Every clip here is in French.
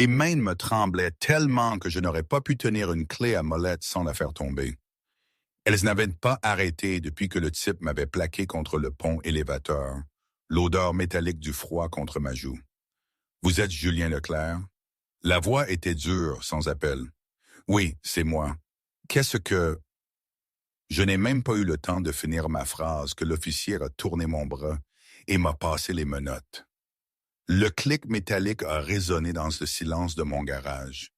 Les mains me tremblaient tellement que je n'aurais pas pu tenir une clé à molette sans la faire tomber. Elles n'avaient pas arrêté depuis que le type m'avait plaqué contre le pont élévateur, l'odeur métallique du froid contre ma joue. « Vous êtes Julien Leclerc? » La voix était dure, sans appel. « Oui, c'est moi. Qu'est-ce que... » Je n'ai même pas eu le temps de finir ma phrase que l'officier a tourné mon bras et m'a passé les menottes. Le clic métallique a résonné dans ce silence de mon garage.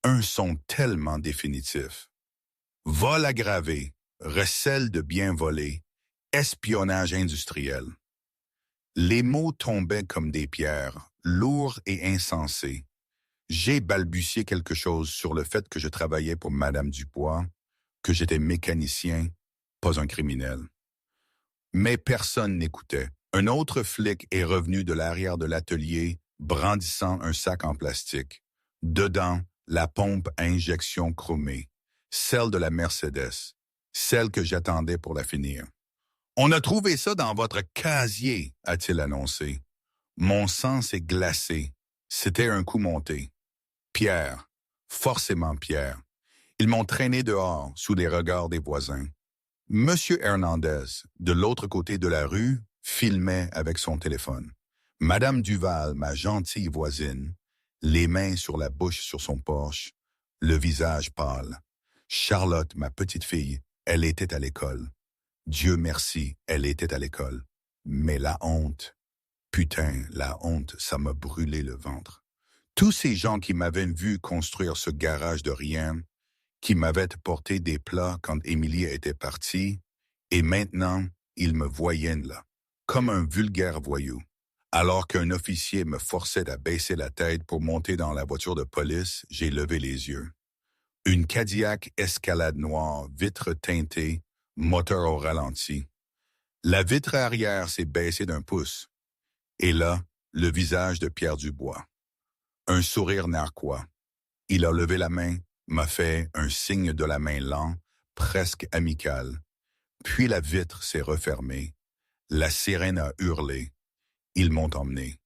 Un son tellement définitif. Vol aggravé, recel de biens volés, espionnage industriel. Les mots tombaient comme des pierres, lourds et insensés. J'ai balbutié quelque chose sur le fait que je travaillais pour Madame Dupois, que j'étais mécanicien, pas un criminel. Mais personne n'écoutait. Un autre flic est revenu de l'arrière de l'atelier, brandissant un sac en plastique. Dedans, la pompe à injection chromée, celle de la Mercedes, celle que j'attendais pour la finir. « On a trouvé ça dans votre casier », a-t-il annoncé. Mon sang s'est glacé. C'était un coup monté. Pierre, forcément Pierre. Ils m'ont traîné dehors, sous les regards des voisins. Monsieur Hernandez, de l'autre côté de la rue, filmait avec son téléphone. Madame Duval, ma gentille voisine, les mains sur la bouche sur son Porsche, le visage pâle. Charlotte, ma petite fille, elle était à l'école. Dieu merci, elle était à l'école. Mais la honte, putain, la honte, ça m'a brûlé le ventre. Tous ces gens qui m'avaient vu construire ce garage de rien, qui m'avaient porté des plats quand Émilie était partie, et maintenant, ils me voyaient là, comme un vulgaire voyou. Alors qu'un officier me forçait à baisser la tête pour monter dans la voiture de police, j'ai levé les yeux. Une Cadillac Escalade noire, vitre teintée, moteur au ralenti. La vitre arrière s'est baissée d'un pouce. Et là, le visage de Pierre Dubois. Un sourire narquois. Il a levé la main, m'a fait un signe de la main lent, presque amical. Puis la vitre s'est refermée. La sirène a hurlé. Ils m'ont emmené.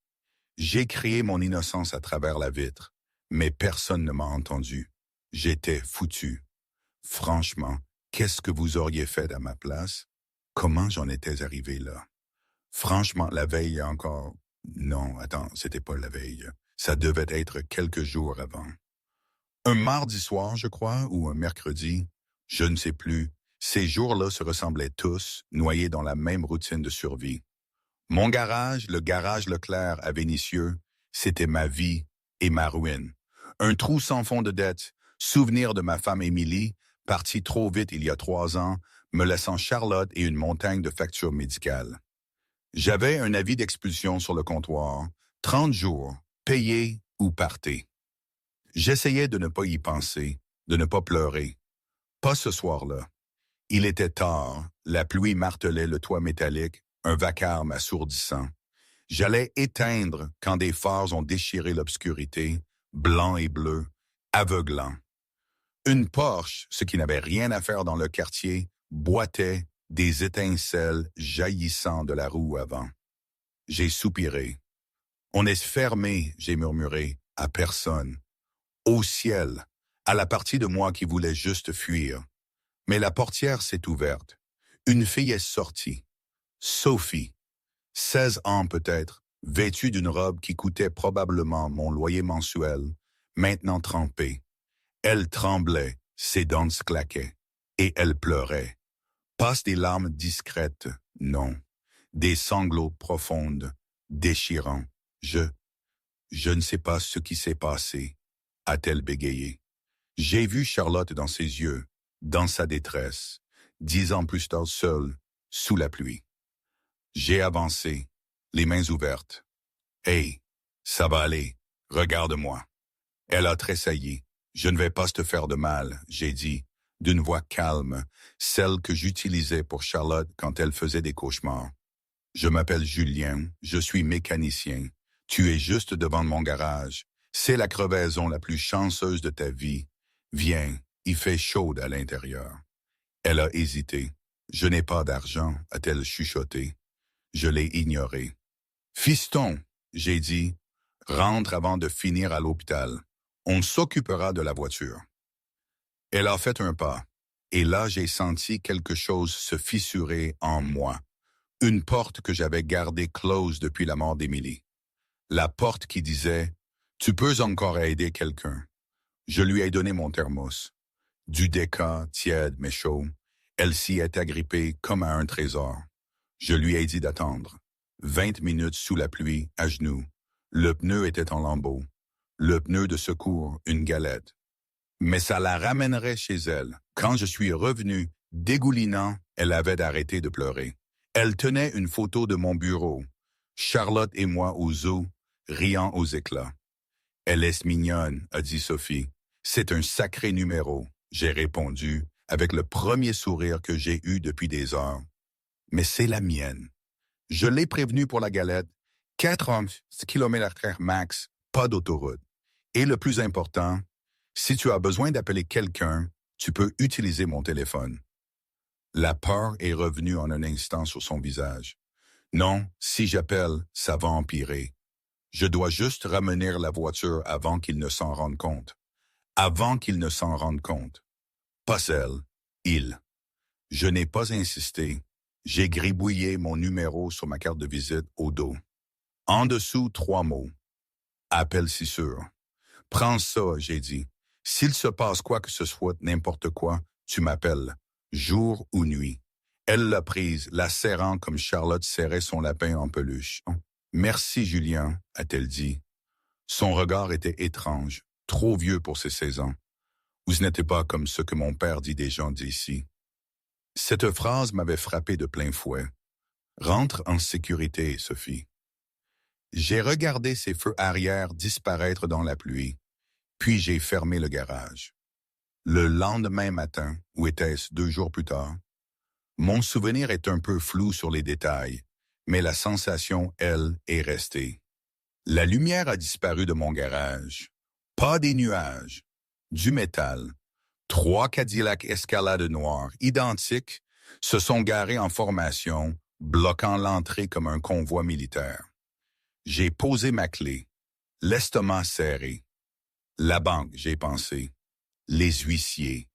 J'ai crié mon innocence à travers la vitre, mais personne ne m'a entendu. J'étais foutu. Franchement, qu'est-ce que vous auriez fait à ma place? Comment j'en étais arrivé là? Franchement, la veille encore... Non, attends, c'était pas la veille. Ça devait être quelques jours avant. Un mardi soir, je crois, ou un mercredi, je ne sais plus. Ces jours-là se ressemblaient tous, noyés dans la même routine de survie. Mon garage, le garage Leclerc à Vénissieux, c'était ma vie et ma ruine. Un trou sans fond de dette, souvenir de ma femme Émilie, partie trop vite il y a 3 ans, me laissant Charlotte et une montagne de factures médicales. J'avais un avis d'expulsion sur le comptoir, 30 jours, payé ou partez. J'essayais de ne pas y penser, de ne pas pleurer. Pas ce soir-là. Il était tard, la pluie martelait le toit métallique, un vacarme assourdissant. J'allais éteindre quand des phares ont déchiré l'obscurité, blanc et bleu, aveuglant. Une Porsche, ce qui n'avait rien à faire dans le quartier, boitait, des étincelles jaillissant de la roue avant. J'ai soupiré. « On est fermé », j'ai murmuré, « à personne. » Au ciel, à la partie de moi qui voulait juste fuir. Mais la portière s'est ouverte. Une fille est sortie. Sophie, 16 ans peut-être, vêtue d'une robe qui coûtait probablement mon loyer mensuel, maintenant trempée. Elle tremblait, ses dents se claquaient, et elle pleurait. Pas des larmes discrètes, non. Des sanglots profondes, déchirants. Je ne sais pas ce qui s'est passé, a-t-elle bégayé. J'ai vu Charlotte dans ses yeux, dans sa détresse, 10 ans plus tard seule, sous la pluie. J'ai avancé, les mains ouvertes. « Hey, ça va aller, regarde-moi. » Elle a tressailli. « Je ne vais pas te faire de mal, » j'ai dit, d'une voix calme, celle que j'utilisais pour Charlotte quand elle faisait des cauchemars. « Je m'appelle Julien, je suis mécanicien. Tu es juste devant mon garage. C'est la crevaison la plus chanceuse de ta vie. Viens, il fait chaud à l'intérieur. » Elle a hésité. « Je n'ai pas d'argent, » a-t-elle chuchoté. Je l'ai ignoré. « Fiston, » j'ai dit, Rentre avant de finir à l'hôpital. On s'occupera de la voiture. Elle a fait un pas, et là j'ai senti quelque chose se fissurer en moi. Une porte que j'avais gardée close depuis la mort d'Émilie. La porte qui disait « Tu peux encore aider quelqu'un ». Je lui ai donné mon thermos. Du déca, tiède mais chaud. Elle s'y est agrippée comme à un trésor. Je lui ai dit d'attendre. 20 minutes sous la pluie, à genoux. Le pneu était en lambeaux. Le pneu de secours, une galette. Mais ça la ramènerait chez elle. Quand je suis revenu, dégoulinant, elle avait d'arrêter de pleurer. Elle tenait une photo de mon bureau. Charlotte et moi au zoo, riant aux éclats. « Elle est mignonne », a dit Sophie. « C'est un sacré numéro », j'ai répondu, avec le premier sourire que j'ai eu depuis des heures. Mais c'est la mienne. Je l'ai prévenu pour la galette, 40 km/h max, pas d'autoroute. Et le plus important, si tu as besoin d'appeler quelqu'un, tu peux utiliser mon téléphone. La peur est revenue en un instant sur son visage. Non, si j'appelle, ça va empirer. Je dois juste ramener la voiture avant qu'il ne s'en rende compte. Avant qu'il ne s'en rende compte. Pas elle, il. Je n'ai pas insisté. J'ai gribouillé mon numéro sur ma carte de visite au dos. En dessous, 3 mots. Appel si sûr. Prends ça, j'ai dit. S'il se passe quoi que ce soit, n'importe quoi, tu m'appelles, jour ou nuit. Elle l'a prise, la serrant comme Charlotte serrait son lapin en peluche. Merci, Julien, a-t-elle dit. Son regard était étrange, trop vieux pour ses 16 ans. Vous n'êtes pas comme ce que mon père dit des gens d'ici. Cette phrase m'avait frappé de plein fouet. Rentre en sécurité, Sophie. J'ai regardé ses feux arrière disparaître dans la pluie, puis j'ai fermé le garage. Le lendemain matin, ou était-ce 2 jours plus tard, mon souvenir est un peu flou sur les détails, mais la sensation, elle, est restée. La lumière a disparu de mon garage. Pas des nuages, du métal. 3 Cadillac Escalade noirs, identiques, se sont garés en formation, bloquant l'entrée comme un convoi militaire. J'ai posé ma clé, l'estomac serré. La banque, j'ai pensé. Les huissiers.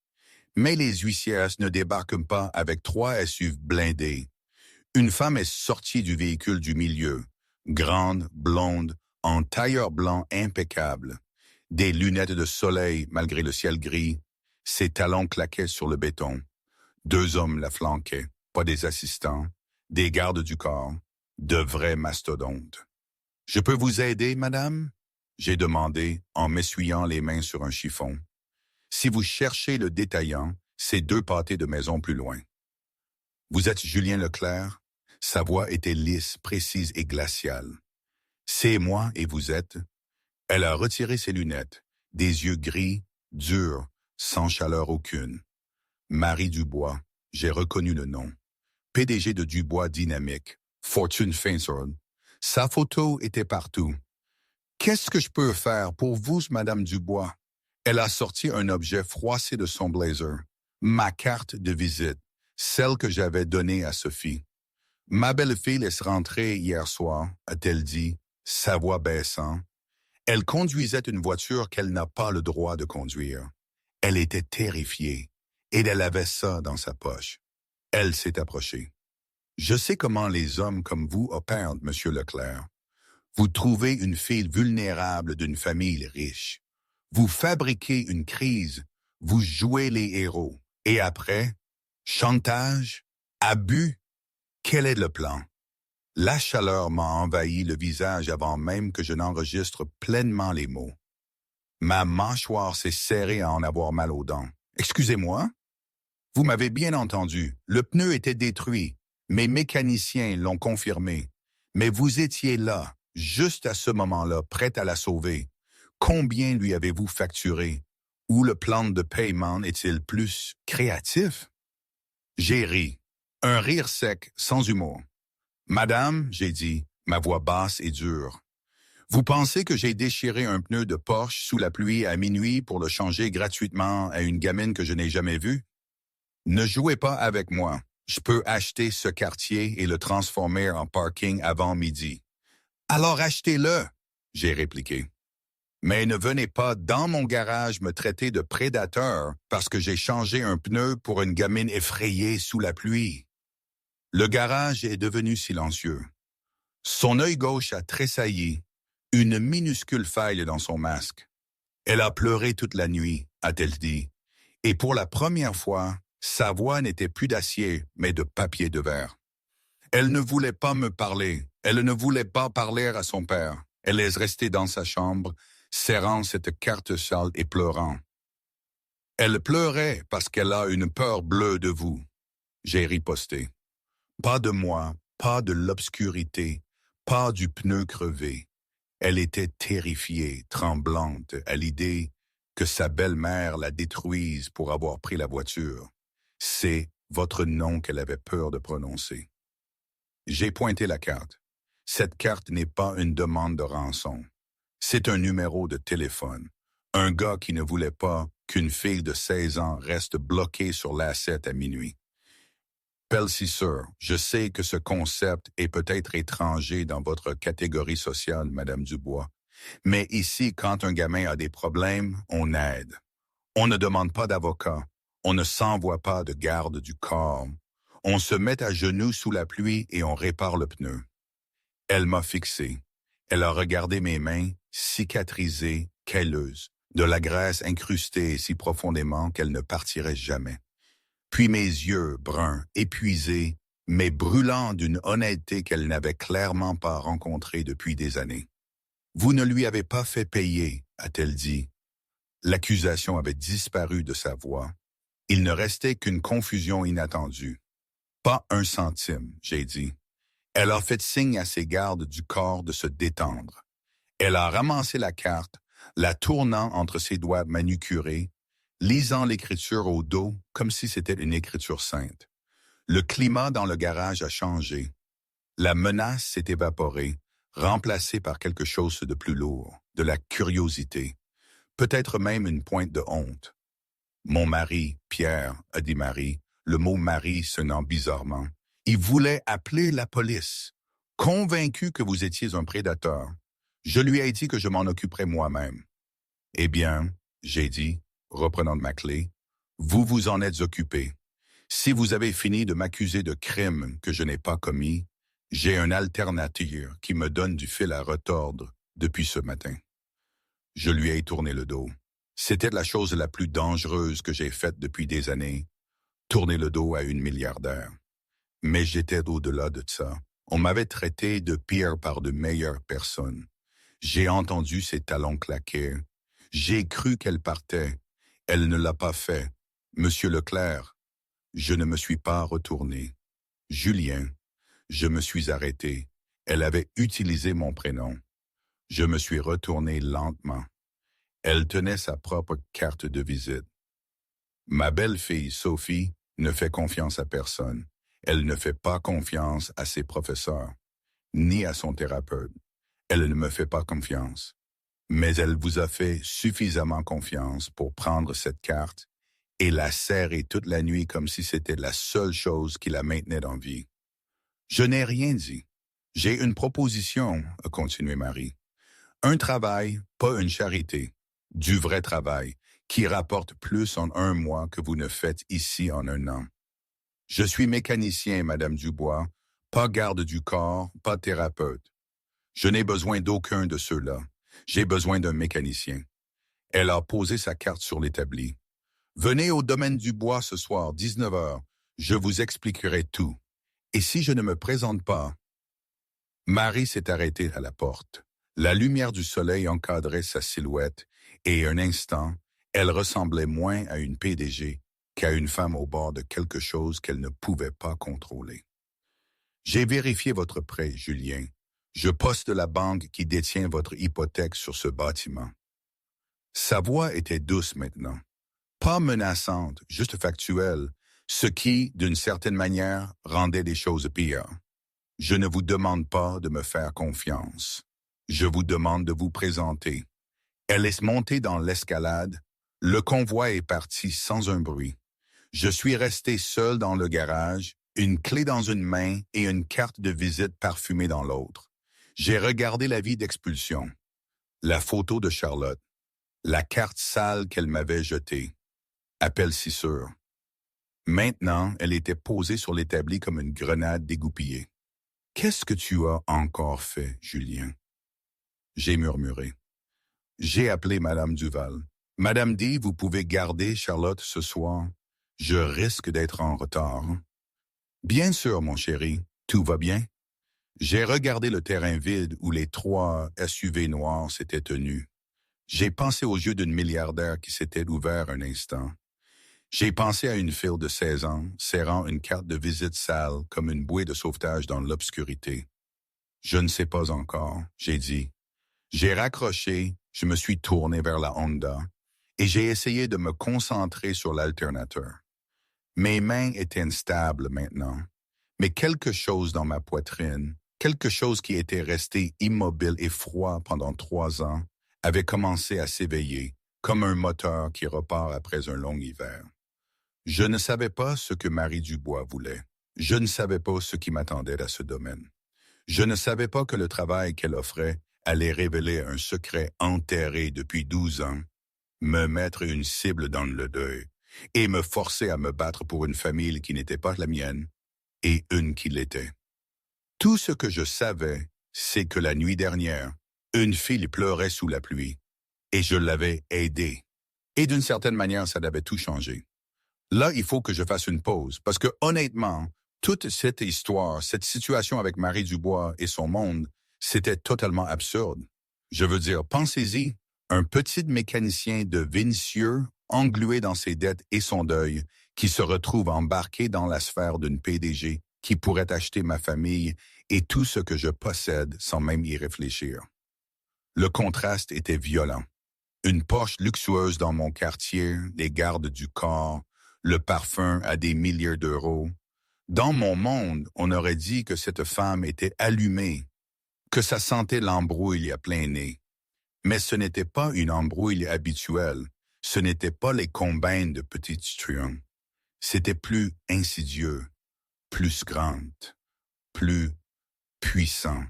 Mais les huissiers ne débarquent pas avec 3 SUV blindés. Une femme est sortie du véhicule du milieu, grande, blonde, en tailleur blanc impeccable. Des lunettes de soleil malgré le ciel gris. Ses talons claquaient sur le béton. 2 hommes la flanquaient, pas des assistants, des gardes du corps, de vrais mastodontes. « Je peux vous aider, madame ?» j'ai demandé en m'essuyant les mains sur un chiffon. Si vous cherchez le détaillant, c'est 2 pâtés de maison plus loin. Vous êtes Julien Leclerc? Sa voix était lisse, précise et glaciale. C'est moi et vous êtes? Elle a retiré ses lunettes, des yeux gris, durs, sans chaleur aucune. Marie Dubois, j'ai reconnu le nom. PDG de Dubois Dynamique, Fortune Finance. Sa photo était partout. Qu'est-ce que je peux faire pour vous, Madame Dubois? Elle a sorti un objet froissé de son blazer. Ma carte de visite, celle que j'avais donnée à Sophie. Ma belle-fille laisse rentrer hier soir, a-t-elle dit, sa voix baissant. Elle conduisait une voiture qu'elle n'a pas le droit de conduire. Elle était terrifiée, et elle avait ça dans sa poche. Elle s'est approchée. Je sais comment les hommes comme vous opèrent, Monsieur Leclerc. Vous trouvez une fille vulnérable d'une famille riche. Vous fabriquez une crise, vous jouez les héros. Et après, chantage, abus, quel est le plan? La chaleur m'a envahi le visage avant même que je n'enregistre pleinement les mots. Ma mâchoire s'est serrée à en avoir mal aux dents. Excusez-moi? Vous m'avez bien entendu, le pneu était détruit. Mes mécaniciens l'ont confirmé. Mais vous étiez là, juste à ce moment-là, prête à la sauver. Combien lui avez-vous facturé? Ou le plan de paiement est-il plus créatif? J'ai ri. Un rire sec, sans humour. Madame, j'ai dit, ma voix basse et dure. Vous pensez que j'ai déchiré un pneu de Porsche sous la pluie à minuit pour le changer gratuitement à une gamine que je n'ai jamais vue? Ne jouez pas avec moi. Je peux acheter ce quartier et le transformer en parking avant midi. Alors achetez-le. j'ai répliqué. Mais ne venez pas dans mon garage me traiter de prédateur parce que j'ai changé un pneu pour une gamine effrayée sous la pluie. Le garage est devenu silencieux. Son œil gauche a tressailli, une minuscule faille dans son masque. Elle a pleuré toute la nuit, a-t-elle dit, et pour la première fois, sa voix n'était plus d'acier, mais de papier de verre. Elle ne voulait pas me parler, elle ne voulait pas parler à son père. Elle est restée dans sa chambre, serrant cette carte sale et pleurant. Elle pleurait parce qu'elle a une peur bleue de vous. J'ai riposté. Pas de moi, pas de l'obscurité, pas du pneu crevé. Elle était terrifiée, tremblante à l'idée que sa belle-mère la détruise pour avoir pris la voiture. C'est votre nom qu'elle avait peur de prononcer. J'ai pointé la carte. Cette carte n'est pas une demande de rançon. C'est un numéro de téléphone. Un gars qui ne voulait pas qu'une fille de 16 ans reste bloquée sur l'A7 à minuit. Pelcisseur, je sais que ce concept est peut-être étranger dans votre catégorie sociale, Madame Dubois, mais ici, quand un gamin a des problèmes, on aide. On ne demande pas d'avocat, on ne s'envoie pas de garde du corps. On se met à genoux sous la pluie et on répare le pneu. Elle m'a fixé. Elle a regardé mes mains, cicatrisées, calleuses, de la graisse incrustée si profondément qu'elle ne partirait jamais. Puis mes yeux, bruns, épuisés, mais brûlants d'une honnêteté qu'elle n'avait clairement pas rencontrée depuis des années. « Vous ne lui avez pas fait payer », a-t-elle dit. L'accusation avait disparu de sa voix. Il ne restait qu'une confusion inattendue. « Pas un centime », j'ai dit. Elle a fait signe à ses gardes du corps de se détendre. Elle a ramassé la carte, la tournant entre ses doigts manucurés, lisant l'écriture au dos comme si c'était une écriture sainte. Le climat dans le garage a changé. La menace s'est évaporée, remplacée par quelque chose de plus lourd, de la curiosité, peut-être même une pointe de honte. « Mon mari, Pierre », a dit Marie, le mot « mari » sonnant bizarrement. « Il voulait appeler la police, convaincu que vous étiez un prédateur. Je lui ai dit que je m'en occuperais moi-même. » « Eh bien, » j'ai dit, reprenant ma clé, « vous vous en êtes occupé. Si vous avez fini de m'accuser de crimes que je n'ai pas commis, j'ai une alternative qui me donne du fil à retordre depuis ce matin. » Je lui ai tourné le dos. C'était la chose la plus dangereuse que j'ai faite depuis des années, tourner le dos à une milliardaire. Mais j'étais au-delà de ça. On m'avait traité de pire par de meilleures personnes. J'ai entendu ses talons claquer. J'ai cru qu'elle partait. Elle ne l'a pas fait. Monsieur Leclerc, je ne me suis pas retourné. Julien, je me suis arrêté. Elle avait utilisé mon prénom. Je me suis retourné lentement. Elle tenait sa propre carte de visite. Ma belle-fille, Sophie, ne fait confiance à personne. Elle ne fait pas confiance à ses professeurs, ni à son thérapeute. Elle ne me fait pas confiance. Mais elle vous a fait suffisamment confiance pour prendre cette carte et la serrer toute la nuit comme si c'était la seule chose qui la maintenait en vie. Je n'ai rien dit. J'ai une proposition, a continué Marie. Un travail, pas une charité. Du vrai travail, qui rapporte plus en un mois que vous ne faites ici en un an. Je suis mécanicien, Madame Dubois, pas garde du corps, pas thérapeute. Je n'ai besoin d'aucun de ceux-là. J'ai besoin d'un mécanicien. Elle a posé sa carte sur l'établi. Venez au domaine du bois ce soir, 19 heures. Je vous expliquerai tout. Et si je ne me présente pas? Marie s'est arrêtée à la porte. La lumière du soleil encadrait sa silhouette et un instant, elle ressemblait moins à une PDG qu'à une femme au bord de quelque chose qu'elle ne pouvait pas contrôler. J'ai vérifié votre prêt, Julien. Je poste la banque qui détient votre hypothèque sur ce bâtiment. Sa voix était douce maintenant. Pas menaçante, juste factuelle, ce qui, d'une certaine manière, rendait les choses pires. Je ne vous demande pas de me faire confiance. Je vous demande de vous présenter. Elle est montée dans l'escalade. Le convoi est parti sans un bruit. Je suis resté seul dans le garage, une clé dans une main et une carte de visite parfumée dans l'autre. J'ai regardé l'avis d'expulsion. La photo de Charlotte. La carte sale qu'elle m'avait jetée. Appel si sûr. Maintenant, elle était posée sur l'établi comme une grenade dégoupillée. « Qu'est-ce que tu as encore fait, Julien? » J'ai murmuré. J'ai appelé Madame Duval. « Madame dit, vous pouvez garder Charlotte ce soir. Je risque d'être en retard. » « Bien sûr, mon chéri, tout va bien. » J'ai regardé le terrain vide où les 3 SUV noirs s'étaient tenus. J'ai pensé aux yeux d'une milliardaire qui s'était ouvert un instant. J'ai pensé à une fille de 16 ans, serrant une carte de visite sale comme une bouée de sauvetage dans l'obscurité. Je ne sais pas encore, j'ai dit. J'ai raccroché, je me suis tourné vers la Honda et j'ai essayé de me concentrer sur l'alternateur. Mes mains étaient instables maintenant, mais quelque chose dans ma poitrine, quelque chose qui était resté immobile et froid pendant 3 ans, avait commencé à s'éveiller, comme un moteur qui repart après un long hiver. Je ne savais pas ce que Marie Dubois voulait. Je ne savais pas ce qui m'attendait dans ce domaine. Je ne savais pas que le travail qu'elle offrait allait révéler un secret enterré depuis 12 ans, me mettre une cible dans le deuil et me forcer à me battre pour une famille qui n'était pas la mienne et une qui l'était. Tout ce que je savais, c'est que la nuit dernière, une fille pleurait sous la pluie et je l'avais aidée. Et d'une certaine manière, ça avait tout changé. Là, il faut que je fasse une pause parce que honnêtement, toute cette histoire, cette situation avec Marie Dubois et son monde, c'était totalement absurde. Je veux dire, pensez-y, un petit mécanicien de Vénissieux, englué dans ses dettes et son deuil, qui se retrouve embarqué dans la sphère d'une PDG qui pourrait acheter ma famille et tout ce que je possède sans même y réfléchir. Le contraste était violent. Une Porsche luxueuse dans mon quartier, les gardes du corps, le parfum à des milliers d'euros. Dans mon monde, on aurait dit que cette femme était allumée, que ça sentait l'embrouille à plein nez. Mais ce n'était pas une embrouille habituelle, ce n'était pas les combines de petites truands. C'était plus insidieux, plus grande, plus puissant.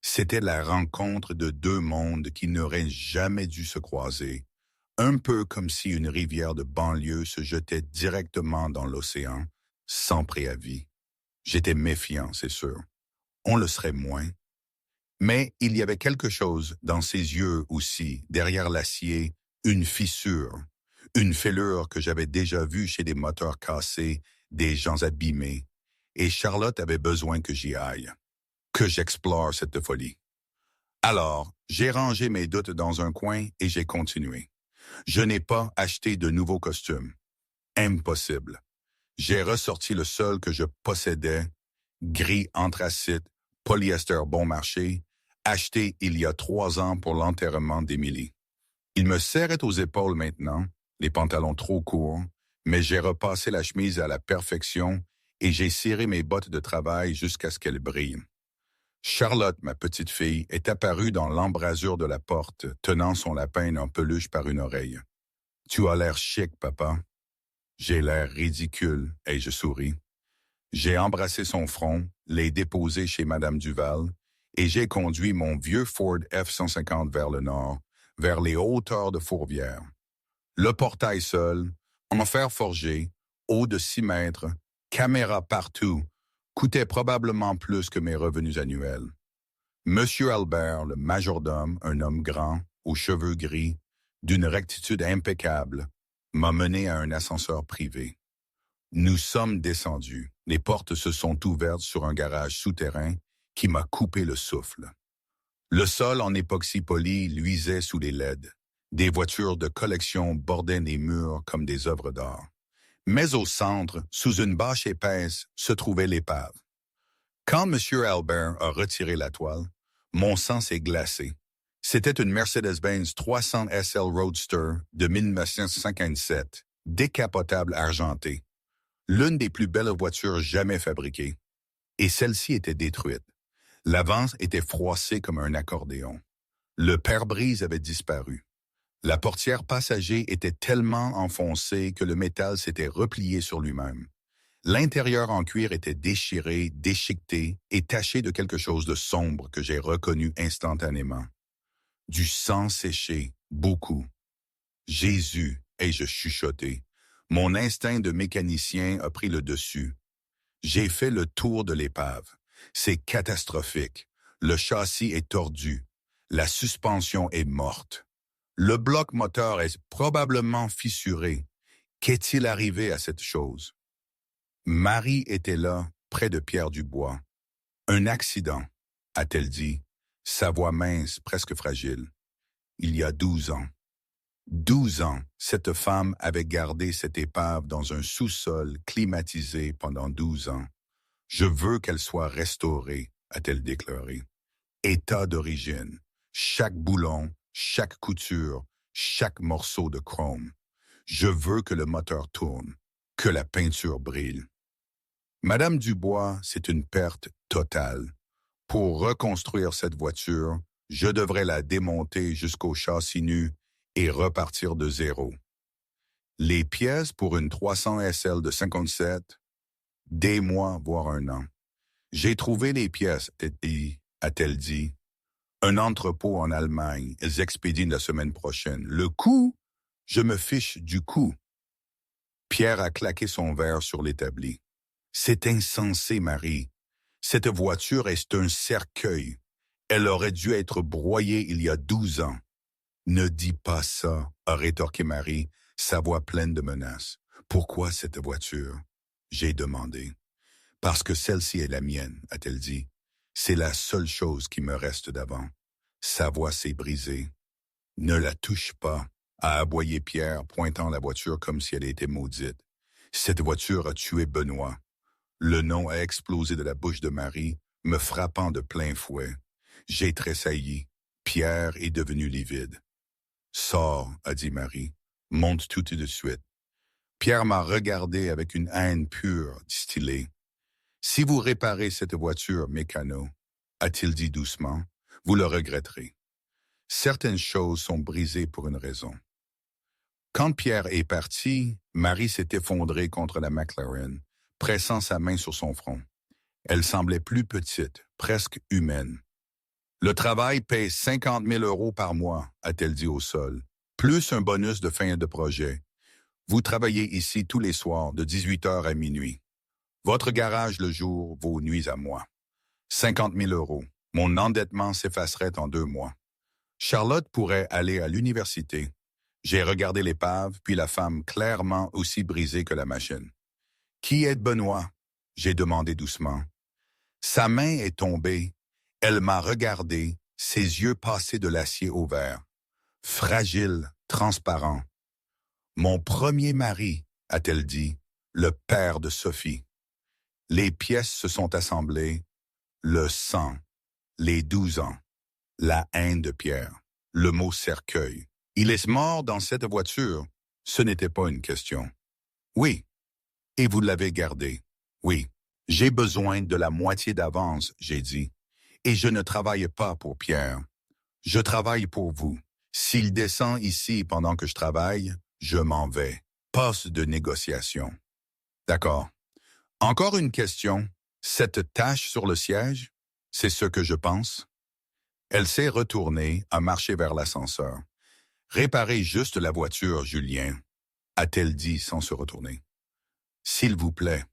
C'était la rencontre de 2 mondes qui n'auraient jamais dû se croiser, un peu comme si une rivière de banlieue se jetait directement dans l'océan, sans préavis. J'étais méfiant, c'est sûr. On le serait moins. Mais il y avait quelque chose dans ses yeux aussi, derrière l'acier, une fissure, une fêlure que j'avais déjà vue chez des moteurs cassés, des gens abîmés. Et Charlotte avait besoin que j'y aille, que j'explore cette folie. Alors, j'ai rangé mes doutes dans un coin et j'ai continué. Je n'ai pas acheté de nouveaux costumes. Impossible. J'ai ressorti le seul que je possédais, gris anthracite, polyester bon marché, acheté il y a 3 ans pour l'enterrement d'Émilie. Il me serrait aux épaules maintenant, les pantalons trop courts, mais j'ai repassé la chemise à la perfection et j'ai ciré mes bottes de travail jusqu'à ce qu'elles brillent. Charlotte, ma petite fille, est apparue dans l'embrasure de la porte, tenant son lapin en peluche par une oreille. « Tu as l'air chic, papa. » J'ai l'air ridicule, et je souris. J'ai embrassé son front, l'ai déposé chez Madame Duval, et j'ai conduit mon vieux Ford F-150 vers le nord, vers les hauteurs de Fourvière. Le portail seul, en fer forgé, haut de 6 mètres, caméra partout, coûtait probablement plus que mes revenus annuels. Monsieur Albert, le majordome, un homme grand, aux cheveux gris, d'une rectitude impeccable, m'a mené à un ascenseur privé. Nous sommes descendus. Les portes se sont ouvertes sur un garage souterrain qui m'a coupé le souffle. Le sol en époxy poli luisait sous les LED. Des voitures de collection bordaient les murs comme des œuvres d'art. Mais au centre, sous une bâche épaisse, se trouvait l'épave. Quand M. Albert a retiré la toile, mon sang s'est glacé. C'était une Mercedes-Benz 300 SL Roadster de 1957, décapotable argentée. L'une des plus belles voitures jamais fabriquées. Et celle-ci était détruite. L'avant était froissé comme un accordéon. Le pare-brise avait disparu. La portière passager était tellement enfoncée que le métal s'était replié sur lui-même. L'intérieur en cuir était déchiré, déchiqueté et taché de quelque chose de sombre que j'ai reconnu instantanément. Du sang séché, beaucoup. Jésus, ai-je chuchoté. Mon instinct de mécanicien a pris le dessus. J'ai fait le tour de l'épave. C'est catastrophique. Le châssis est tordu. La suspension est morte. Le bloc moteur est probablement fissuré. Qu'est-il arrivé à cette chose? Marie était là, près de Pierre Dubois. Un accident, a-t-elle dit, sa voix mince, presque fragile. Il y a 12 ans. 12 ans, cette femme avait gardé cette épave dans un sous-sol climatisé pendant 12 ans. Je veux qu'elle soit restaurée, a-t-elle déclaré. État d'origine, chaque boulon, chaque couture, chaque morceau de chrome. Je veux que le moteur tourne, que la peinture brille. Madame Dubois, c'est une perte totale. Pour reconstruire cette voiture, je devrais la démonter jusqu'au châssis nu et repartir de zéro. Les pièces pour une 300 SL de 57, des mois, voire un an. J'ai trouvé les pièces, a-t-elle dit. Un entrepôt en Allemagne, elles expédient la semaine prochaine. Le coût? Je me fiche du coût. Pierre a claqué son verre sur l'établi. C'est insensé, Marie. Cette voiture est un cercueil. Elle aurait dû être broyée il y a 12 ans. Ne dis pas ça, a rétorqué Marie, sa voix pleine de menaces. Pourquoi cette voiture? J'ai demandé. Parce que celle-ci est la mienne, a-t-elle dit. C'est la seule chose qui me reste d'avant. Sa voix s'est brisée. Ne la touche pas, a aboyé Pierre, pointant la voiture comme si elle était maudite. Cette voiture a tué Benoît. Le nom a explosé de la bouche de Marie, me frappant de plein fouet. J'ai tressailli. Pierre est devenu livide. Sors, a dit Marie. Monte tout de suite. Pierre m'a regardé avec une haine pure, distillée. Si vous réparez cette voiture, mécano, a-t-il dit doucement, vous le regretterez. Certaines choses sont brisées pour une raison. Quand Pierre est parti, Marie s'est effondrée contre la McLaren, pressant sa main sur son front. Elle semblait plus petite, presque humaine. Le travail paye 50 000 € par mois, a-t-elle dit au sol, plus un bonus de fin de projet. Vous travaillez ici tous les soirs, de 18h à minuit. Votre garage le jour, vos nuits à moi. 50 000 €. Mon endettement s'effacerait en 2 mois. Charlotte pourrait aller à l'université. J'ai regardé l'épave, puis la femme clairement aussi brisée que la machine. Qui est Benoît? J'ai demandé doucement. Sa main est tombée. Elle m'a regardé, ses yeux passés de l'acier au verre. Fragile, transparent. Mon premier mari, a-t-elle dit, le père de Sophie. Les pièces se sont assemblées. Le sang, les 12 ans, la haine de Pierre, le mot cercueil. Il est mort dans cette voiture. Ce n'était pas une question. Oui. Et vous l'avez gardé. Oui. J'ai besoin de la moitié d'avance, j'ai dit. Et je ne travaille pas pour Pierre. Je travaille pour vous. S'il descend ici pendant que je travaille, je m'en vais. Passe de négociation. D'accord. Encore une question. Cette tache sur le siège, c'est ce que je pense? Elle s'est retournée, a marché vers l'ascenseur. Réparez juste la voiture, Julien, a-t-elle dit sans se retourner. S'il vous plaît.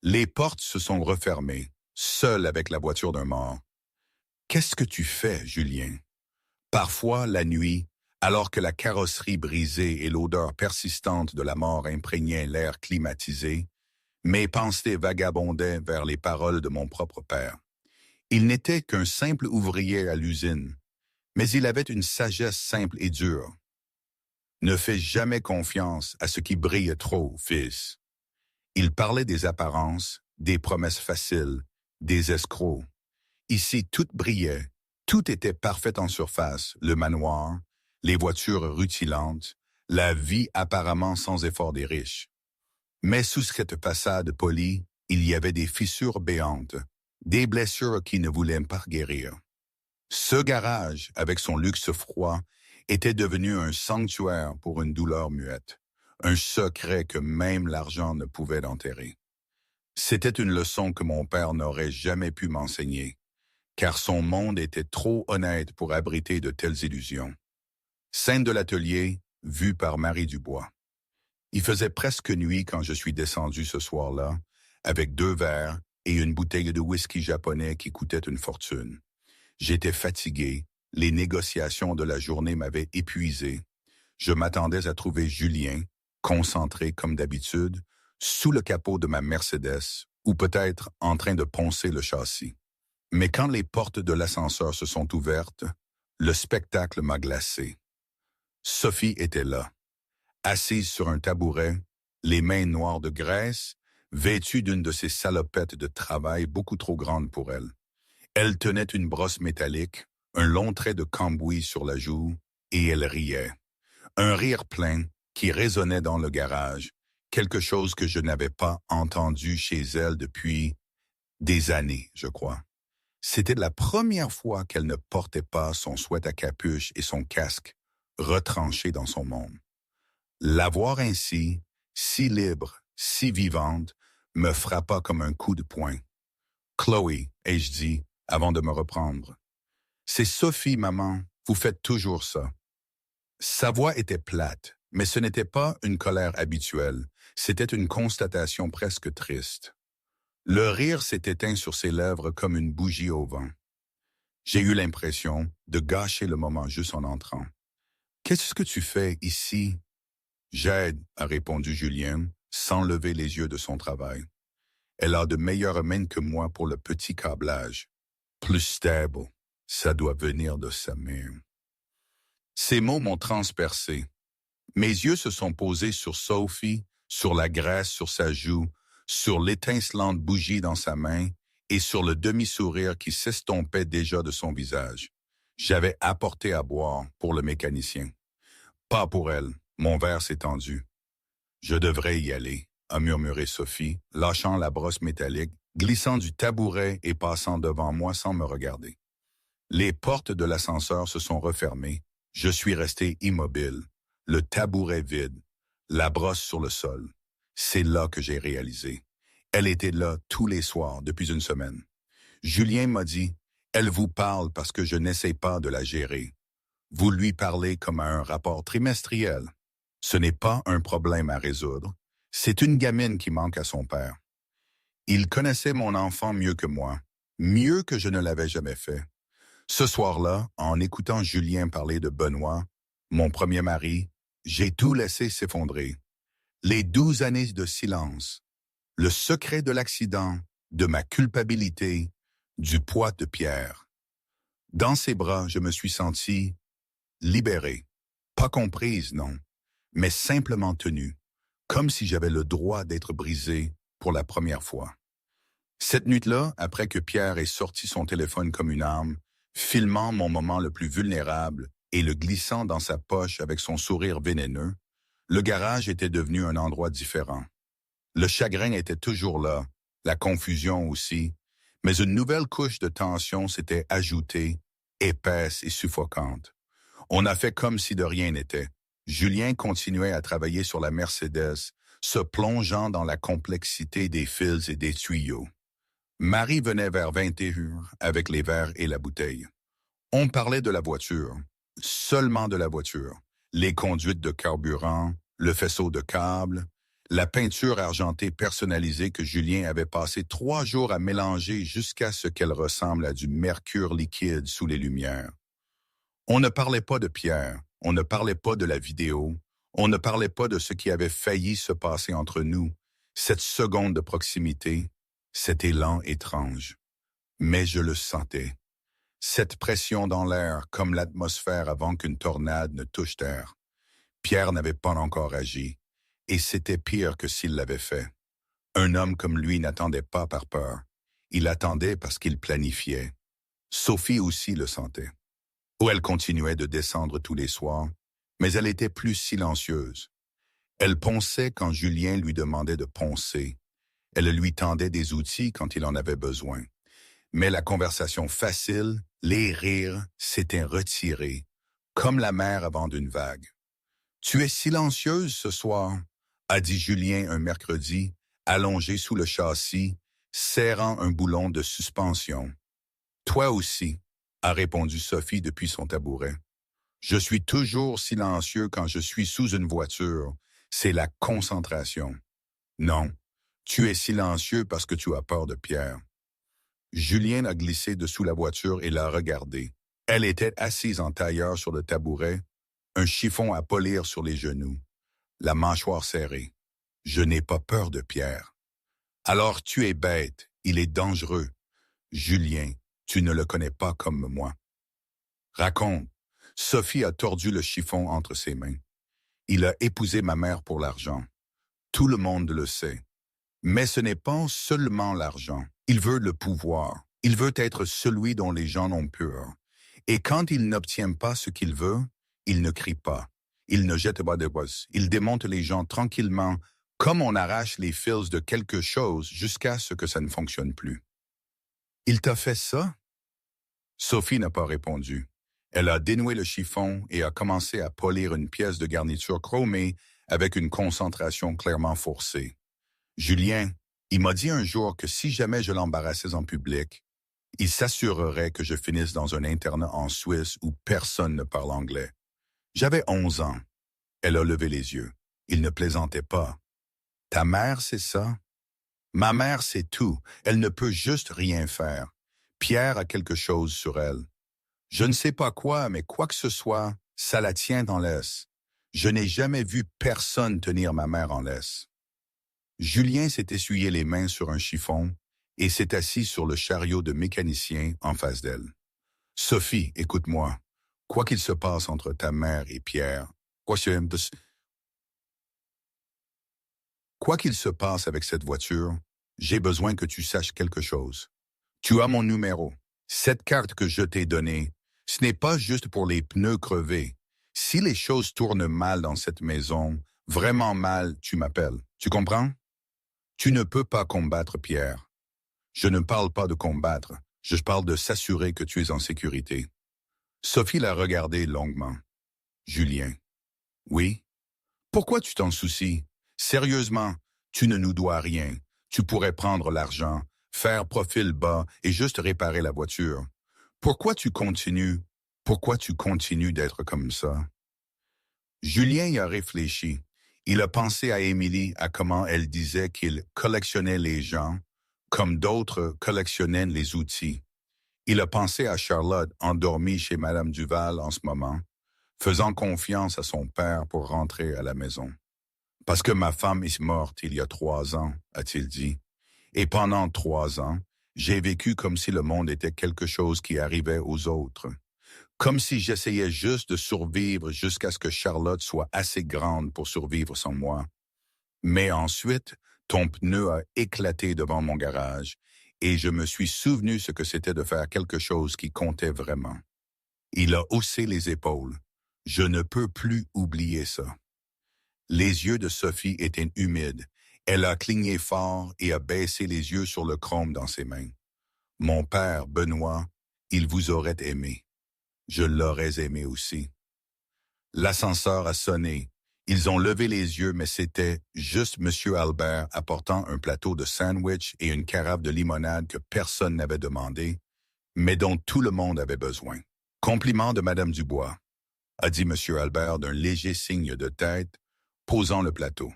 Les portes se sont refermées, seul avec la voiture d'un mort. Qu'est-ce que tu fais, Julien? Parfois, la nuit, alors que la carrosserie brisée et l'odeur persistante de la mort imprégnaient l'air climatisé, mes pensées vagabondaient vers les paroles de mon propre père. Il n'était qu'un simple ouvrier à l'usine, mais il avait une sagesse simple et dure. Ne fais jamais confiance à ce qui brille trop, fils. Il parlait des apparences, des promesses faciles, des escrocs. Ici, tout brillait, tout était parfait en surface, le manoir, les voitures rutilantes, la vie apparemment sans effort des riches. Mais sous cette façade polie, il y avait des fissures béantes, des blessures qui ne voulaient pas guérir. Ce garage, avec son luxe froid, était devenu un sanctuaire pour une douleur muette, un secret que même l'argent ne pouvait enterrer. C'était une leçon que mon père n'aurait jamais pu m'enseigner. car son monde était trop honnête pour abriter de telles illusions. Scène de l'atelier, vue par Marie Dubois. Il faisait presque nuit quand je suis descendu ce soir-là, avec 2 verres et une bouteille de whisky japonais qui coûtait une fortune. J'étais fatigué, les négociations de la journée m'avaient épuisé. Je m'attendais à trouver Julien, concentré comme d'habitude, sous le capot de ma Mercedes, ou peut-être en train de poncer le châssis. Mais quand les portes de l'ascenseur se sont ouvertes, le spectacle m'a glacé. Sophie était là, assise sur un tabouret, les mains noires de graisse, vêtue d'une de ces salopettes de travail beaucoup trop grandes pour elle. Elle tenait une brosse métallique, un long trait de cambouis sur la joue, et elle riait. Un rire plein qui résonnait dans le garage, quelque chose que je n'avais pas entendu chez elle depuis des années, je crois. C'était la première fois qu'elle ne portait pas son sweat à capuche et son casque retranché dans son monde. La voir ainsi, si libre, si vivante, me frappa comme un coup de poing. « Chloé », ai-je dit, avant de me reprendre. « C'est Sophie, maman, vous faites toujours ça. » Sa voix était plate, mais ce n'était pas une colère habituelle, c'était une constatation presque triste. Le rire s'est éteint sur ses lèvres comme une bougie au vent. J'ai eu l'impression de gâcher le moment juste en entrant. « Qu'est-ce que tu fais ici? » « J'aide, » a répondu Julien, sans lever les yeux de son travail. Elle a de meilleures mains que moi pour le petit câblage. Plus stable, ça doit venir de sa mère. Ces mots m'ont transpercé. Mes yeux se sont posés sur Sophie, sur la graisse sur sa joue, sur l'étincelante bougie dans sa main et sur le demi-sourire qui s'estompait déjà de son visage. J'avais apporté à boire pour le mécanicien. Pas pour elle, mon verre s'est tendu. « Je devrais y aller », a murmuré Sophie, lâchant la brosse métallique, glissant du tabouret et passant devant moi sans me regarder. Les portes de l'ascenseur se sont refermées. Je suis resté immobile, le tabouret vide, la brosse sur le sol. C'est là que j'ai réalisé. Elle était là tous les soirs depuis une semaine. Julien m'a dit, « Elle vous parle parce que je n'essaie pas de la gérer. Vous lui parlez comme à un rapport trimestriel. Ce n'est pas un problème à résoudre. C'est une gamine qui manque à son père. » Il connaissait mon enfant mieux que moi, mieux que je ne l'avais jamais fait. Ce soir-là, en écoutant Julien parler de Benoît, mon premier mari, j'ai tout laissé s'effondrer. Les 12 années de silence, le secret de l'accident, de ma culpabilité, du poids de Pierre. Dans ses bras, je me suis senti libéré, pas comprise, non, mais simplement tenue, comme si j'avais le droit d'être brisé pour la première fois. Cette nuit-là, après que Pierre ait sorti son téléphone comme une arme, filmant mon moment le plus vulnérable et le glissant dans sa poche avec son sourire vénéneux, le garage était devenu un endroit différent. Le chagrin était toujours là, la confusion aussi, mais une nouvelle couche de tension s'était ajoutée, épaisse et suffocante. On a fait comme si de rien n'était. Julien continuait à travailler sur la Mercedes, se plongeant dans la complexité des fils et des tuyaux. Marie venait vers 21h avec les verres et la bouteille. On parlait de la voiture, seulement de la voiture, les conduites de carburant, le faisceau de câbles, la peinture argentée personnalisée que Julien avait passé 3 jours à mélanger jusqu'à ce qu'elle ressemble à du mercure liquide sous les lumières. On ne parlait pas de Pierre, on ne parlait pas de la vidéo, on ne parlait pas de ce qui avait failli se passer entre nous, cette seconde de proximité, cet élan étrange. Mais je le sentais. Cette pression dans l'air comme l'atmosphère avant qu'une tornade ne touche terre. Pierre n'avait pas encore agi, et c'était pire que s'il l'avait fait. Un homme comme lui n'attendait pas par peur. Il attendait parce qu'il planifiait. Sophie aussi le sentait. Où elle continuait de descendre tous les soirs, mais elle était plus silencieuse. Elle ponçait quand Julien lui demandait de poncer. Elle lui tendait des outils quand il en avait besoin. Mais la conversation facile, les rires, s'étaient retirés, comme la mer avant d'une vague. « Tu es silencieuse ce soir », a dit Julien un mercredi, allongé sous le châssis, serrant un boulon de suspension. « Toi aussi, a répondu Sophie depuis son tabouret. Je suis toujours silencieux quand je suis sous une voiture. C'est la concentration. Non, tu es silencieux parce que tu as peur de Pierre. Julien a glissé dessous la voiture et l'a regardée. Elle était assise en tailleur sur le tabouret, un chiffon à polir sur les genoux, la mâchoire serrée. Je n'ai pas peur de Pierre. Alors tu es bête, il est dangereux. Julien, tu ne le connais pas comme moi. Raconte. Sophie a tordu le chiffon entre ses mains. Il a épousé ma mère pour l'argent. Tout le monde le sait. Mais ce n'est pas seulement l'argent. Il veut le pouvoir. Il veut être celui dont les gens ont peur. Et quand il n'obtient pas ce qu'il veut, il ne crie pas. Il ne jette pas de bosse. Il démonte les gens tranquillement, comme on arrache les fils de quelque chose jusqu'à ce que ça ne fonctionne plus. Il t'a fait ça? Sophie n'a pas répondu. Elle a dénoué le chiffon et a commencé à polir une pièce de garniture chromée avec une concentration clairement forcée. Julien, il m'a dit un jour que si jamais je l'embarrassais en public, il s'assurerait que je finisse dans un internat en Suisse où personne ne parle anglais. J'avais 11 ans. Elle a levé les yeux. Il ne plaisantait pas. Ta mère, c'est ça? Ma mère, c'est tout. Elle ne peut juste rien faire. Pierre a quelque chose sur elle. Je ne sais pas quoi, mais quoi que ce soit, ça la tient en laisse. Je n'ai jamais vu personne tenir ma mère en laisse. Julien s'est essuyé les mains sur un chiffon et s'est assis sur le chariot de mécanicien en face d'elle. Sophie, écoute-moi. Quoi qu'il se passe entre ta mère et Pierre, quoi qu'il se passe avec cette voiture, j'ai besoin que tu saches quelque chose. Tu as mon numéro. Cette carte que je t'ai donnée, ce n'est pas juste pour les pneus crevés. Si les choses tournent mal dans cette maison, vraiment mal, tu m'appelles. Tu comprends? Tu ne peux pas combattre Pierre. Je ne parle pas de combattre, je parle de s'assurer que tu es en sécurité. Sophie l'a regardé longuement. Julien. Oui? Pourquoi tu t'en soucies? Sérieusement, tu ne nous dois rien. Tu pourrais prendre l'argent, faire profil bas et juste réparer la voiture. Pourquoi tu continues? Pourquoi tu continues d'être comme ça? Julien y a réfléchi. Il a pensé à Émilie, à comment elle disait qu'il collectionnait les gens, comme d'autres collectionnaient les outils. Il a pensé à Charlotte, endormie chez Madame Duval en ce moment, faisant confiance à son père pour rentrer à la maison. Parce que ma femme est morte il y a 3 ans, a-t-il dit. Et pendant 3 ans, j'ai vécu comme si le monde était quelque chose qui arrivait aux autres. Comme si j'essayais juste de survivre jusqu'à ce que Charlotte soit assez grande pour survivre sans moi. Mais ensuite, ton pneu a éclaté devant mon garage et je me suis souvenu ce que c'était de faire quelque chose qui comptait vraiment. Il a haussé les épaules. Je ne peux plus oublier ça. Les yeux de Sophie étaient humides. Elle a cligné fort et a baissé les yeux sur le chrome dans ses mains. Mon père, Benoît, il vous aurait aimé. Je l'aurais aimé aussi. L'ascenseur a sonné. Ils ont levé les yeux, mais c'était juste M. Albert apportant un plateau de sandwich et une carafe de limonade que personne n'avait demandé, mais dont tout le monde avait besoin. Compliment de Madame Dubois, a dit M. Albert d'un léger signe de tête, posant le plateau.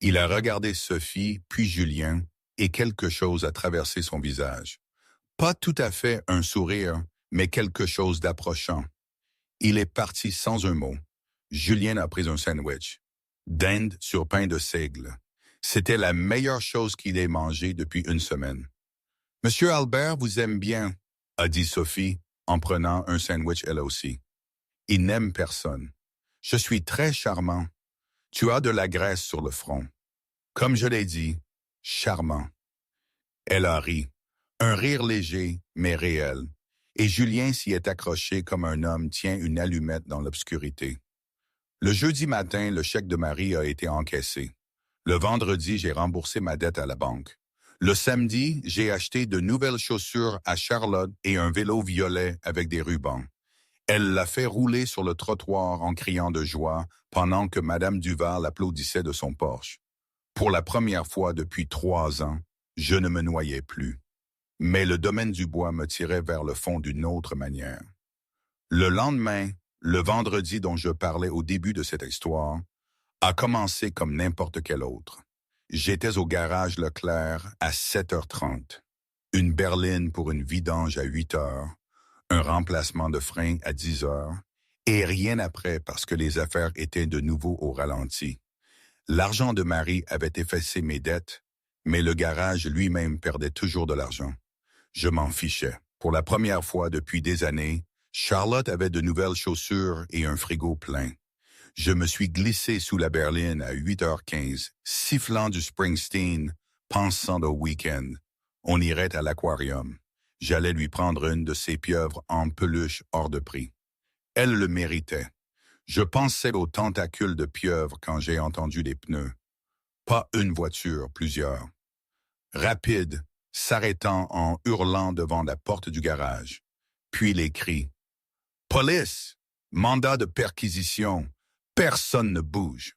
Il a regardé Sophie, puis Julien, et quelque chose a traversé son visage. Pas tout à fait un sourire, mais quelque chose d'approchant. Il est parti sans un mot. Julien a pris un sandwich. Dinde sur pain de seigle. C'était la meilleure chose qu'il ait mangée depuis une semaine. « Monsieur Albert vous aime bien, » a dit Sophie, en prenant un sandwich elle aussi. « Il n'aime personne. Je suis très charmant. Tu as de la graisse sur le front. Comme je l'ai dit, charmant. » Elle a ri. Un rire léger, mais réel. Et Julien s'y est accroché comme un homme tient une allumette dans l'obscurité. Le jeudi matin, le chèque de Marie a été encaissé. Le vendredi, j'ai remboursé ma dette à la banque. Le samedi, j'ai acheté de nouvelles chaussures à Charlotte et un vélo violet avec des rubans. Elle l'a fait rouler sur le trottoir en criant de joie pendant que Madame Duval applaudissait de son Porsche. Pour la première fois depuis 3 ans, je ne me noyais plus. Mais le domaine du bois me tirait vers le fond d'une autre manière. Le lendemain, le vendredi dont je parlais au début de cette histoire, a commencé comme n'importe quel autre. J'étais au garage Leclerc à 7h30. Une berline pour une vidange à 8h, un remplacement de frein à 10h, et rien après parce que les affaires étaient de nouveau au ralenti. L'argent de Marie avait effacé mes dettes, mais le garage lui-même perdait toujours de l'argent. Je m'en fichais. Pour la première fois depuis des années, Charlotte avait de nouvelles chaussures et un frigo plein. Je me suis glissé sous la berline à 8h15, sifflant du Springsteen, pensant au week-end. On irait à l'aquarium. J'allais lui prendre une de ses pieuvres en peluche hors de prix. Elle le méritait. Je pensais aux tentacules de pieuvre quand j'ai entendu les pneus. Pas une voiture, plusieurs. Rapide, s'arrêtant en hurlant devant la porte du garage. Puis les cris. Police! Mandat de perquisition! Personne ne bouge.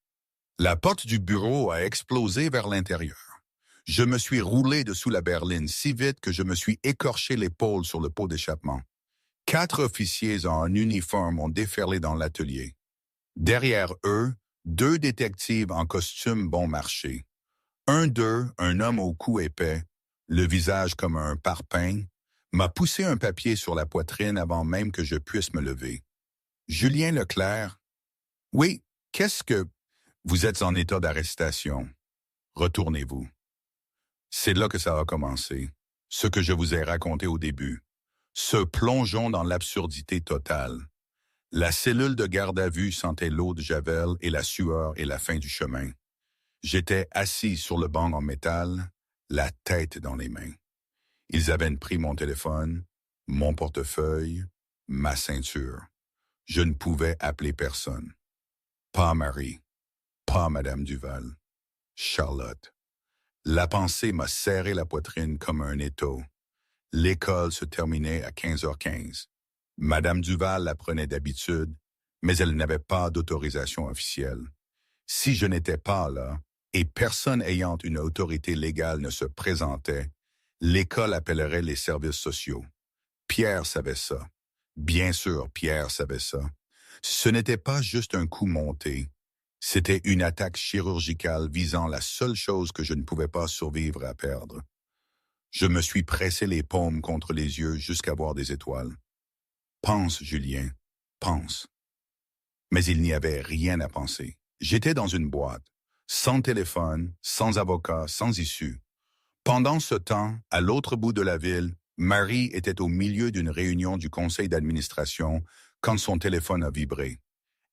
La porte du bureau a explosé vers l'intérieur. Je me suis roulé dessous la berline si vite que je me suis écorché l'épaule sur le pot d'échappement. 4 officiers en uniforme ont déferlé dans l'atelier. Derrière eux, 2 détectives en costume bon marché. Un d'eux, un homme au cou épais, le visage comme un parpaing, m'a poussé un papier sur la poitrine avant même que je puisse me lever. Julien Leclerc. Oui, qu'est-ce que... Vous êtes en état d'arrestation. Retournez-vous. C'est là que ça a commencé, ce que je vous ai raconté au début. Ce plongeon dans l'absurdité totale. La cellule de garde à vue sentait l'eau de Javel et la sueur et la fin du chemin. J'étais assis sur le banc en métal, la tête dans les mains. Ils avaient pris mon téléphone, mon portefeuille, ma ceinture. Je ne pouvais appeler personne. Pas Marie, pas Madame Duval, Charlotte. La pensée m'a serré la poitrine comme un étau. L'école se terminait à 15h15. Madame Duval la prenait d'habitude, mais elle n'avait pas d'autorisation officielle. Si je n'étais pas là, et personne ayant une autorité légale ne se présentait, l'école appellerait les services sociaux. Pierre savait ça. Bien sûr, Pierre savait ça. Ce n'était pas juste un coup monté. C'était une attaque chirurgicale visant la seule chose que je ne pouvais pas survivre à perdre. Je me suis pressé les paumes contre les yeux jusqu'à voir des étoiles. Pense, Julien, pense. Mais il n'y avait rien à penser. J'étais dans une boîte, sans téléphone, sans avocat, sans issue. Pendant ce temps, à l'autre bout de la ville, Marie était au milieu d'une réunion du conseil d'administration quand son téléphone a vibré.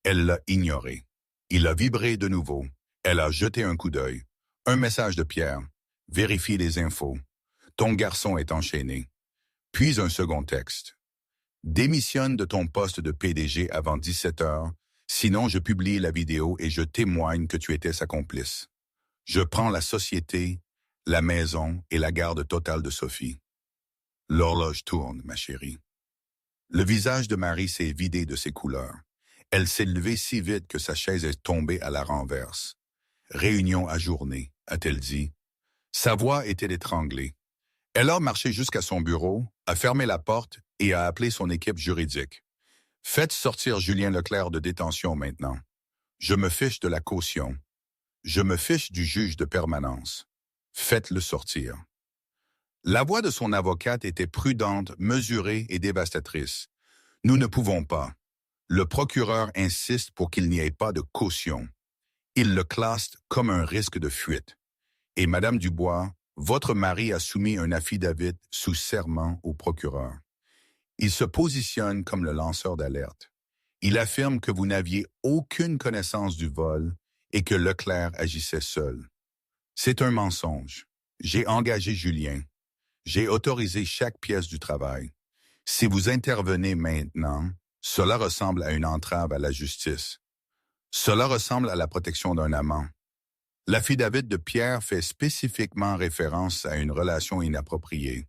Elle l'a ignoré. Il a vibré de nouveau. Elle a jeté un coup d'œil. Un message de Pierre. Vérifie les infos. Ton garçon est enchaîné. Puis un second texte. Démissionne de ton poste de PDG avant 17h, sinon je publie la vidéo et je témoigne que tu étais sa complice. Je prends la société, la maison et la garde totale de Sophie. L'horloge tourne, ma chérie. Le visage de Marie s'est vidé de ses couleurs. Elle s'est levée si vite que sa chaise est tombée à la renverse. Réunion ajournée, a-t-elle dit. Sa voix était étranglée. Elle a marché jusqu'à son bureau, a fermé la porte et a appelé son équipe juridique. Faites sortir Julien Leclerc de détention maintenant. Je me fiche de la caution. Je me fiche du juge de permanence. Faites-le sortir. La voix de son avocate était prudente, mesurée et dévastatrice. Nous ne pouvons pas. Le procureur insiste pour qu'il n'y ait pas de caution. Il le classe comme un risque de fuite. Et Madame Dubois, votre mari a soumis un affidavit sous serment au procureur. Il se positionne comme le lanceur d'alerte. Il affirme que vous n'aviez aucune connaissance du vol et que Leclerc agissait seul. C'est un mensonge. J'ai engagé Julien. J'ai autorisé chaque pièce du travail. Si vous intervenez maintenant, cela ressemble à une entrave à la justice. Cela ressemble à la protection d'un amant. L'affidavit de Pierre fait spécifiquement référence à une relation inappropriée.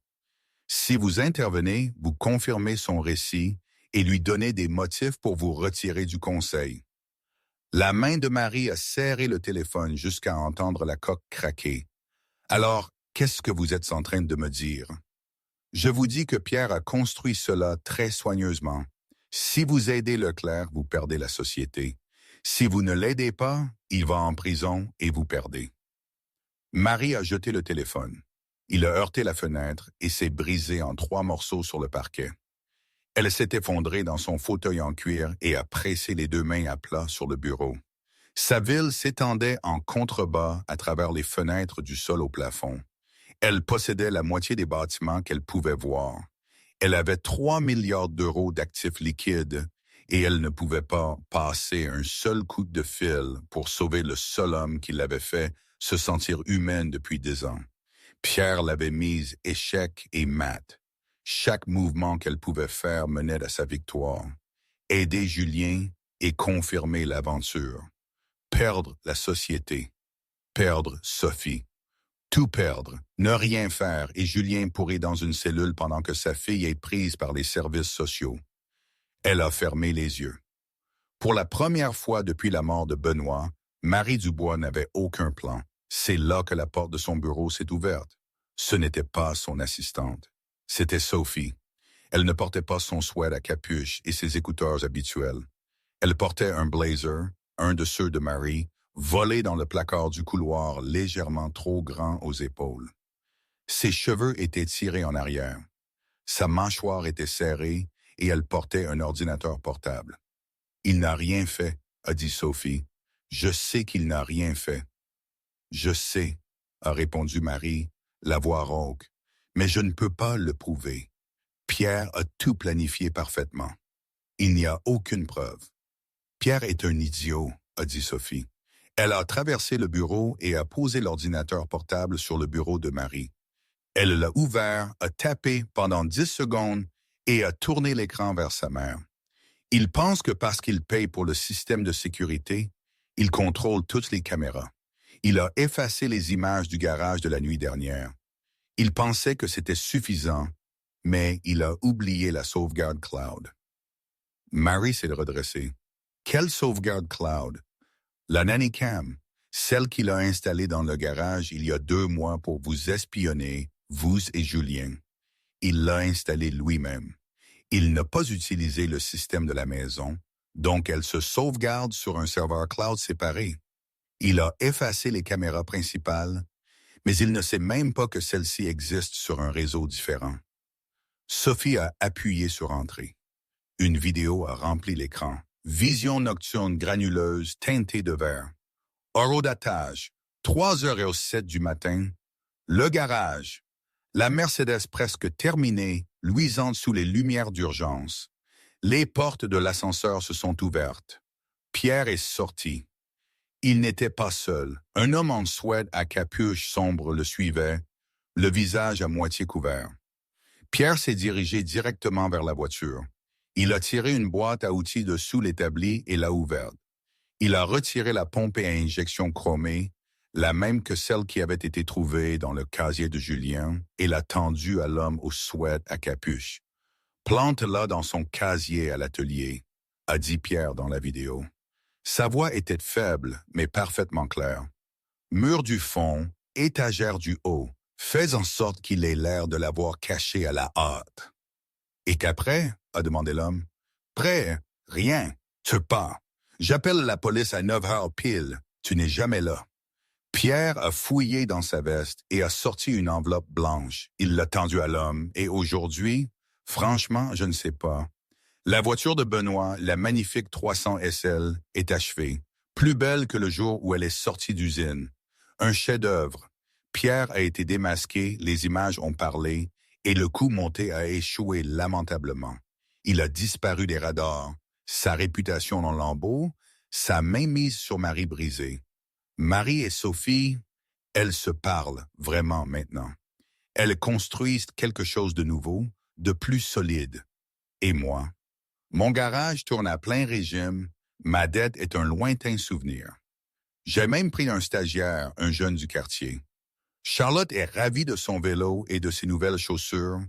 Si vous intervenez, vous confirmez son récit et lui donnez des motifs pour vous retirer du conseil. La main de Marie a serré le téléphone jusqu'à entendre la coque craquer. Alors, qu'est-ce que vous êtes en train de me dire? Je vous dis que Pierre a construit cela très soigneusement. Si vous aidez Leclerc, vous perdez la société. Si vous ne l'aidez pas, il va en prison et vous perdez. Marie a jeté le téléphone. Il a heurté la fenêtre et s'est brisé en 3 morceaux sur le parquet. Elle s'est effondrée dans son fauteuil en cuir et a pressé les 2 mains à plat sur le bureau. Sa ville s'étendait en contrebas à travers les fenêtres du sol au plafond. Elle possédait la moitié des bâtiments qu'elle pouvait voir. Elle avait 3 milliards d'euros d'actifs liquides et elle ne pouvait pas passer un seul coup de fil pour sauver le seul homme qui l'avait fait se sentir humaine depuis 10 ans. Pierre l'avait mise échec et mat. Chaque mouvement qu'elle pouvait faire menait à sa victoire. Aider Julien et confirmer l'aventure. Perdre la société. Perdre Sophie. Tout perdre, ne rien faire et Julien pourrit dans une cellule pendant que sa fille est prise par les services sociaux. Elle a fermé les yeux. Pour la première fois depuis la mort de Benoît, Marie Dubois n'avait aucun plan. C'est là que la porte de son bureau s'est ouverte. Ce n'était pas son assistante. C'était Sophie. Elle ne portait pas son sweat à capuche et ses écouteurs habituels. Elle portait un blazer, un de ceux de Marie, volé dans le placard du couloir légèrement trop grand aux épaules. Ses cheveux étaient tirés en arrière. Sa mâchoire était serrée et elle portait un ordinateur portable. « Il n'a rien fait », a dit Sophie. « Je sais qu'il n'a rien fait. »« Je sais », a répondu Marie, la voix rauque, « mais je ne peux pas le prouver. Pierre a tout planifié parfaitement. Il n'y a aucune preuve. »« Pierre est un idiot », a dit Sophie. Elle a traversé le bureau et a posé l'ordinateur portable sur le bureau de Marie. Elle l'a ouvert, a tapé pendant 10 secondes et a tourné l'écran vers sa mère. Il pense que parce qu'il paye pour le système de sécurité, il contrôle toutes les caméras. Il a effacé les images du garage de la nuit dernière. Il pensait que c'était suffisant, mais il a oublié la sauvegarde cloud. Marie s'est redressée. Quelle sauvegarde cloud? La nanny cam, celle qu'il a installée dans le garage il y a 2 mois pour vous espionner, vous et Julien. Il l'a installée lui-même. Il n'a pas utilisé le système de la maison, donc elle se sauvegarde sur un serveur cloud séparé. Il a effacé les caméras principales, mais il ne sait même pas que celles-ci existent sur un réseau différent. Sophie a appuyé sur Entrée. Une vidéo a rempli l'écran. Vision nocturne granuleuse teintée de vert. Horodatage, 3h07 du matin. Le garage. La Mercedes presque terminée, luisante sous les lumières d'urgence. Les portes de l'ascenseur se sont ouvertes. Pierre est sorti. Il n'était pas seul. Un homme en sweat à capuche sombre le suivait, le visage à moitié couvert. Pierre s'est dirigé directement vers la voiture. Il a tiré une boîte à outils de sous l'établi et l'a ouverte. Il a retiré la pompe à injection chromée, la même que celle qui avait été trouvée dans le casier de Julien, et l'a tendue à l'homme au sweat à capuche. « Plante-la dans son casier à l'atelier », a dit Pierre dans la vidéo. Sa voix était faible, mais parfaitement claire. « Mur du fond, étagère du haut, fais en sorte qu'il ait l'air de l'avoir caché à la hâte. »« Et qu'après ?» a demandé l'homme. « Prêt, rien, tu pars. J'appelle la police à 9h pile, tu n'es jamais là. » Pierre a fouillé dans sa veste et a sorti une enveloppe blanche. Il l'a tendue à l'homme et aujourd'hui, franchement, je ne sais pas. La voiture de Benoît, la magnifique 300 SL, est achevée, plus belle que le jour où elle est sortie d'usine. Un chef-d'œuvre. Pierre a été démasqué, les images ont parlé et le coup monté a échoué lamentablement. Il a disparu des radars, sa réputation en lambeaux, sa mainmise sur Marie brisée. Marie et Sophie, elles se parlent vraiment maintenant. Elles construisent quelque chose de nouveau, de plus solide. Et moi? Mon garage tourne à plein régime, ma dette est un lointain souvenir. J'ai même pris un stagiaire, un jeune du quartier. Charlotte est ravie de son vélo et de ses nouvelles chaussures,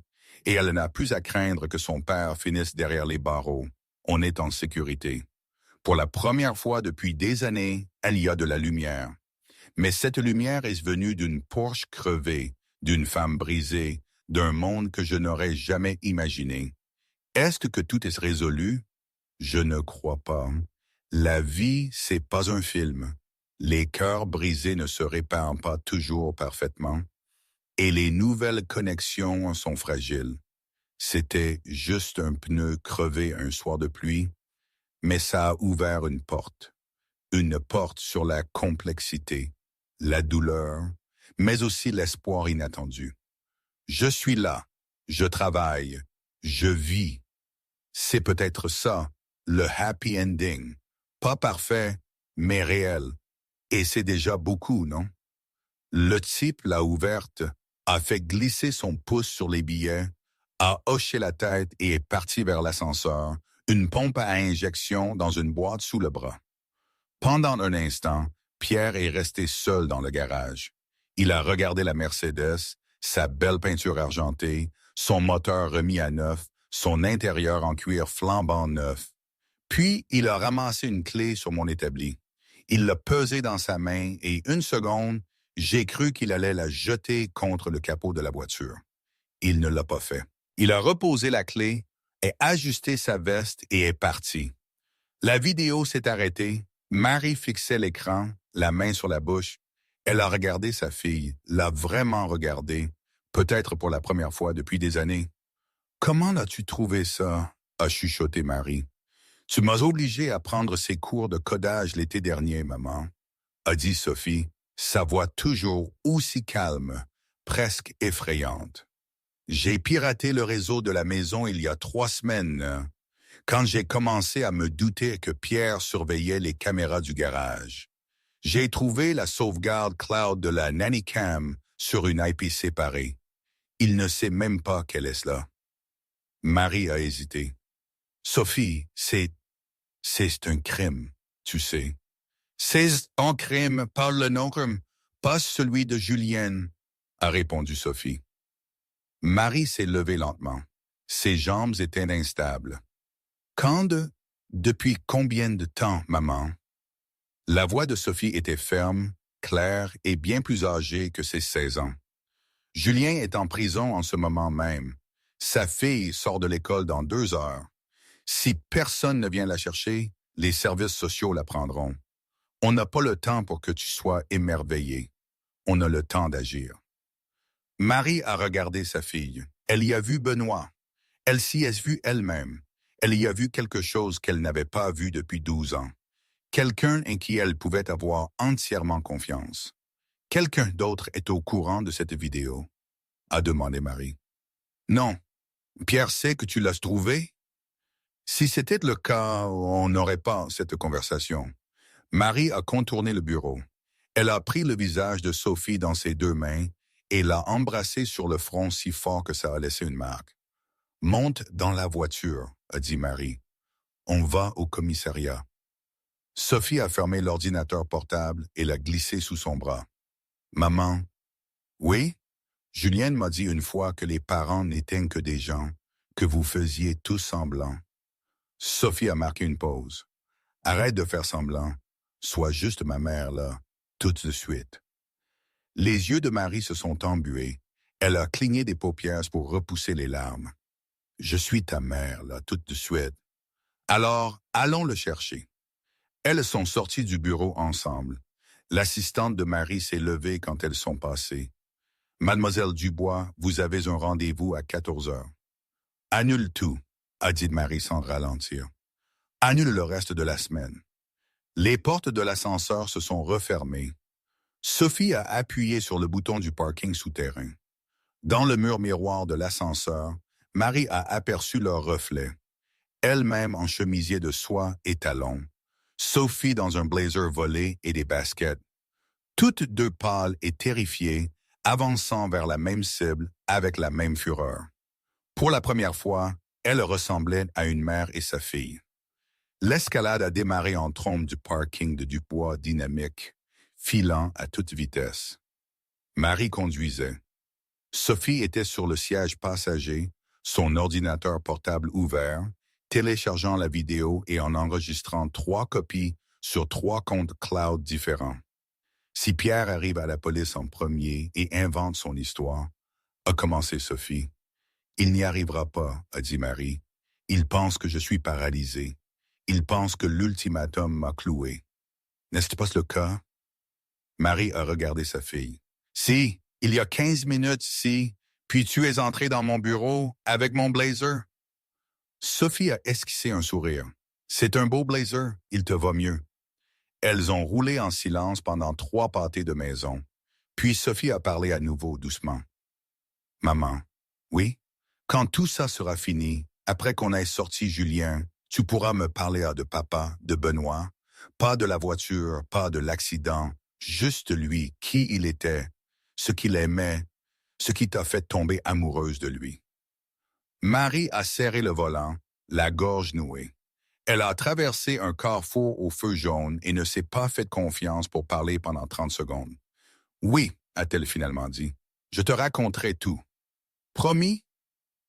et elle n'a plus à craindre que son père finisse derrière les barreaux. On est en sécurité. Pour la première fois depuis des années, il y a de la lumière. Mais cette lumière est venue d'une Porsche crevée, d'une femme brisée, d'un monde que je n'aurais jamais imaginé. Est-ce que tout est résolu? Je ne crois pas. La vie, c'est pas un film. Les cœurs brisés ne se réparent pas toujours parfaitement. Et les nouvelles connexions sont fragiles. C'était juste un pneu crevé un soir de pluie, mais ça a ouvert une porte sur la complexité, la douleur, mais aussi l'espoir inattendu. Je suis là, je travaille, je vis. C'est peut-être ça, le happy ending. Pas parfait, mais réel. Et c'est déjà beaucoup, non? Le type l'a ouverte, a fait glisser son pouce sur les billets, a hoché la tête et est parti vers l'ascenseur, une pompe à injection dans une boîte sous le bras. Pendant un instant, Pierre est resté seul dans le garage. Il a regardé la Mercedes, sa belle peinture argentée, son moteur remis à neuf, son intérieur en cuir flambant neuf. Puis, il a ramassé une clé sur mon établi. Il l'a pesée dans sa main et une seconde, j'ai cru qu'il allait la jeter contre le capot de la voiture. Il ne l'a pas fait. Il a reposé la clé, a ajusté sa veste et est parti. La vidéo s'est arrêtée. Marie fixait l'écran, la main sur la bouche. Elle a regardé sa fille, l'a vraiment regardée, peut-être pour la première fois depuis des années. « Comment as-tu trouvé ça? » a chuchoté Marie. « Tu m'as obligé à prendre ces cours de codage l'été dernier, maman, » a dit Sophie, sa voix toujours aussi calme, presque effrayante. « J'ai piraté le réseau de la maison il y a 3 semaines, quand j'ai commencé à me douter que Pierre surveillait les caméras du garage. J'ai trouvé la sauvegarde cloud de la Nannycam sur une IP séparée. Il ne sait même pas qu'elle est là. » Marie a hésité. « Sophie, c'est un crime, tu sais. C'est un crime, pas le nôtre, pas celui de Julienne, » a répondu Sophie. Marie s'est levée lentement. Ses jambes étaient instables. « Quand? Depuis combien de temps, maman? » La voix de Sophie était ferme, claire et bien plus âgée que ses 16 ans. « Julien est en prison en ce moment même. Sa fille sort de l'école dans 2 heures. Si personne ne vient la chercher, les services sociaux la prendront. On n'a pas le temps pour que tu sois émerveillée. On a le temps d'agir. » Marie a regardé sa fille. Elle y a vu Benoît. Elle s'y est vue elle-même. Elle y a vu quelque chose qu'elle n'avait pas vu depuis 12 ans. Quelqu'un en qui elle pouvait avoir entièrement confiance. « Quelqu'un d'autre est au courant de cette vidéo? » a demandé Marie. « Non. Pierre sait que tu l'as trouvé? » Si c'était le cas, on n'aurait pas cette conversation. Marie a contourné le bureau. Elle a pris le visage de Sophie dans ses 2 mains et l'a embrassée sur le front si fort que ça a laissé une marque. « Monte dans la voiture, » a dit Marie. « On va au commissariat. » Sophie a fermé l'ordinateur portable et l'a glissé sous son bras. « Maman, oui? Julienne m'a dit une fois que les parents n'étaient que des gens, que vous faisiez tous semblant. » Sophie a marqué une pause. « Arrête de faire semblant. Sois juste ma mère, là, tout de suite. » Les yeux de Marie se sont embués. Elle a cligné des paupières pour repousser les larmes. « Je suis ta mère, là, tout de suite. Alors, allons le chercher. » Elles sont sorties du bureau ensemble. L'assistante de Marie s'est levée quand elles sont passées. « Mademoiselle Dubois, vous avez un rendez-vous à 14 heures. »« Annule tout, » a dit Marie sans ralentir. « Annule le reste de la semaine. » Les portes de l'ascenseur se sont refermées. Sophie a appuyé sur le bouton du parking souterrain. Dans le mur miroir de l'ascenseur, Marie a aperçu leur reflet. Elle-même en chemisier de soie et talons. Sophie dans un blazer volé et des baskets. Toutes 2 pâles et terrifiées, avançant vers la même cible avec la même fureur. Pour la première fois, elles ressemblaient à une mère et sa fille. L'escalade a démarré en trombe du parking de Dubois dynamique, filant à toute vitesse. Marie conduisait. Sophie était sur le siège passager, son ordinateur portable ouvert, téléchargeant la vidéo et en enregistrant 3 copies sur 3 comptes cloud différents. Si Pierre arrive à la police en premier et invente son histoire, a commencé Sophie. Il n'y arrivera pas, a dit Marie. Il pense que je suis paralysé. Il pense que l'ultimatum m'a cloué. N'est-ce pas le cas? Marie a regardé sa fille. Si, il y a 15 minutes, si, puis tu es entré dans mon bureau avec mon blazer. Sophie a esquissé un sourire. C'est un beau blazer, il te va mieux. Elles ont roulé en silence pendant 3 pâtés de maison. Puis Sophie a parlé à nouveau doucement. Maman, oui, quand tout ça sera fini, après qu'on ait sorti Julien, tu pourras me parler de papa, de Benoît, pas de la voiture, pas de l'accident, juste lui, qui il était, ce qu'il aimait, ce qui t'a fait tomber amoureuse de lui. Marie a serré le volant, la gorge nouée. Elle a traversé un carrefour au feu jaune et ne s'est pas fait confiance pour parler pendant 30 secondes. Oui, a-t-elle finalement dit, je te raconterai tout. Promis?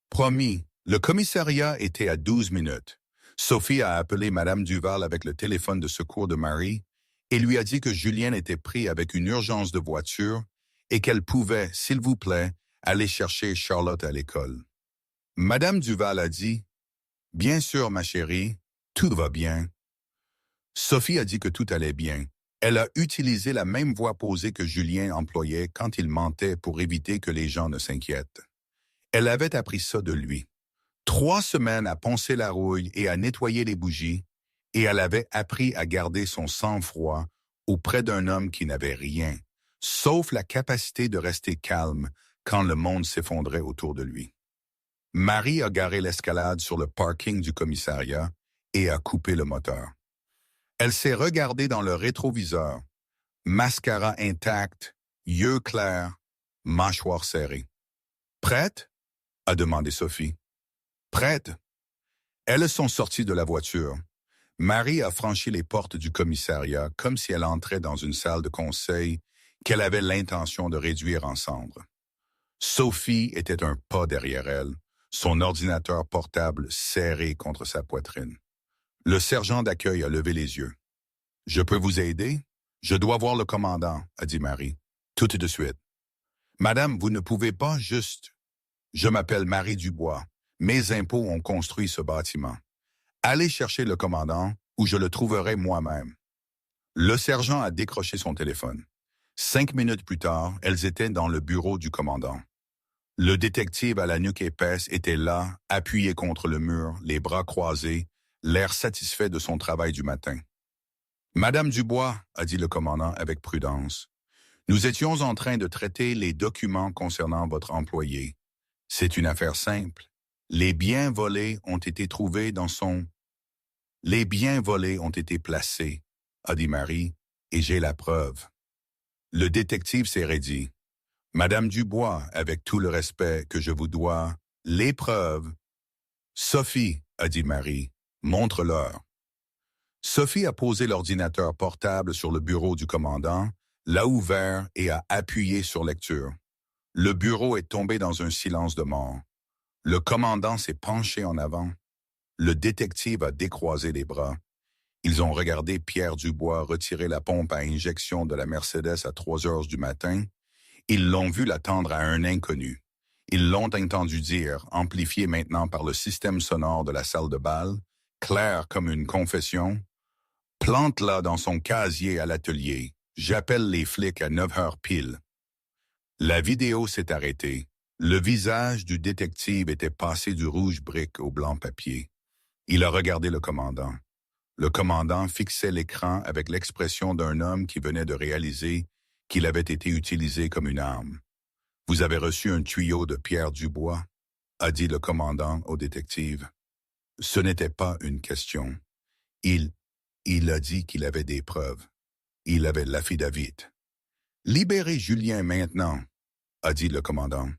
Promis. Le commissariat était à 12 minutes. Sophie a appelé Madame Duval avec le téléphone de secours de Marie et lui a dit que Julien était pris avec une urgence de voiture et qu'elle pouvait, s'il vous plaît, aller chercher Charlotte à l'école. Madame Duval a dit « Bien sûr, ma chérie, tout va bien. » Sophie a dit que tout allait bien. Elle a utilisé la même voix posée que Julien employait quand il mentait pour éviter que les gens ne s'inquiètent. Elle avait appris ça de lui. 3 semaines à poncer la rouille et à nettoyer les bougies, et elle avait appris à garder son sang-froid auprès d'un homme qui n'avait rien, sauf la capacité de rester calme quand le monde s'effondrait autour de lui. Marie a garé l'escalade sur le parking du commissariat et a coupé le moteur. Elle s'est regardée dans le rétroviseur, mascara intact, yeux clairs, mâchoire serrée. « Prête? » a demandé Sophie. « Prête? » Elles sont sorties de la voiture. Marie a franchi les portes du commissariat comme si elle entrait dans une salle de conseil qu'elle avait l'intention de réduire en cendres. Sophie était un pas derrière elle, son ordinateur portable serré contre sa poitrine. Le sergent d'accueil a levé les yeux. « Je peux vous aider? Je dois voir le commandant, » a dit Marie. « Tout de suite. »« Madame, vous ne pouvez pas juste... » « Je m'appelle Marie Dubois. Mes impôts ont construit ce bâtiment. Allez chercher le commandant ou je le trouverai moi-même. » Le sergent a décroché son téléphone. 5 minutes plus tard, elles étaient dans le bureau du commandant. Le détective à la nuque épaisse était là, appuyé contre le mur, les bras croisés, l'air satisfait de son travail du matin. « Madame Dubois, » a dit le commandant avec prudence, « nous étions en train de traiter les documents concernant votre employé. C'est une affaire simple. Les biens volés ont été trouvés dans son... Les biens volés ont été placés, a dit Marie, et j'ai la preuve. » Le détective s'est raidi. « Madame Dubois, avec tout le respect que je vous dois, les preuves... » « Sophie, » a dit Marie, « montre-leur. » Sophie a posé l'ordinateur portable sur le bureau du commandant, l'a ouvert et a appuyé sur lecture. Le bureau est tombé dans un silence de mort. Le commandant s'est penché en avant. Le détective a décroisé les bras. Ils ont regardé Pierre Dubois retirer la pompe à injection de la Mercedes à 3 heures du matin. Ils l'ont vu l'attendre à un inconnu. Ils l'ont entendu dire, amplifié maintenant par le système sonore de la salle de bal, clair comme une confession, « Plante-la dans son casier à l'atelier. J'appelle les flics à 9 heures pile. » La vidéo s'est arrêtée. Le visage du détective était passé du rouge brique au blanc papier. Il a regardé le commandant. Le commandant fixait l'écran avec l'expression d'un homme qui venait de réaliser qu'il avait été utilisé comme une arme. « Vous avez reçu un tuyau de Pierre Dubois ?» a dit le commandant au détective. Ce n'était pas une question. Il a dit qu'il avait des preuves. Il avait l'affidavit. « Libérez Julien maintenant !» a dit le commandant.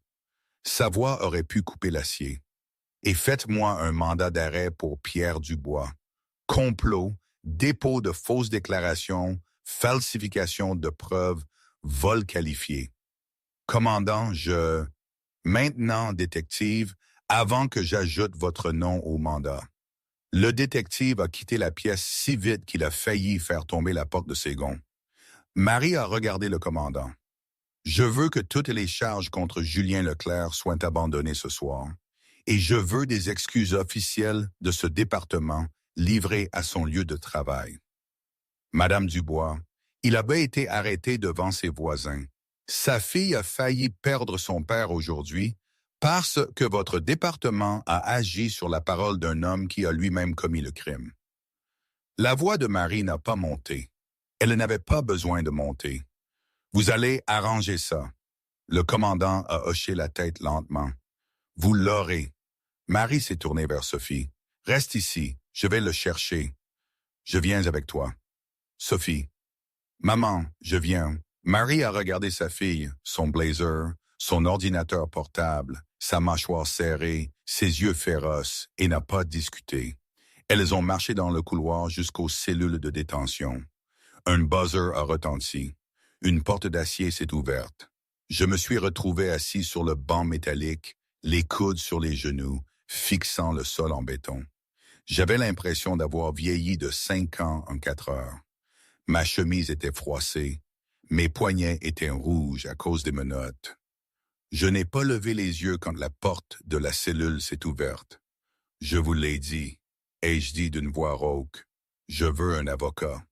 Sa voix aurait pu couper l'acier. « Et faites-moi un mandat d'arrêt pour Pierre Dubois. Complot, dépôt de fausses déclarations, falsification de preuves, vol qualifié. Commandant, Maintenant, détective, avant que j'ajoute votre nom au mandat. » Le détective a quitté la pièce si vite qu'il a failli faire tomber la porte de ses gonds. Marie a regardé le commandant. Je veux que toutes les charges contre Julien Leclerc soient abandonnées ce soir, et je veux des excuses officielles de ce département livrées à son lieu de travail. Madame Dubois, il avait été arrêté devant ses voisins. Sa fille a failli perdre son père aujourd'hui parce que votre département a agi sur la parole d'un homme qui a lui-même commis le crime. La voix de Marie n'a pas monté. Elle n'avait pas besoin de monter. Vous allez arranger ça. Le commandant a hoché la tête lentement. Vous l'aurez. Marie s'est tournée vers Sophie. Reste ici, je vais le chercher. Je viens avec toi. Sophie. Maman, je viens. Marie a regardé sa fille, son blazer, son ordinateur portable, sa mâchoire serrée, ses yeux féroces, et n'a pas discuté. Elles ont marché dans le couloir jusqu'aux cellules de détention. Un buzzer a retenti. Une porte d'acier s'est ouverte. Je me suis retrouvé assis sur le banc métallique, les coudes sur les genoux, fixant le sol en béton. J'avais l'impression d'avoir vieilli de 5 ans en 4 heures. Ma chemise était froissée. Mes poignets étaient rouges à cause des menottes. Je n'ai pas levé les yeux quand la porte de la cellule s'est ouverte. Je vous l'ai dit, ai-je dit d'une voix rauque. Je veux un avocat.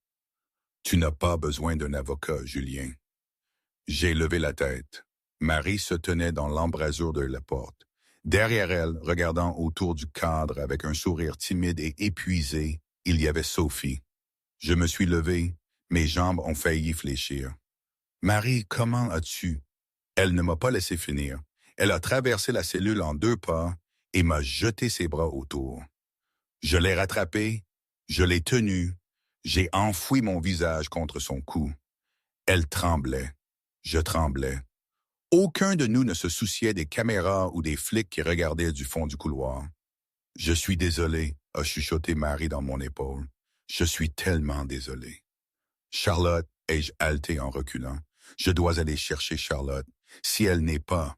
Tu n'as pas besoin d'un avocat, Julien. J'ai levé la tête. Marie se tenait dans l'embrasure de la porte. Derrière elle, regardant autour du cadre avec un sourire timide et épuisé, il y avait Sophie. Je me suis levé, mes jambes ont failli fléchir. Marie, comment as-tu? Elle ne m'a pas laissé finir. Elle a traversé la cellule en 2 pas et m'a jeté ses bras autour. Je l'ai rattrapée, je l'ai tenue, j'ai enfoui mon visage contre son cou. Elle tremblait, je tremblais. Aucun de nous ne se souciait des caméras ou des flics qui regardaient du fond du couloir. Je suis désolé, a chuchoté Marie dans mon épaule. Je suis tellement désolé. Charlotte, ai-je haleté en reculant. Je dois aller chercher Charlotte. Si elle n'est pas...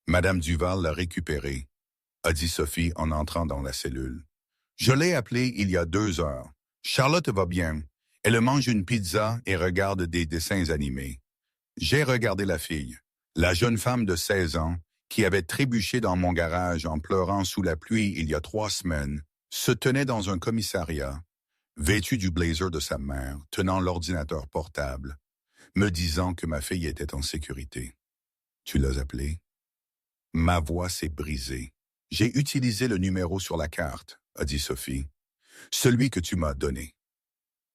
Madame Duval l'a récupérée, a dit Sophie en entrant dans la cellule. Je l'ai appelée il y a 2 heures. Charlotte va bien. Elle mange une pizza et regarde des dessins animés. J'ai regardé la fille, la jeune femme de 16 ans, qui avait trébuché dans mon garage en pleurant sous la pluie il y a 3 semaines, se tenait dans un commissariat, vêtue du blazer de sa mère, tenant l'ordinateur portable, me disant que ma fille était en sécurité. Tu l'as appelée? Ma voix s'est brisée. J'ai utilisé le numéro sur la carte, a dit Sophie. Celui que tu m'as donné.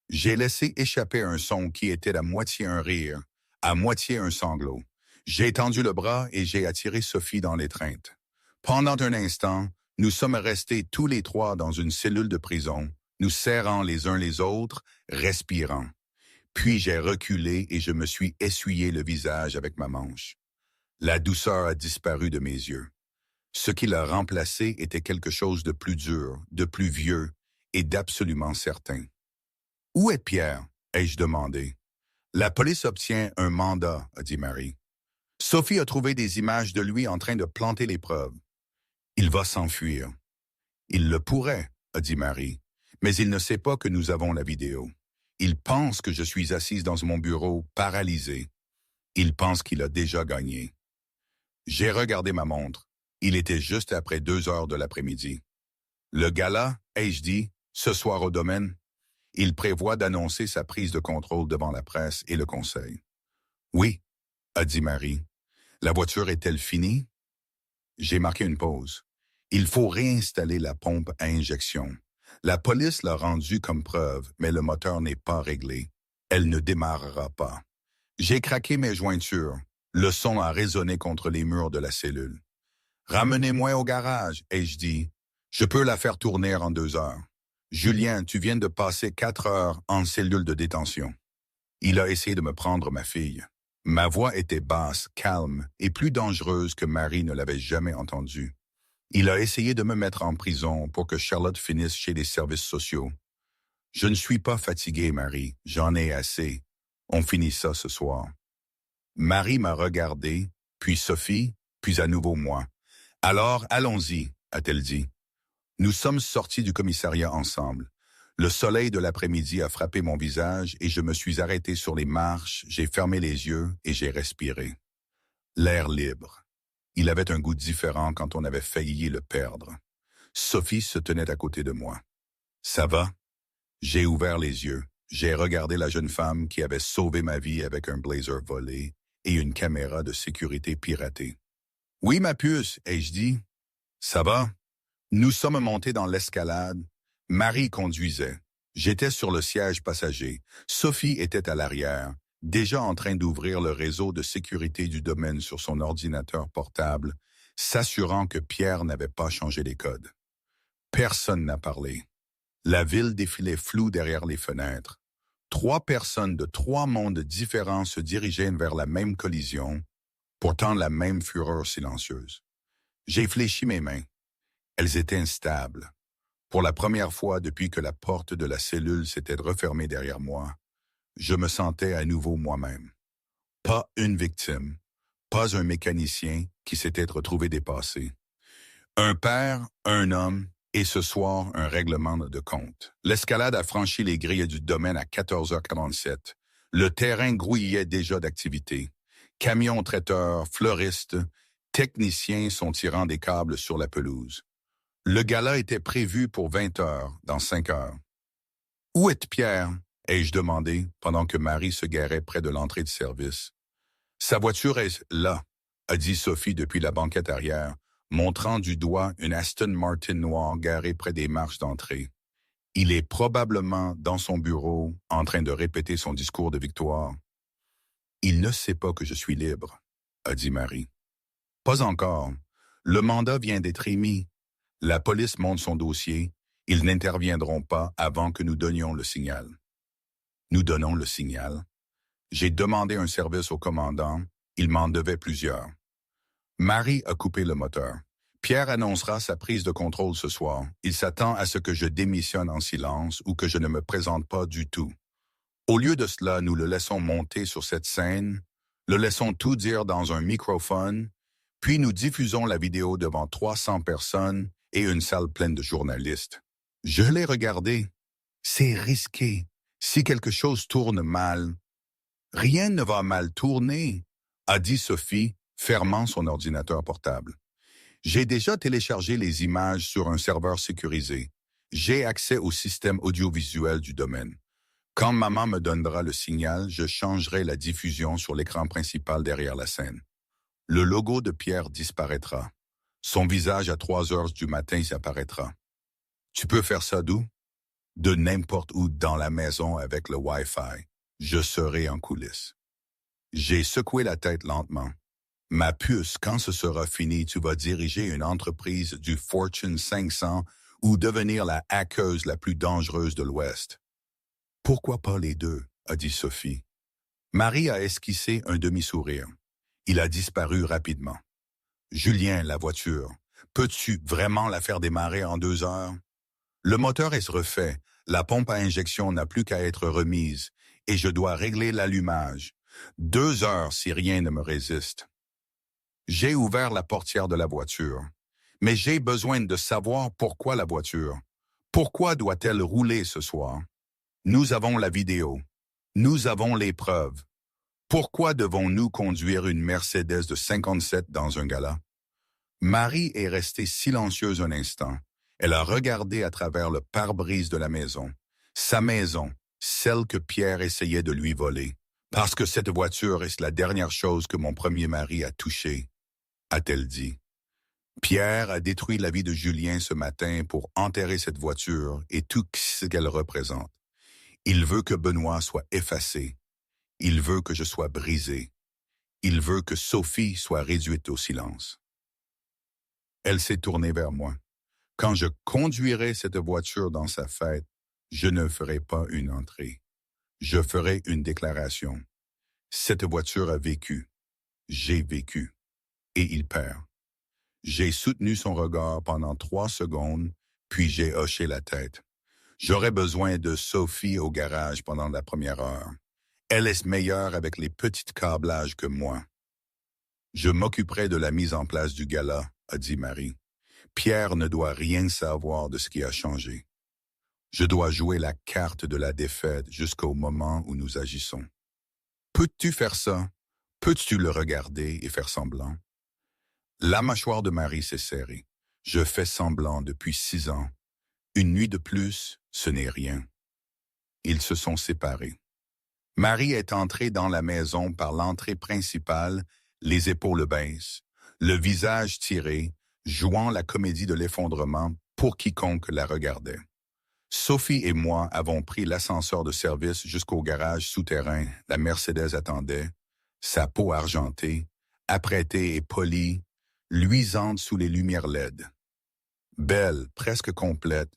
J'ai laissé échapper un son qui était à moitié un rire, à moitié un sanglot. J'ai étendu le bras et j'ai attiré Sophie dans l'étreinte. Pendant un instant, nous sommes restés tous les 3 dans une cellule de prison, nous serrant les uns les autres, respirant. Puis j'ai reculé et je me suis essuyé le visage avec ma manche. La douceur a disparu de mes yeux. Ce qui l'a remplacé était quelque chose de plus dur, de plus vieux et d'absolument certain. « Où est Pierre ?» ai-je demandé. « La police obtient un mandat », a dit Marie. Sophie a trouvé des images de lui en train de planter les preuves. « Il va s'enfuir. »« Il le pourrait », a dit Marie, « mais il ne sait pas que nous avons la vidéo. Il pense que je suis assise dans mon bureau, paralysée. Il pense qu'il a déjà gagné. » J'ai regardé ma montre. Il était juste après 2 heures de l'après-midi. « Le gala, ai-je dit, ce soir au domaine, il prévoit d'annoncer sa prise de contrôle devant la presse et le conseil. »« Oui, » a dit Marie. « La voiture est-elle finie? » J'ai marqué une pause. Il faut réinstaller la pompe à injection. La police l'a rendue comme preuve, mais le moteur n'est pas réglé. Elle ne démarrera pas. J'ai craqué mes jointures. Le son a résonné contre les murs de la cellule. « Ramenez-moi au garage, ai-je dit. Je peux la faire tourner en 2 heures. Julien, tu viens de passer 4 heures en cellule de détention. » Il a essayé de me prendre ma fille. Ma voix était basse, calme et plus dangereuse que Marie ne l'avait jamais entendue. Il a essayé de me mettre en prison pour que Charlotte finisse chez les services sociaux. Je ne suis pas fatigué, Marie. J'en ai assez. On finit ça ce soir. Marie m'a regardé, puis Sophie, puis à nouveau moi. « Alors, allons-y, » a-t-elle dit. Nous sommes sortis du commissariat ensemble. Le soleil de l'après-midi a frappé mon visage et je me suis arrêté sur les marches, j'ai fermé les yeux et j'ai respiré. L'air libre. Il avait un goût différent quand on avait failli le perdre. Sophie se tenait à côté de moi. « Ça va? » J'ai ouvert les yeux. J'ai regardé la jeune femme qui avait sauvé ma vie avec un blazer volé et une caméra de sécurité piratée. « Oui, ma puce, » ai-je dit. « Ça va? » Nous sommes montés dans l'escalade. Marie conduisait. J'étais sur le siège passager. Sophie était à l'arrière, déjà en train d'ouvrir le réseau de sécurité du domaine sur son ordinateur portable, s'assurant que Pierre n'avait pas changé les codes. Personne n'a parlé. La ville défilait floue derrière les fenêtres. 3 personnes de 3 mondes différents se dirigeaient vers la même collision, pourtant la même fureur silencieuse. J'ai fléchi mes mains. Elles étaient instables. Pour la première fois depuis que la porte de la cellule s'était refermée derrière moi, je me sentais à nouveau moi-même. Pas une victime, pas un mécanicien qui s'était retrouvé dépassé. Un père, un homme, et ce soir, un règlement de compte. L'escalade a franchi les grilles du domaine à 14h47. Le terrain grouillait déjà d'activité. Camions traiteurs, fleuristes, techniciens sont tirant des câbles sur la pelouse. Le gala était prévu pour 20 heures, dans 5 heures. « Où est Pierre ?» ai-je demandé pendant que Marie se garait près de l'entrée de service. « Sa voiture est là », a dit Sophie depuis la banquette arrière, montrant du doigt une Aston Martin noire garée près des marches d'entrée. « Il est probablement dans son bureau, en train de répéter son discours de victoire. »« Il ne sait pas que je suis libre », a dit Marie. « Pas encore. Le mandat vient d'être émis. La police monte son dossier. Ils n'interviendront pas avant que nous donnions le signal. » Nous donnons le signal. J'ai demandé un service au commandant. Il m'en devait plusieurs. Marie a coupé le moteur. Pierre annoncera sa prise de contrôle ce soir. Il s'attend à ce que je démissionne en silence ou que je ne me présente pas du tout. Au lieu de cela, nous le laissons monter sur cette scène, le laissons tout dire dans un microphone, puis nous diffusons la vidéo devant 300 personnes et une salle pleine de journalistes. Je l'ai regardé. C'est risqué. Si quelque chose tourne mal, rien ne va mal tourner, a dit Sophie, fermant son ordinateur portable. J'ai déjà téléchargé les images sur un serveur sécurisé. J'ai accès au système audiovisuel du domaine. Quand maman me donnera le signal, je changerai la diffusion sur l'écran principal derrière la scène. Le logo de Pierre disparaîtra. Son visage à 3 heures du matin apparaîtra. Tu peux faire ça d'où? De n'importe où dans la maison avec le Wi-Fi. Je serai en coulisses. J'ai secoué la tête lentement. Ma puce, quand ce sera fini, tu vas diriger une entreprise du Fortune 500 ou devenir la hackeuse la plus dangereuse de l'Ouest. Pourquoi pas les deux, a dit Sophie. Marie a esquissé un demi-sourire. Il a disparu rapidement. Julien, la voiture, peux-tu vraiment la faire démarrer en 2 heures? Le moteur est refait, la pompe à injection n'a plus qu'à être remise et je dois régler l'allumage. 2 heures si rien ne me résiste. J'ai ouvert la portière de la voiture, mais j'ai besoin de savoir pourquoi la voiture. Pourquoi doit-elle rouler ce soir? Nous avons la vidéo. Nous avons les preuves. Pourquoi devons-nous conduire une Mercedes de 57 dans un gala? Marie est restée silencieuse un instant. Elle a regardé à travers le pare-brise de la maison. Sa maison, celle que Pierre essayait de lui voler. Parce que cette voiture est la dernière chose que mon premier mari a touchée, a-t-elle dit. Pierre a détruit la vie de Julien ce matin pour enterrer cette voiture et tout ce qu'elle représente. Il veut que Benoît soit effacé. Il veut que je sois brisé. Il veut que Sophie soit réduite au silence. Elle s'est tournée vers moi. Quand je conduirai cette voiture dans sa fête, je ne ferai pas une entrée. Je ferai une déclaration. Cette voiture a vécu. J'ai vécu. Et il perd. J'ai soutenu son regard pendant 3 secondes, puis j'ai hoché la tête. J'aurais besoin de Sophie au garage pendant la première heure. Elle est meilleure avec les petits câblages que moi. Je m'occuperai de la mise en place du gala, a dit Marie. Pierre ne doit rien savoir de ce qui a changé. Je dois jouer la carte de la défaite jusqu'au moment où nous agissons. Peux-tu faire ça? Peux-tu le regarder et faire semblant? La mâchoire de Marie s'est serrée. Je fais semblant depuis 6 ans. Une nuit de plus, ce n'est rien. Ils se sont séparés. Marie est entrée dans la maison par l'entrée principale, les épaules basses, le visage tiré, jouant la comédie de l'effondrement pour quiconque la regardait. Sophie et moi avons pris l'ascenseur de service jusqu'au garage souterrain. La Mercedes attendait, sa peau argentée, apprêtée et polie, luisante sous les lumières LED. Belle, presque complète,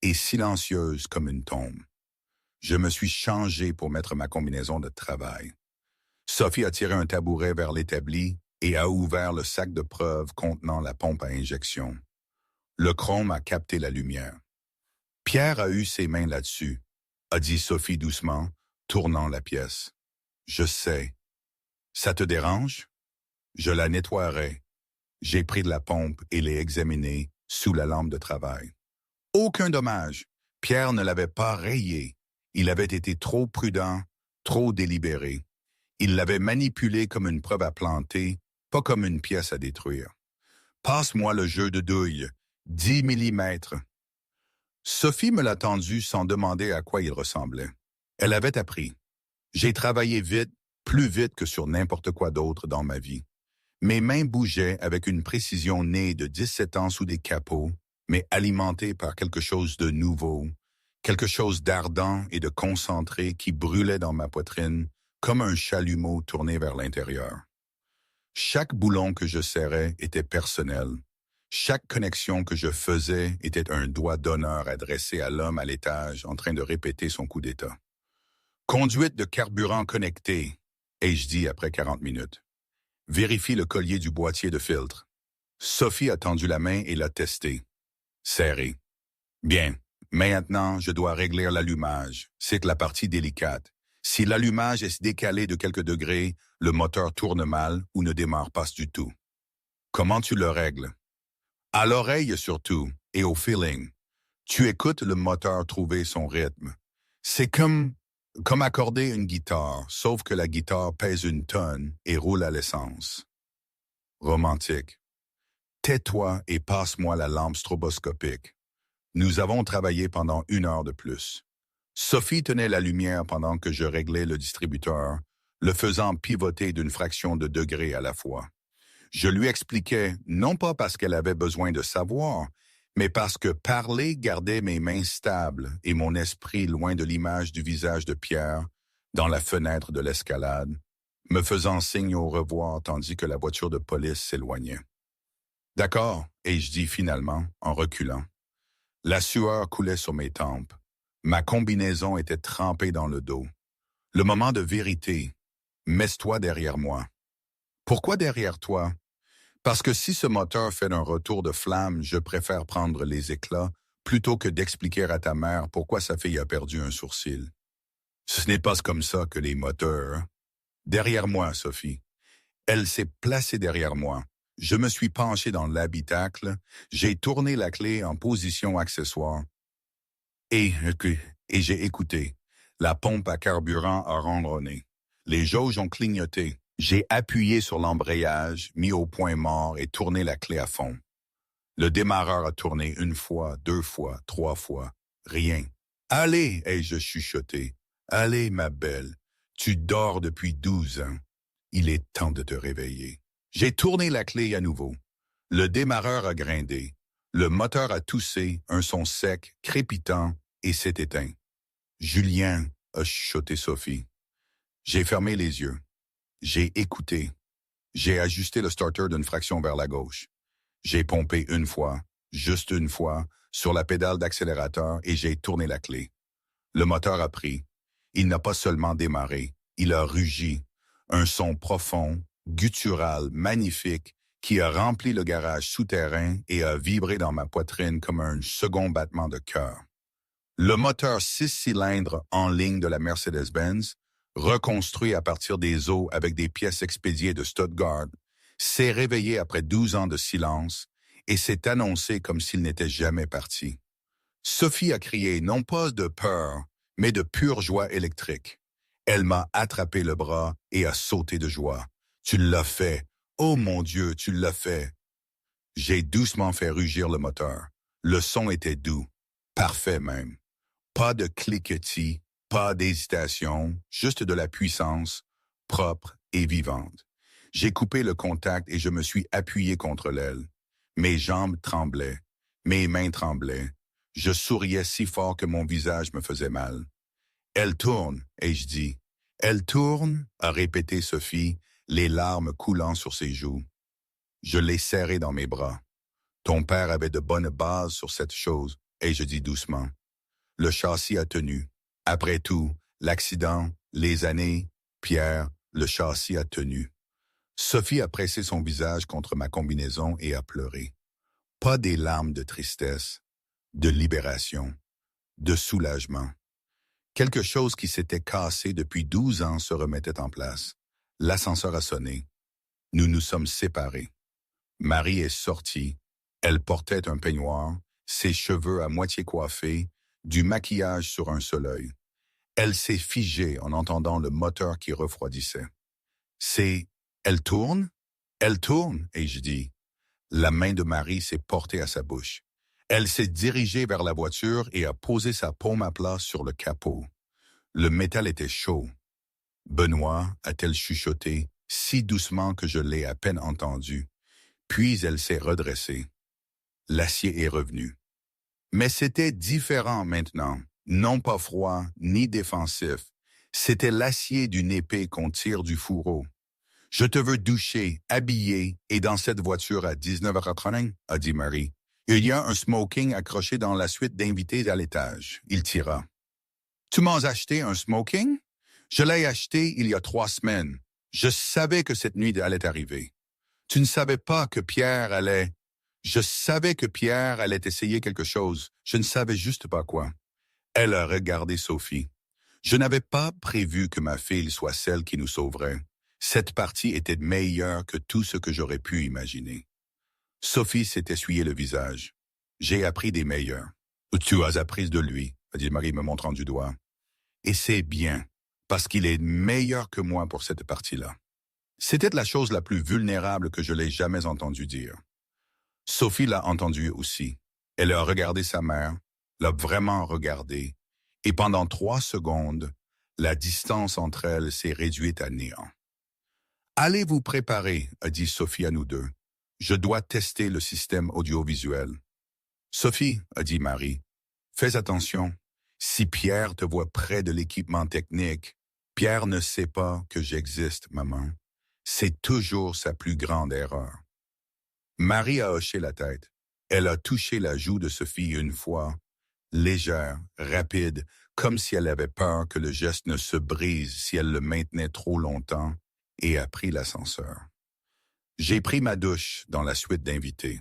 et silencieuse comme une tombe. Je me suis changé pour mettre ma combinaison de travail. Sophie a tiré un tabouret vers l'établi et a ouvert le sac de preuves contenant la pompe à injection. Le chrome a capté la lumière. Pierre a eu ses mains là-dessus, a dit Sophie doucement, tournant la pièce. Je sais. Ça te dérange? Je la nettoierai. J'ai pris de la pompe et l'ai examinée sous la lampe de travail. Aucun dommage. Pierre ne l'avait pas rayée. Il avait été trop prudent, trop délibéré. Il l'avait manipulée comme une preuve à planter, pas comme une pièce à détruire. Passe-moi le jeu de douille. 10 millimètres. Sophie me l'a tendu sans demander à quoi il ressemblait. Elle avait appris. J'ai travaillé vite, plus vite que sur n'importe quoi d'autre dans ma vie. Mes mains bougeaient avec une précision née de 17 ans sous des capots, mais alimentée par quelque chose de nouveau, quelque chose d'ardent et de concentré qui brûlait dans ma poitrine comme un chalumeau tourné vers l'intérieur. Chaque boulon que je serrais était personnel. Chaque connexion que je faisais était un doigt d'honneur adressé à l'homme à l'étage en train de répéter son coup d'état. Conduite de carburant connectée, ai-je dit après 40 minutes. Vérifie le collier du boîtier de filtre. Sophie a tendu la main et l'a testé. Serré. Bien, maintenant je dois régler l'allumage. C'est la partie délicate. Si l'allumage est décalé de quelques degrés, le moteur tourne mal ou ne démarre pas du tout. Comment tu le règles? À l'oreille surtout, et au feeling. Tu écoutes le moteur trouver son rythme. C'est comme accorder une guitare, sauf que la guitare pèse une tonne et roule à l'essence. Romantique. Tais-toi et passe-moi la lampe stroboscopique. Nous avons travaillé pendant 1 heure de plus. Sophie tenait la lumière pendant que je réglais le distributeur, le faisant pivoter d'une fraction de degré à la fois. Je lui expliquais, non pas parce qu'elle avait besoin de savoir, mais parce que parler gardait mes mains stables et mon esprit loin de l'image du visage de Pierre, dans la fenêtre de l'escalade, me faisant signe au revoir tandis que la voiture de police s'éloignait. D'accord, ai-je dit finalement, en reculant. La sueur coulait sur mes tempes. Ma combinaison était trempée dans le dos. Le moment de vérité. Mets-toi derrière moi. Pourquoi derrière toi? Parce que si ce moteur fait un retour de flamme, je préfère prendre les éclats plutôt que d'expliquer à ta mère pourquoi sa fille a perdu un sourcil. Ce n'est pas comme ça que les moteurs... Derrière moi, Sophie. Elle s'est placée derrière moi. Je me suis penché dans l'habitacle, j'ai tourné la clé en position accessoire et j'ai écouté. La pompe à carburant a ronronné. Les jauges ont clignoté. J'ai appuyé sur l'embrayage, mis au point mort et tourné la clé à fond. Le démarreur a tourné 1 fois, 2 fois, 3 fois. Rien. Allez, ai-je chuchoté. Allez, ma belle. Tu dors depuis 12 ans. Il est temps de te réveiller. J'ai tourné la clé à nouveau. Le démarreur a grindé. Le moteur a toussé, un son sec, crépitant, et s'est éteint. Julien, a chuchoté Sophie. J'ai fermé les yeux. J'ai écouté. J'ai ajusté le starter d'une fraction vers la gauche. J'ai pompé 1 fois, juste 1 fois, sur la pédale d'accélérateur et j'ai tourné la clé. Le moteur a pris. Il n'a pas seulement démarré, il a rugi. Un son profond, guttural, magnifique, qui a rempli le garage souterrain et a vibré dans ma poitrine comme un second battement de cœur. Le moteur 6 cylindres en ligne de la Mercedes-Benz, reconstruit à partir des os avec des pièces expédiées de Stuttgart, s'est réveillé après 12 ans de silence et s'est annoncé comme s'il n'était jamais parti. Sophie a crié non pas de peur, mais de pure joie électrique. Elle m'a attrapé le bras et a sauté de joie. Tu l'as fait. Oh mon Dieu, tu l'as fait. J'ai doucement fait rugir le moteur. Le son était doux. Parfait même. Pas de cliquetis, pas d'hésitation, juste de la puissance, propre et vivante. J'ai coupé le contact et je me suis appuyé contre l'aile. Mes jambes tremblaient, mes mains tremblaient. Je souriais si fort que mon visage me faisait mal. Elle tourne, ai-je dit. Elle tourne, a répété Sophie, les larmes coulant sur ses joues. Je l'ai serrée dans mes bras. Ton père avait de bonnes bases sur cette chose, ai-je dit doucement. Le châssis a tenu. Après tout, l'accident, les années, Pierre, le châssis a tenu. Sophie a pressé son visage contre ma combinaison et a pleuré. Pas des larmes de tristesse, de libération, de soulagement. Quelque chose qui s'était cassé depuis 12 ans se remettait en place. L'ascenseur a sonné. Nous nous sommes séparés. Marie est sortie. Elle portait un peignoir, ses cheveux à moitié coiffés, du maquillage sur un seul œil. Elle s'est figée en entendant le moteur qui refroidissait. C'est « Elle tourne? Elle tourne » ai-je dit. La main de Marie s'est portée à sa bouche. Elle s'est dirigée vers la voiture et a posé sa paume à plat sur le capot. Le métal était chaud. Benoît, a-t-elle chuchoté, si doucement que je l'ai à peine entendu. Puis elle s'est redressée. L'acier est revenu. Mais c'était différent maintenant, non pas froid ni défensif. C'était l'acier d'une épée qu'on tire du fourreau. Je te veux doucher, habillé et dans cette voiture à 19h30, a dit Marie. Il y a un smoking accroché dans la suite d'invités à l'étage. Il tira. Tu m'as acheté un smoking? Je l'ai acheté il y a 3 semaines. Je savais que cette nuit allait arriver. Tu ne savais pas que Pierre allait... Je savais que Pierre allait essayer quelque chose. Je ne savais juste pas quoi. Elle a regardé Sophie. Je n'avais pas prévu que ma fille soit celle qui nous sauverait. Cette partie était meilleure que tout ce que j'aurais pu imaginer. Sophie s'est essuyé le visage. J'ai appris des meilleurs. Tu as appris de lui, a dit Marie me montrant du doigt. Et c'est bien, parce qu'il est meilleur que moi pour cette partie-là. C'était la chose la plus vulnérable que je l'ai jamais entendu dire. Sophie l'a entendu aussi. Elle a regardé sa mère, l'a vraiment regardée, et pendant 3 secondes, la distance entre elles s'est réduite à néant. « Allez vous préparer, a dit Sophie à nous deux. Je dois tester le système audiovisuel. »« Sophie, a dit Marie, fais attention. Si Pierre te voit près de l'équipement technique, Pierre ne sait pas que j'existe, maman. C'est toujours sa plus grande erreur. » Marie a hoché la tête. Elle a touché la joue de Sophie une fois, légère, rapide, comme si elle avait peur que le geste ne se brise si elle le maintenait trop longtemps, et a pris l'ascenseur. J'ai pris ma douche dans la suite d'invités.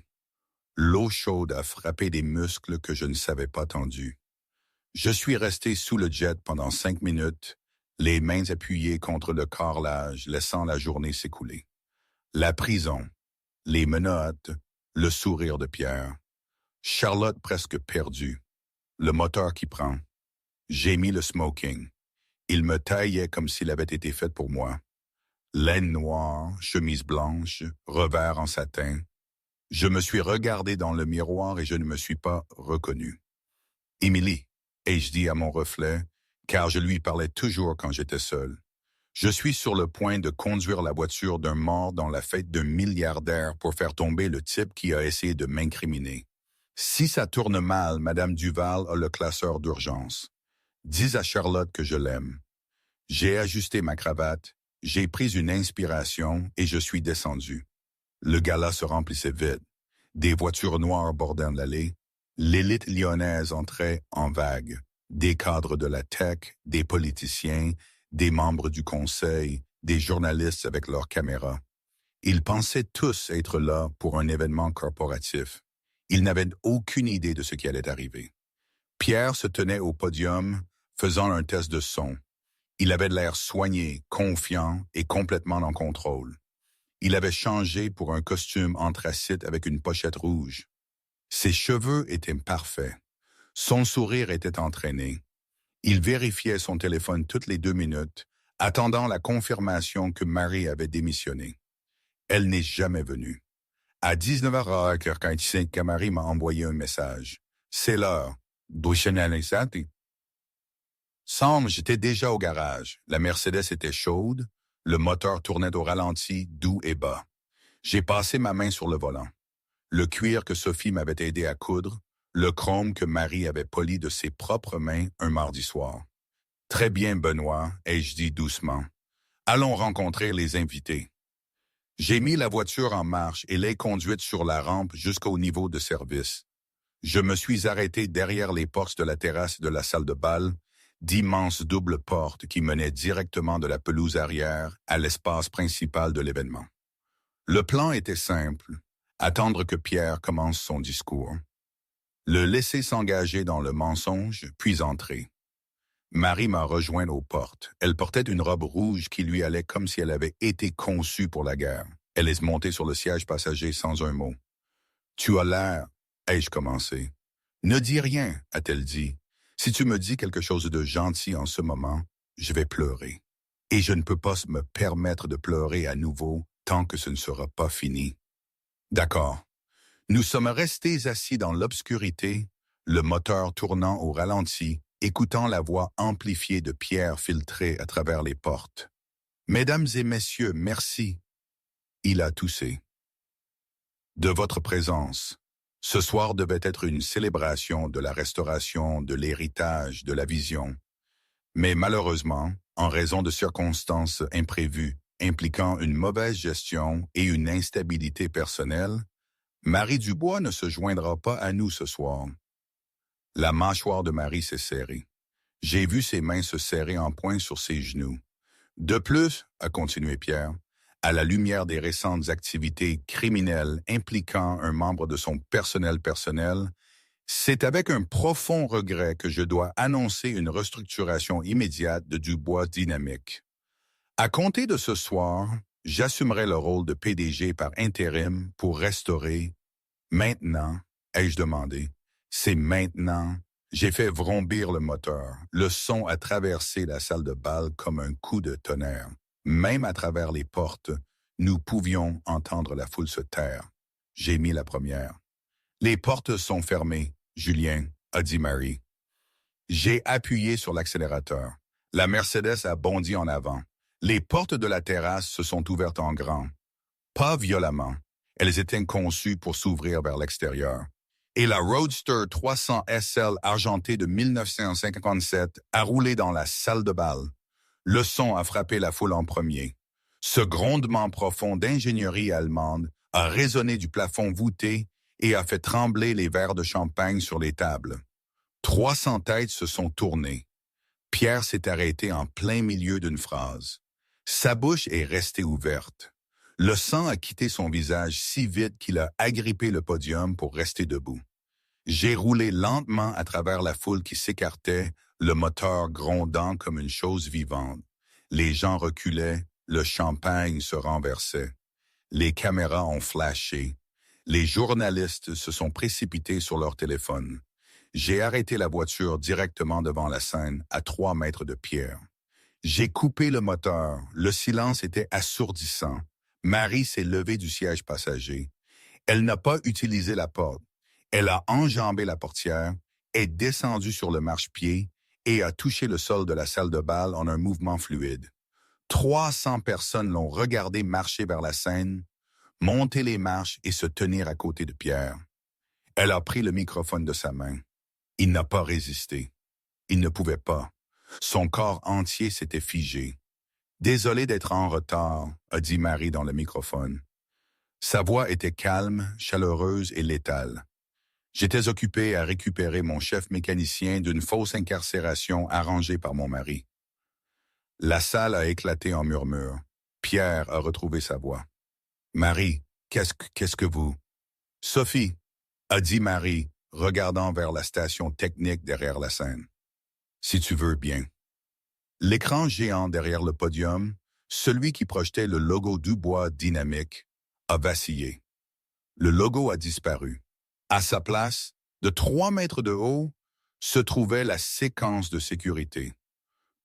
L'eau chaude a frappé des muscles que je ne savais pas tendus. Je suis resté sous le jet pendant 5 minutes, les mains appuyées contre le carrelage, laissant la journée s'écouler. La prison, les menottes, le sourire de Pierre. Charlotte presque perdue. Le moteur qui prend. J'ai mis le smoking. Il me taillait comme s'il avait été fait pour moi. Laine noire, chemise blanche, revers en satin. Je me suis regardé dans le miroir et je ne me suis pas reconnu. « Émilie », ai-je dit à mon reflet, car je lui parlais toujours quand j'étais seul. Je suis sur le point de conduire la voiture d'un mort dans la fête d'un milliardaire pour faire tomber le type qui a essayé de m'incriminer. Si ça tourne mal, Madame Duval a le classeur d'urgence. Dis à Charlotte que je l'aime. J'ai ajusté ma cravate, j'ai pris une inspiration et je suis descendu. Le gala se remplissait vite. Des voitures noires bordaient l'allée. L'élite lyonnaise entrait en vague. Des cadres de la tech, des politiciens, des membres du conseil, des journalistes avec leurs caméras. Ils pensaient tous être là pour un événement corporatif. Ils n'avaient aucune idée de ce qui allait arriver. Pierre se tenait au podium, faisant un test de son. Il avait l'air soigné, confiant et complètement en contrôle. Il avait changé pour un costume anthracite avec une pochette rouge. Ses cheveux étaient parfaits. Son sourire était entraîné. Il vérifiait son téléphone toutes les 2 minutes, attendant la confirmation que Marie avait démissionné. Elle n'est jamais venue. À 19h, Marie m'a envoyé un message. C'est l'heure. Sam, j'étais déjà au garage. La Mercedes était chaude. Le moteur tournait au ralenti, doux et bas. J'ai passé ma main sur le volant. Le cuir que Sophie m'avait aidé à coudre, le chrome que Marie avait poli de ses propres mains un mardi soir. Très bien, Benoît, ai-je dit doucement. Allons rencontrer les invités. J'ai mis la voiture en marche et l'ai conduite sur la rampe jusqu'au niveau de service. Je me suis arrêté derrière les portes de la terrasse de la salle de bal, d'immenses doubles portes qui menaient directement de la pelouse arrière à l'espace principal de l'événement. Le plan était simple, attendre que Pierre commence son discours. Le laisser s'engager dans le mensonge, puis entrer. Marie m'a rejoint aux portes. Elle portait une robe rouge qui lui allait comme si elle avait été conçue pour la guerre. Elle est montée sur le siège passager sans un mot. « Tu as l'air, ai-je commencé. « Ne dis rien, a-t-elle dit. Si tu me dis quelque chose de gentil en ce moment, je vais pleurer. Et je ne peux pas me permettre de pleurer à nouveau tant que ce ne sera pas fini. » D'accord. Nous sommes restés assis dans l'obscurité, le moteur tournant au ralenti, écoutant la voix amplifiée de Pierre filtrer à travers les portes. « Mesdames et messieurs, merci. » Il a toussé. « De votre présence. Ce soir devait être une célébration de la restauration, de l'héritage, de la vision. Mais malheureusement, en raison de circonstances imprévues, impliquant une mauvaise gestion et une instabilité personnelle, Marie Dubois ne se joindra pas à nous ce soir. » La mâchoire de Marie s'est serrée. J'ai vu ses mains se serrer en poing sur ses genoux. De plus, a continué Pierre, à la lumière des récentes activités criminelles impliquant un membre de son personnel, c'est avec un profond regret que je dois annoncer une restructuration immédiate de Dubois Dynamique. À compter de ce soir, j'assumerai le rôle de PDG par intérim pour restaurer. Maintenant, ai-je demandé, c'est maintenant. J'ai fait vrombir le moteur. Le son a traversé la salle de bal comme un coup de tonnerre. Même à travers les portes, nous pouvions entendre la foule se taire. J'ai mis la première. « Les portes sont fermées, Julien, » a dit Marie. J'ai appuyé sur l'accélérateur. La Mercedes a bondi en avant. Les portes de la terrasse se sont ouvertes en grand. Pas violemment. Elles étaient conçues pour s'ouvrir vers l'extérieur. Et la Roadster 300 SL argentée de 1957 a roulé dans la salle de bal. Le son a frappé la foule en premier. Ce grondement profond d'ingénierie allemande a résonné du plafond voûté et a fait trembler les verres de champagne sur les tables. 300 têtes se sont tournées. Pierre s'est arrêté en plein milieu d'une phrase. Sa bouche est restée ouverte. Le sang a quitté son visage si vite qu'il a agrippé le podium pour rester debout. J'ai roulé lentement à travers la foule qui s'écartait, le moteur grondant comme une chose vivante. Les gens reculaient, le champagne se renversait. Les caméras ont flashé. Les journalistes se sont précipités sur leur téléphone. J'ai arrêté la voiture directement devant la scène, à 3 mètres de Pierre. J'ai coupé le moteur. Le silence était assourdissant. Marie s'est levée du siège passager. Elle n'a pas utilisé la porte. Elle a enjambé la portière, est descendue sur le marchepied et a touché le sol de la salle de bal en un mouvement fluide. 300 personnes l'ont regardé marcher vers la scène, monter les marches et se tenir à côté de Pierre. Elle a pris le microphone de sa main. Il n'a pas résisté. Il ne pouvait pas. Son corps entier s'était figé. « Désolé d'être en retard », a dit Marie dans le microphone. Sa voix était calme, chaleureuse et létale. J'étais occupé à récupérer mon chef mécanicien d'une fausse incarcération arrangée par mon mari. La salle a éclaté en murmures. Pierre a retrouvé sa voix. « Marie, qu'est-ce que vous... »« Sophie, » a dit Marie, regardant vers la station technique derrière la scène. « Si tu veux bien. » L'écran géant derrière le podium, celui qui projetait le logo Dubois Dynamique, a vacillé. Le logo a disparu. À sa place, de 3 mètres de haut, se trouvait la séquence de sécurité.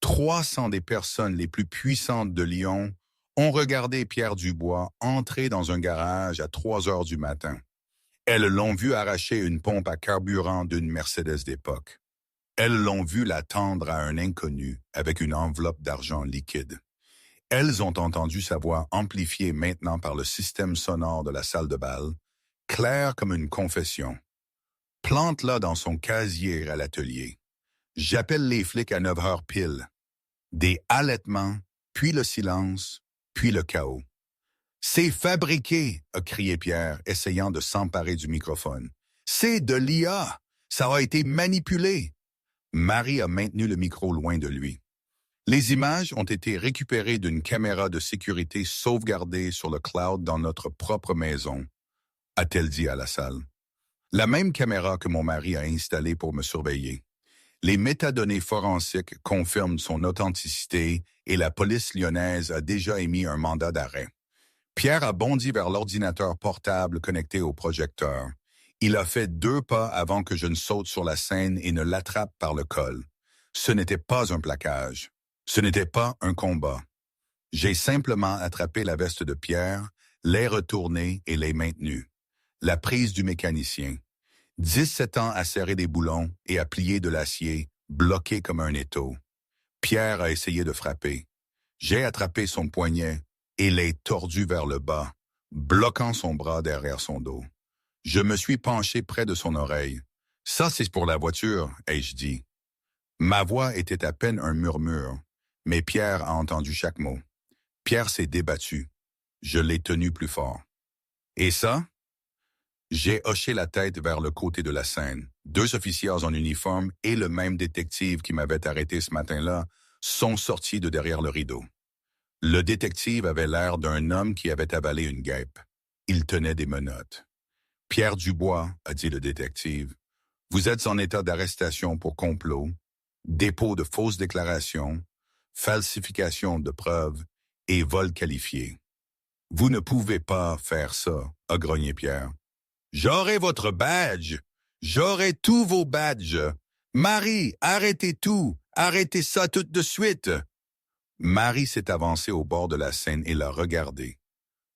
300 des personnes les plus puissantes de Lyon ont regardé Pierre Dubois entrer dans un garage à 3 heures du matin. Elles l'ont vu arracher une pompe à carburant d'une Mercedes d'époque. Elles l'ont vu la tendre à un inconnu avec une enveloppe d'argent liquide. Elles ont entendu sa voix amplifiée maintenant par le système sonore de la salle de bal, claire comme une confession. Plante-la dans son casier à l'atelier. J'appelle les flics à 9 heures pile. Des halètements, puis le silence, puis le chaos. « C'est fabriqué !» a crié Pierre, essayant de s'emparer du microphone. « C'est de l'IA! Ça a été manipulé! » Marie a maintenu le micro loin de lui. Les images ont été récupérées d'une caméra de sécurité sauvegardée sur le cloud dans notre propre maison, a-t-elle dit à la salle. La même caméra que mon mari a installée pour me surveiller. Les métadonnées forensiques confirment son authenticité et la police lyonnaise a déjà émis un mandat d'arrêt. Pierre a bondi vers l'ordinateur portable connecté au projecteur. Il a fait 2 pas avant que je ne saute sur la scène et ne l'attrape par le col. Ce n'était pas un plaquage. Ce n'était pas un combat. J'ai simplement attrapé la veste de Pierre, l'ai retournée et l'ai maintenue. La prise du mécanicien. 17 ans à serrer des boulons et à plier de l'acier, bloqué comme un étau. Pierre a essayé de frapper. J'ai attrapé son poignet et l'ai tordu vers le bas, bloquant son bras derrière son dos. Je me suis penché près de son oreille. « Ça, c'est pour la voiture », ai-je dit. Ma voix était à peine un murmure, mais Pierre a entendu chaque mot. Pierre s'est débattu. Je l'ai tenu plus fort. « Et ça ?» J'ai hoché la tête vers le côté de la scène. 2 officiers en uniforme et le même détective qui m'avait arrêté ce matin-là sont sortis de derrière le rideau. Le détective avait l'air d'un homme qui avait avalé une guêpe. Il tenait des menottes. « Pierre Dubois, » a dit le détective, « vous êtes en état d'arrestation pour complot, dépôt de fausses déclarations, falsification de preuves et vol qualifié. »« Vous ne pouvez pas faire ça, » a grogné Pierre. « J'aurai votre badge! J'aurai tous vos badges! Marie, arrêtez tout! Arrêtez ça tout de suite! » Marie s'est avancée au bord de la scène et l'a regardé.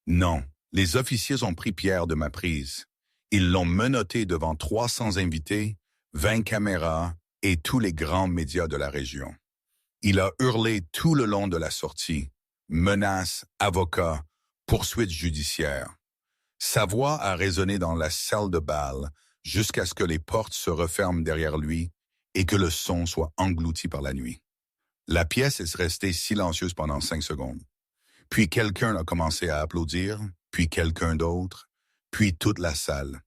Non, les officiers ont pris Pierre de ma prise. Ils l'ont menotté devant 300 invités, 20 caméras et tous les grands médias de la région. Il a hurlé tout le long de la sortie. Menaces, avocats, poursuites judiciaires. Sa voix a résonné dans la salle de bal jusqu'à ce que les portes se referment derrière lui et que le son soit englouti par la nuit. La pièce est restée silencieuse pendant 5 secondes. Puis quelqu'un a commencé à applaudir, puis quelqu'un d'autre, puis toute la salle.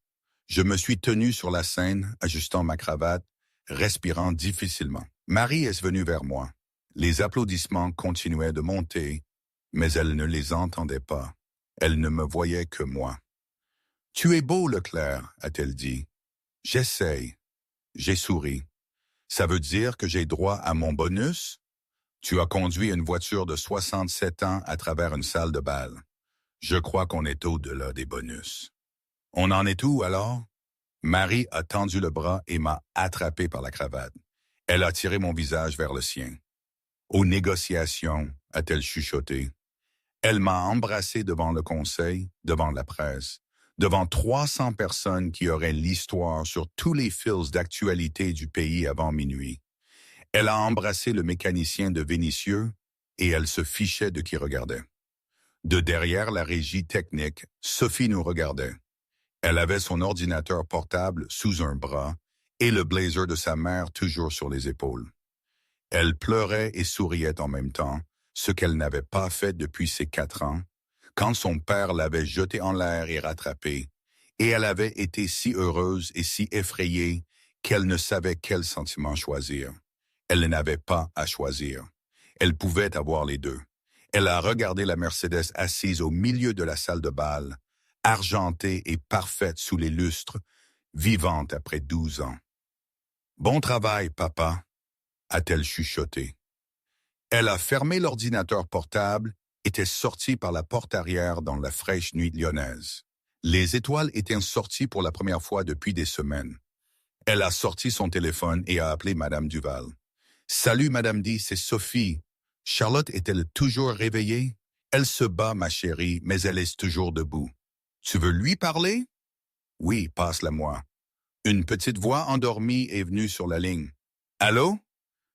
Je me suis tenu sur la scène, ajustant ma cravate, respirant difficilement. Marie est venue vers moi. Les applaudissements continuaient de monter, mais elle ne les entendait pas. Elle ne me voyait que moi. « Tu es beau, Leclerc, » a-t-elle dit. « J'essaye. » J'ai souri. « Ça veut dire que j'ai droit à mon bonus? » Tu as conduit une voiture de 67 ans à travers une salle de bal. Je crois qu'on est au-delà des bonus. On en est où alors? Marie a tendu le bras et m'a attrapé par la cravate. Elle a tiré mon visage vers le sien. Aux négociations, a-t-elle chuchoté. Elle m'a embrassé devant le conseil, devant la presse, devant 300 personnes qui auraient l'histoire sur tous les fils d'actualité du pays avant minuit. Elle a embrassé le mécanicien de Vénitieux et elle se fichait de qui regardait. De derrière la régie technique, Sophie nous regardait. Elle avait son ordinateur portable sous un bras et le blazer de sa mère toujours sur les épaules. Elle pleurait et souriait en même temps, ce qu'elle n'avait pas fait depuis ses 4 ans, quand son père l'avait jetée en l'air et rattrapée, et elle avait été si heureuse et si effrayée qu'elle ne savait quel sentiment choisir. Elle n'avait pas à choisir. Elle pouvait avoir les deux. Elle a regardé la Mercedes assise au milieu de la salle de bal, argentée et parfaite sous les lustres, vivante après 12 ans. « Bon travail, papa », a-t-elle chuchoté. Elle a fermé l'ordinateur portable, était sortie par la porte arrière dans la fraîche nuit lyonnaise. Les étoiles étaient sorties pour la première fois depuis des semaines. Elle a sorti son téléphone et a appelé Madame Duval. Salut, Madame D, c'est Sophie. Charlotte est-elle toujours réveillée? Elle se bat, ma chérie, mais elle est toujours debout. Tu veux lui parler? Oui, passe-la-moi. Une petite voix endormie est venue sur la ligne. Allô?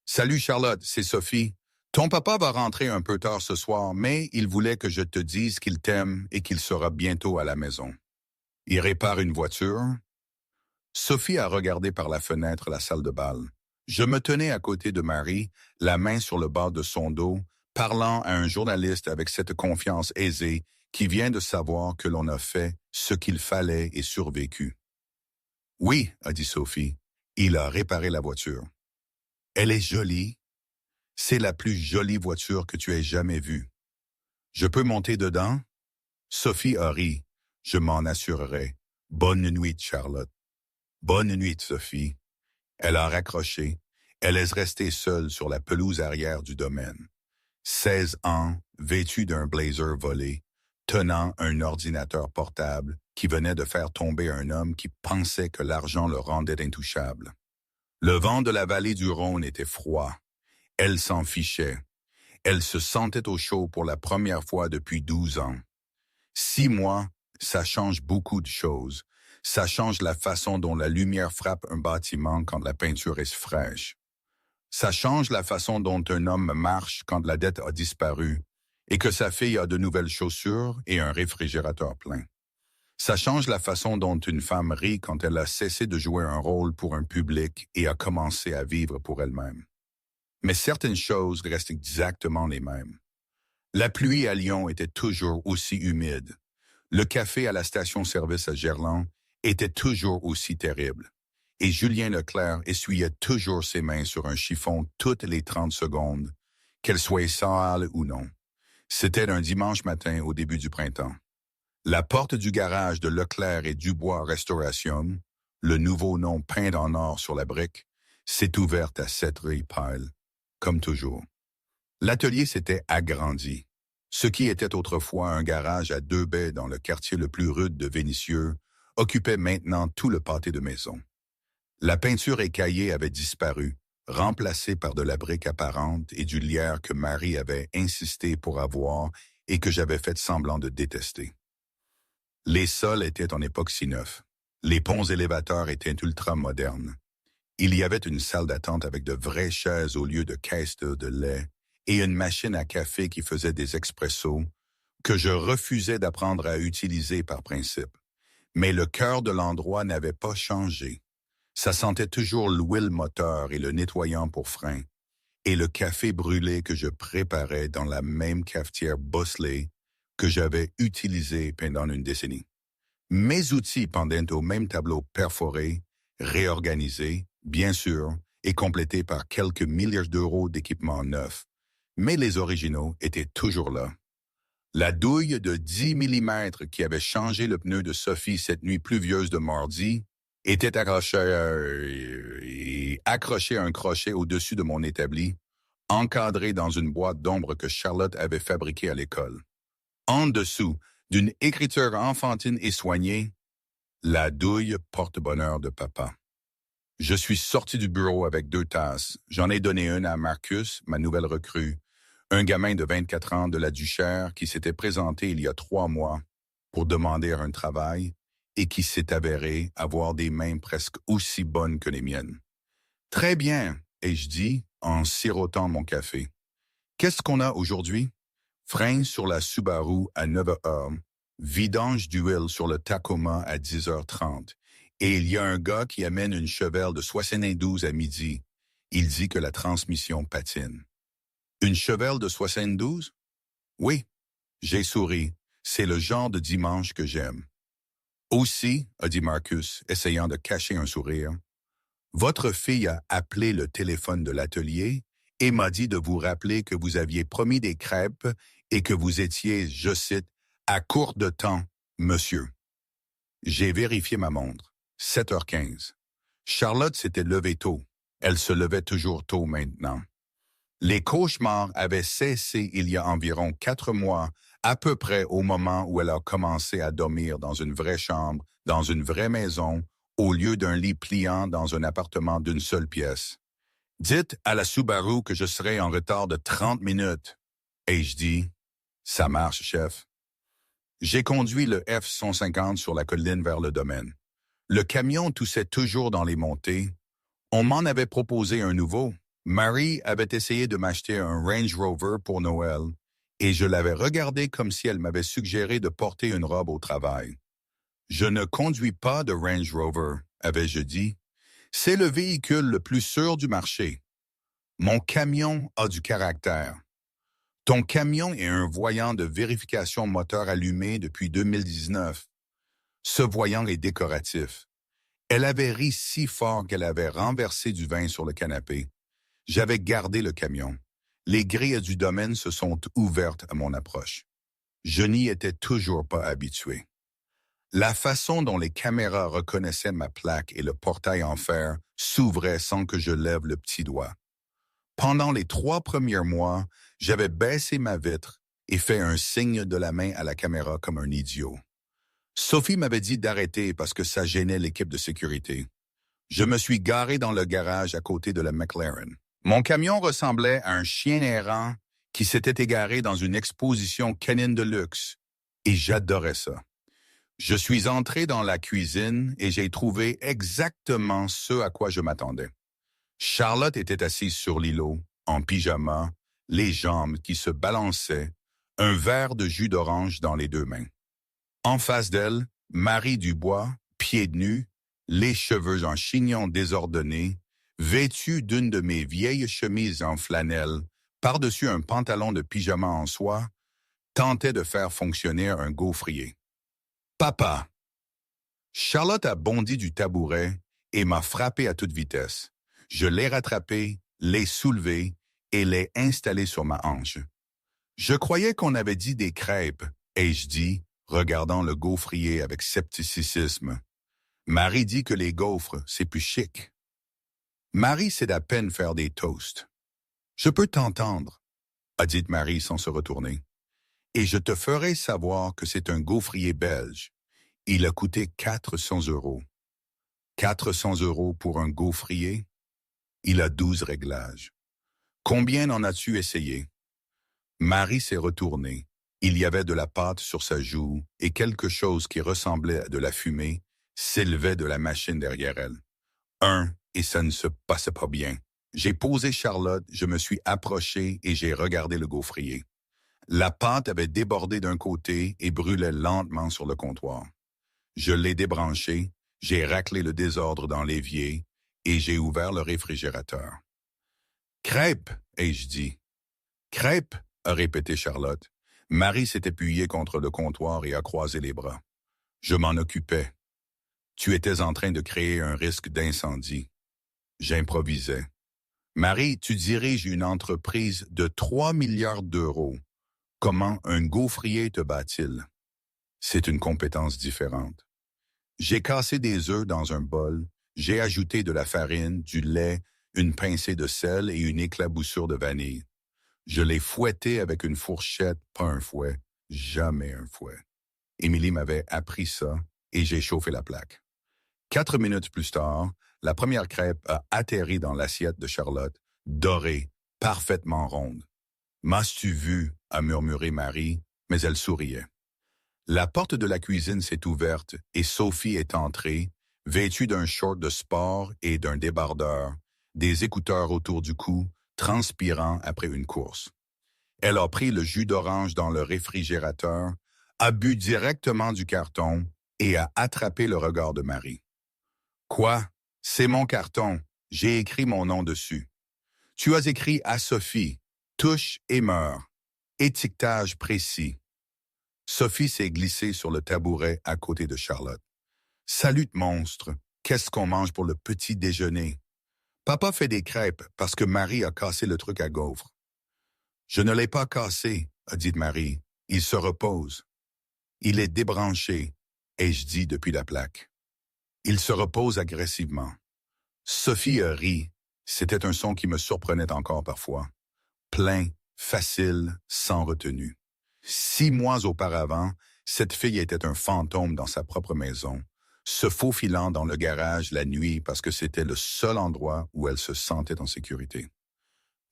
Salut, Charlotte, c'est Sophie. Ton papa va rentrer un peu tard ce soir, mais il voulait que je te dise qu'il t'aime et qu'il sera bientôt à la maison. Il répare une voiture? Sophie a regardé par la fenêtre la salle de bal. Je me tenais à côté de Marie, la main sur le bas de son dos, parlant à un journaliste avec cette confiance aisée qui vient de savoir que l'on a fait ce qu'il fallait et survécu. Oui, a dit Sophie, il a réparé la voiture. Elle est jolie. C'est la plus jolie voiture que tu aies jamais vue. Je peux monter dedans? Sophie a ri. Je m'en assurerai. Bonne nuit, Charlotte. Bonne nuit, Sophie. Elle a raccroché. Elle est restée seule sur la pelouse arrière du domaine. 16 ans, vêtue d'un blazer volé, tenant un ordinateur portable qui venait de faire tomber un homme qui pensait que l'argent le rendait intouchable. Le vent de la vallée du Rhône était froid. Elle s'en fichait. Elle se sentait au chaud pour la première fois depuis 12 ans. 6 mois, ça change beaucoup de choses. Ça change la façon dont la lumière frappe un bâtiment quand la peinture est fraîche. Ça change la façon dont un homme marche quand la dette a disparu et que sa fille a de nouvelles chaussures et un réfrigérateur plein. Ça change la façon dont une femme rit quand elle a cessé de jouer un rôle pour un public et a commencé à vivre pour elle-même. Mais certaines choses restent exactement les mêmes. La pluie à Lyon était toujours aussi humide. Le café à la station-service à Gerland était toujours aussi terrible. Et Julien Leclerc essuyait toujours ses mains sur un chiffon toutes les 30 secondes, qu'elles soient sales ou non. C'était un dimanche matin au début du printemps. La porte du garage de Leclerc et Dubois Restauration, le nouveau nom peint en or sur la brique, s'est ouverte à 7 rue Pyle, comme toujours. L'atelier s'était agrandi. Ce qui était autrefois un garage à 2 baies dans le quartier le plus rude de Vénissieux occupait maintenant tout le pâté de maison. La peinture écaillée avait disparu, remplacée par de la brique apparente et du lierre que Marie avait insisté pour avoir et que j'avais fait semblant de détester. Les sols étaient en époxy neuf. Les ponts élévateurs étaient ultra modernes. Il y avait une salle d'attente avec de vraies chaises au lieu de caisses de lait et une machine à café qui faisait des expressos que je refusais d'apprendre à utiliser par principe. Mais le cœur de l'endroit n'avait pas changé. Ça sentait toujours l'huile moteur et le nettoyant pour frein, et le café brûlé que je préparais dans la même cafetière bosselée que j'avais utilisé pendant une décennie. Mes outils pendaient au même tableau perforé, réorganisé, bien sûr, et complété par quelques milliers d'euros d'équipement neuf, mais les originaux étaient toujours là. La douille de 10 mm qui avait changé le pneu de Sophie cette nuit pluvieuse de mardi était accrochée à un crochet au-dessus de mon établi, encadré dans une boîte d'ombre que Charlotte avait fabriquée à l'école. En dessous, d'une écriture enfantine et soignée, la douille porte-bonheur de papa. Je suis sorti du bureau avec 2 tasses. J'en ai donné une à Marcus, ma nouvelle recrue, un gamin de 24 ans de la Duchère qui s'était présenté il y a 3 mois pour demander un travail et qui s'est avéré avoir des mains presque aussi bonnes que les miennes. « Très bien, » ai-je dit en sirotant mon café. « Qu'est-ce qu'on a aujourd'hui? » Frein sur la Subaru à 9h, vidange d'huile sur le Tacoma à 10h30. Et il y a un gars qui amène une Chevelle de 72 à midi. Il dit que la transmission patine. Une Chevelle de 72? Oui, j'ai souri. C'est le genre de dimanche que j'aime. Aussi, a dit Marcus, essayant de cacher un sourire, votre fille a appelé le téléphone de l'atelier et m'a dit de vous rappeler que vous aviez promis des crêpes et que vous étiez, je cite, à court de temps, monsieur. J'ai vérifié ma montre. 7h15. Charlotte s'était levée tôt. Elle se levait toujours tôt maintenant. Les cauchemars avaient cessé il y a environ 4 mois, à peu près au moment où elle a commencé à dormir dans une vraie chambre, dans une vraie maison, au lieu d'un lit pliant dans un appartement d'une seule pièce. Dites à la Subaru que je serai en retard de 30 minutes. Ai-je dit. Ça marche, chef. J'ai conduit le F-150 sur la colline vers le domaine. Le camion toussait toujours dans les montées. On m'en avait proposé un nouveau. Marie avait essayé de m'acheter un Range Rover pour Noël, et je l'avais regardé comme si elle m'avait suggéré de porter une robe au travail. Je ne conduis pas de Range Rover, avais-je dit. C'est le véhicule le plus sûr du marché. Mon camion a du caractère. Ton camion est un voyant de vérification moteur allumé depuis 2019. Ce voyant est décoratif. Elle avait ri si fort qu'elle avait renversé du vin sur le canapé. J'avais gardé le camion. Les grilles du domaine se sont ouvertes à mon approche. Je n'y étais toujours pas habitué. La façon dont les caméras reconnaissaient ma plaque et le portail en fer s'ouvrait sans que je lève le petit doigt. Pendant les 3 premiers mois, j'avais baissé ma vitre et fait un signe de la main à la caméra comme un idiot. Sophie m'avait dit d'arrêter parce que ça gênait l'équipe de sécurité. Je me suis garé dans le garage à côté de la McLaren. Mon camion ressemblait à un chien errant qui s'était égaré dans une exposition canine de luxe, et j'adorais ça. Je suis entré dans la cuisine et j'ai trouvé exactement ce à quoi je m'attendais. Charlotte était assise sur l'îlot, en pyjama, les jambes qui se balançaient, un verre de jus d'orange dans les 2 mains. En face d'elle, Marie Dubois, pieds nus, les cheveux en chignon désordonnés, vêtue d'une de mes vieilles chemises en flanelle, par-dessus un pantalon de pyjama en soie, tentait de faire fonctionner un gaufrier. « Papa! » Charlotte a bondi du tabouret et m'a frappé à toute vitesse. Je l'ai rattrapé, l'ai soulevé et l'ai installé sur ma hanche. Je croyais qu'on avait dit des crêpes, ai-je dit, regardant le gaufrier avec scepticisme. Marie dit que les gaufres, c'est plus chic. Marie sait à peine faire des toasts. Je peux t'entendre, a dit Marie sans se retourner. Et je te ferai savoir que c'est un gaufrier belge. Il a coûté 400 €. 400 € pour un gaufrier? Il a 12 réglages. Combien en as-tu essayé? Marie s'est retournée. Il y avait de la pâte sur sa joue et quelque chose qui ressemblait à de la fumée s'élevait de la machine derrière elle. Et ça ne se passait pas bien. J'ai posé Charlotte, je me suis approché et j'ai regardé le gaufrier. La pâte avait débordé d'un côté et brûlait lentement sur le comptoir. Je l'ai débranché, j'ai raclé le désordre dans l'évier et j'ai ouvert le réfrigérateur. « Crêpes, ai-je dit. »« Crêpes, » a répété Charlotte. Marie s'est appuyée contre le comptoir et a croisé les bras. Je m'en occupais. Tu étais en train de créer un risque d'incendie. J'improvisais. Marie, tu diriges une entreprise de 3 milliards d'euros. Comment un gaufrier te bat-il? C'est une compétence différente. J'ai cassé des œufs dans un bol, j'ai ajouté de la farine, du lait, une pincée de sel et une éclaboussure de vanille. Je l'ai fouetté avec une fourchette, pas un fouet, jamais un fouet. Émilie m'avait appris ça et j'ai chauffé la plaque. 4 minutes plus tard, la première crêpe a atterri dans l'assiette de Charlotte, dorée, parfaitement ronde. « M'as-tu vu ?» a murmuré Marie, mais elle souriait. La porte de la cuisine s'est ouverte et Sophie est entrée, vêtue d'un short de sport et d'un débardeur, des écouteurs autour du cou, transpirant après une course. Elle a pris le jus d'orange dans le réfrigérateur, a bu directement du carton et a attrapé le regard de Marie. « Quoi? C'est mon carton. J'ai écrit mon nom dessus. Tu as écrit à Sophie, touche et meurs. Étiquetage précis. » Sophie s'est glissée sur le tabouret à côté de Charlotte. « Salut, monstre. Qu'est-ce qu'on mange pour le petit déjeuner? » Papa fait des crêpes parce que Marie a cassé le truc à gaufres. « Je ne l'ai pas cassé, » a dit Marie. « Il se repose. »« Il est débranché, » ai-je dit depuis la plaque. Il se repose agressivement. Sophie a ri. C'était un son qui me surprenait encore parfois. Plein, facile, sans retenue. 6 mois auparavant, cette fille était un fantôme dans sa propre maison. se faufilant dans le garage la nuit parce que c'était le seul endroit où elle se sentait en sécurité.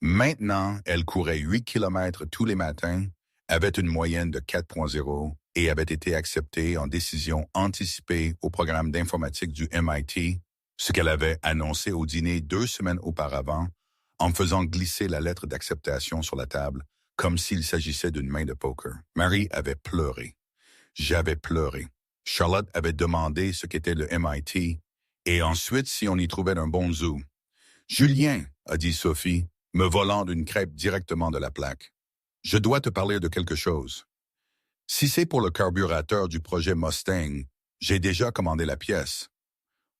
Maintenant, elle courait 8 kilomètres tous les matins, avait une moyenne de 4.0 et avait été acceptée en décision anticipée au programme d'informatique du MIT, ce qu'elle avait annoncé au dîner 2 semaines auparavant, en faisant glisser la lettre d'acceptation sur la table, comme s'il s'agissait d'une main de poker. Mary avait pleuré. J'avais pleuré. Charlotte avait demandé ce qu'était le MIT, et ensuite si on y trouvait un bon zoo. « Julien, » a dit Sophie, me volant d'une crêpe directement de la plaque. « Je dois te parler de quelque chose. Si c'est pour le carburateur du projet Mustang, j'ai déjà commandé la pièce.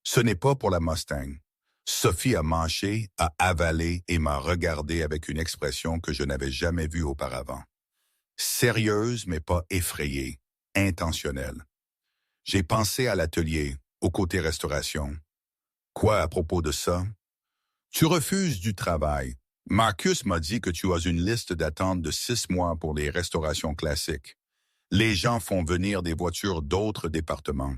Ce n'est pas pour la Mustang. » Sophie a mâché, a avalé et m'a regardé avec une expression que je n'avais jamais vue auparavant. Sérieuse, mais pas effrayée, intentionnelle. J'ai pensé à l'atelier, au côté restauration. Quoi à propos de ça? Tu refuses du travail. Marcus m'a dit que tu as une liste d'attente de 6 mois pour les restaurations classiques. Les gens font venir des voitures d'autres départements.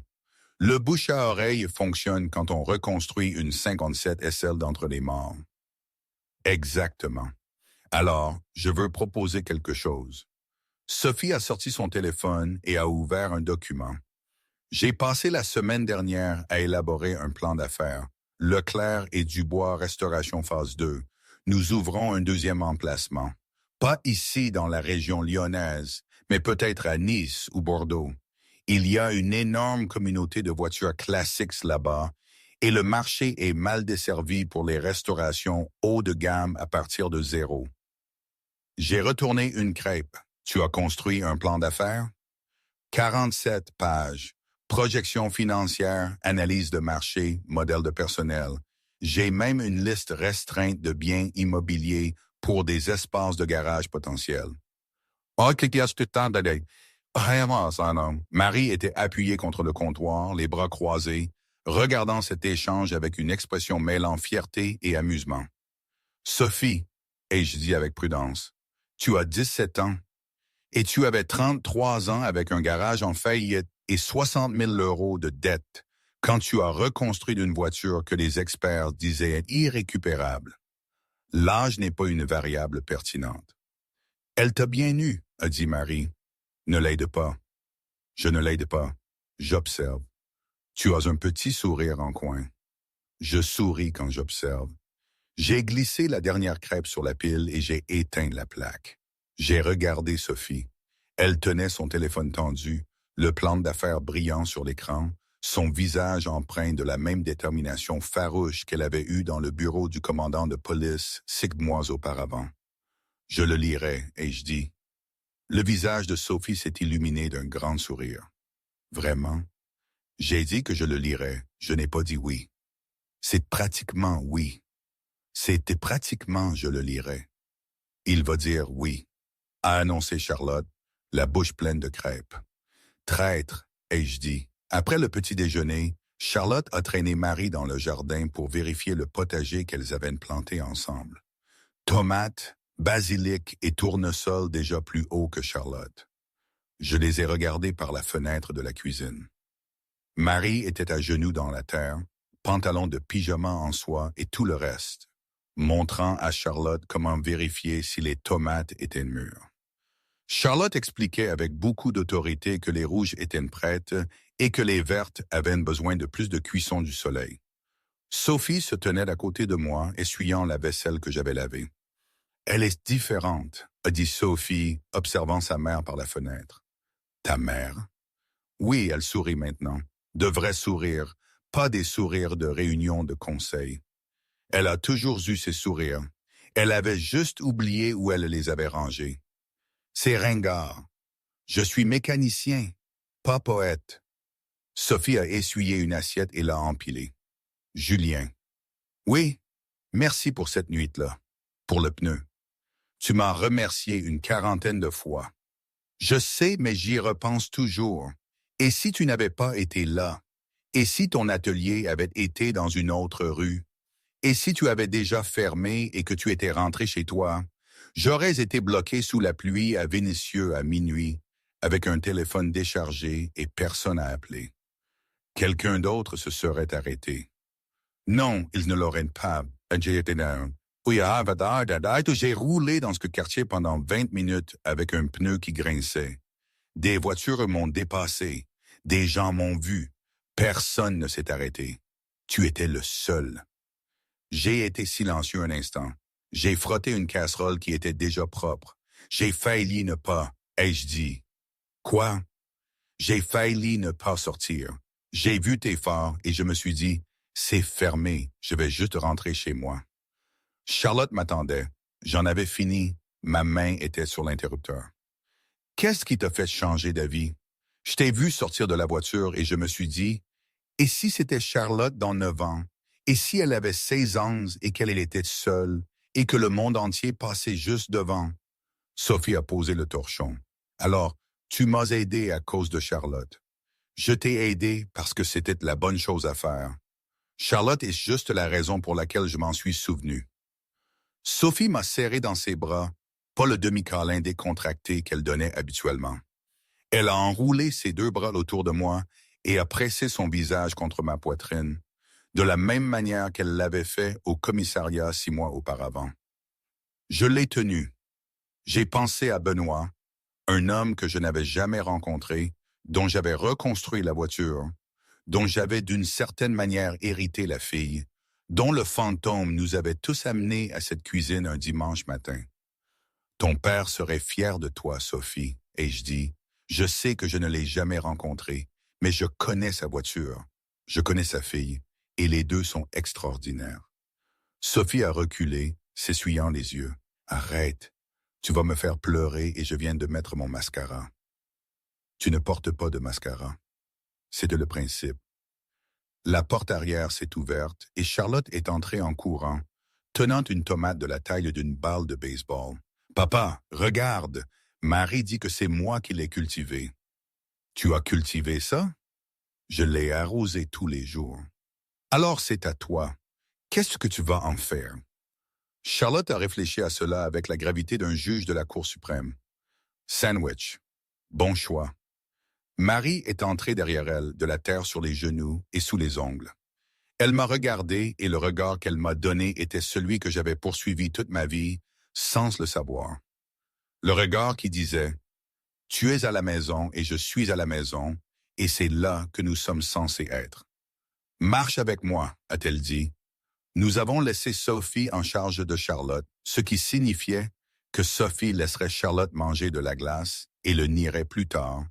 Le bouche à oreille fonctionne quand on reconstruit une 57 SL d'entre les morts. Exactement. Alors, je veux proposer quelque chose. Sophie a sorti son téléphone et a ouvert un document. J'ai passé la semaine dernière à élaborer un plan d'affaires. Leclerc et Dubois Restauration Phase 2. Nous ouvrons un deuxième emplacement. Pas ici dans la région lyonnaise, mais peut-être à Nice ou Bordeaux. Il y a une énorme communauté de voitures classiques là-bas et le marché est mal desservi pour les restaurations haut de gamme à partir de 0. J'ai retourné une crêpe. Tu as construit un plan d'affaires? 47 pages. Projection financière, analyse de marché, modèle de personnel. J'ai même une liste restreinte de biens immobiliers pour des espaces de garage potentiels. Vraiment, ça, non. Marie était appuyée contre le comptoir, les bras croisés, regardant cet échange avec une expression mêlant fierté et amusement. Sophie, ai-je dit avec prudence, tu as 17 ans et tu avais 33 ans avec un garage en faillite et 60 000 € de dette quand tu as reconstruit une voiture que les experts disaient être irrécupérable. L'âge n'est pas une variable pertinente. Elle t'a bien eu, a dit Marie. Ne l'aide pas. Je ne l'aide pas. J'observe. Tu as un petit sourire en coin. Je souris quand j'observe. J'ai glissé la dernière crêpe sur la pile et j'ai éteint la plaque. J'ai regardé Sophie. Elle tenait son téléphone tendu, le plan d'affaires brillant sur l'écran, son visage empreint de la même détermination farouche qu'elle avait eue dans le bureau du commandant de police 6 mois auparavant. Je le lirai et je dis, le visage de Sophie s'est illuminé d'un grand sourire. Vraiment? J'ai dit que je le lirais, je n'ai pas dit oui. C'est pratiquement oui. C'était pratiquement je le lirais. Il va dire oui, a annoncé Charlotte, la bouche pleine de crêpes. Traître, ai-je dit. Après le petit déjeuner, Charlotte a traîné Marie dans le jardin pour vérifier le potager qu'elles avaient planté ensemble. Tomates, basilic et tournesol déjà plus haut que Charlotte. Je les ai regardés par la fenêtre de la cuisine. Marie était à genoux dans la terre, pantalon de pyjama en soie et tout le reste, montrant à Charlotte comment vérifier si les tomates étaient mûres. Charlotte expliquait avec beaucoup d'autorité que les rouges étaient prêtes et que les vertes avaient besoin de plus de cuisson du soleil. Sophie se tenait à côté de moi, essuyant la vaisselle que j'avais lavée. « Elle est différente », a dit Sophie, observant sa mère par la fenêtre. « Ta mère ?» Oui, elle sourit maintenant. De vrais sourires, pas des sourires de réunion de conseil. Elle a toujours eu ses sourires. Elle avait juste oublié où elle les avait rangés. C'est ringard. Je suis mécanicien, pas poète. Sophie a essuyé une assiette et l'a empilée. Julien. Oui, merci pour cette nuit-là, pour le pneu. Tu m'as remercié une 40aine de fois. Je sais, mais j'y repense toujours. Et si tu n'avais pas été là? Et si ton atelier avait été dans une autre rue? Et si tu avais déjà fermé et que tu étais rentré chez toi? J'aurais été bloqué sous la pluie à Vénissieux à minuit, avec un téléphone déchargé et personne à appeler. Quelqu'un d'autre se serait arrêté. Non, il ne l'aurait pas. J'ai roulé dans ce quartier pendant 20 minutes avec un pneu qui grinçait. Des voitures m'ont dépassé. Des gens m'ont vu. Personne ne s'est arrêté. Tu étais le seul. J'ai été silencieux un instant. J'ai frotté une casserole qui était déjà propre. J'ai failli ne pas, ai-je dit. Quoi? J'ai failli ne pas sortir. J'ai vu tes phares et je me suis dit, c'est fermé, je vais juste rentrer chez moi. Charlotte m'attendait. J'en avais fini. Ma main était sur l'interrupteur. Qu'est-ce qui t'a fait changer d'avis? Je t'ai vu sortir de la voiture et je me suis dit, et si c'était Charlotte dans 9 ans? Et si elle avait 16 ans et qu'elle était seule et que le monde entier passait juste devant? Sophie a posé le torchon. Alors, tu m'as aidé à cause de Charlotte. Je t'ai aidé parce que c'était la bonne chose à faire. Charlotte est juste la raison pour laquelle je m'en suis souvenu. Sophie m'a serré dans ses bras, pas le demi-câlin décontracté qu'elle donnait habituellement. Elle a enroulé ses 2 bras autour de moi et a pressé son visage contre ma poitrine, de la même manière qu'elle l'avait fait au commissariat 6 mois auparavant. Je l'ai tenu. J'ai pensé à Benoît, un homme que je n'avais jamais rencontré, dont j'avais reconstruit la voiture, dont j'avais d'une certaine manière hérité la fille, dont le fantôme nous avait tous amenés à cette cuisine un dimanche matin. Ton père serait fier de toi, Sophie, ai-je dit. Je sais que je ne l'ai jamais rencontré, mais je connais sa voiture, je connais sa fille, et les deux sont extraordinaires. Sophie a reculé, s'essuyant les yeux. Arrête, tu vas me faire pleurer et je viens de mettre mon mascara. Tu ne portes pas de mascara. C'est le principe. La porte arrière s'est ouverte et Charlotte est entrée en courant, tenant une tomate de la taille d'une balle de baseball. « Papa, regarde, Marie dit que c'est moi qui l'ai cultivée. »« Tu as cultivé ça? » »« Je l'ai arrosé tous les jours. »« Alors c'est à toi. Qu'est-ce que tu vas en faire? » Charlotte a réfléchi à cela avec la gravité d'un juge de la Cour suprême. Sandwich. Bon choix. Marie est entrée derrière elle, de la terre sur les genoux et sous les ongles. Elle m'a regardé et le regard qu'elle m'a donné était celui que j'avais poursuivi toute ma vie, sans le savoir. Le regard qui disait « Tu es à la maison et je suis à la maison, et c'est là que nous sommes censés être. »« Marche avec moi, a-t-elle dit. Nous avons laissé Sophie en charge de Charlotte, ce qui signifiait que Sophie laisserait Charlotte manger de la glace et le nierait plus tard,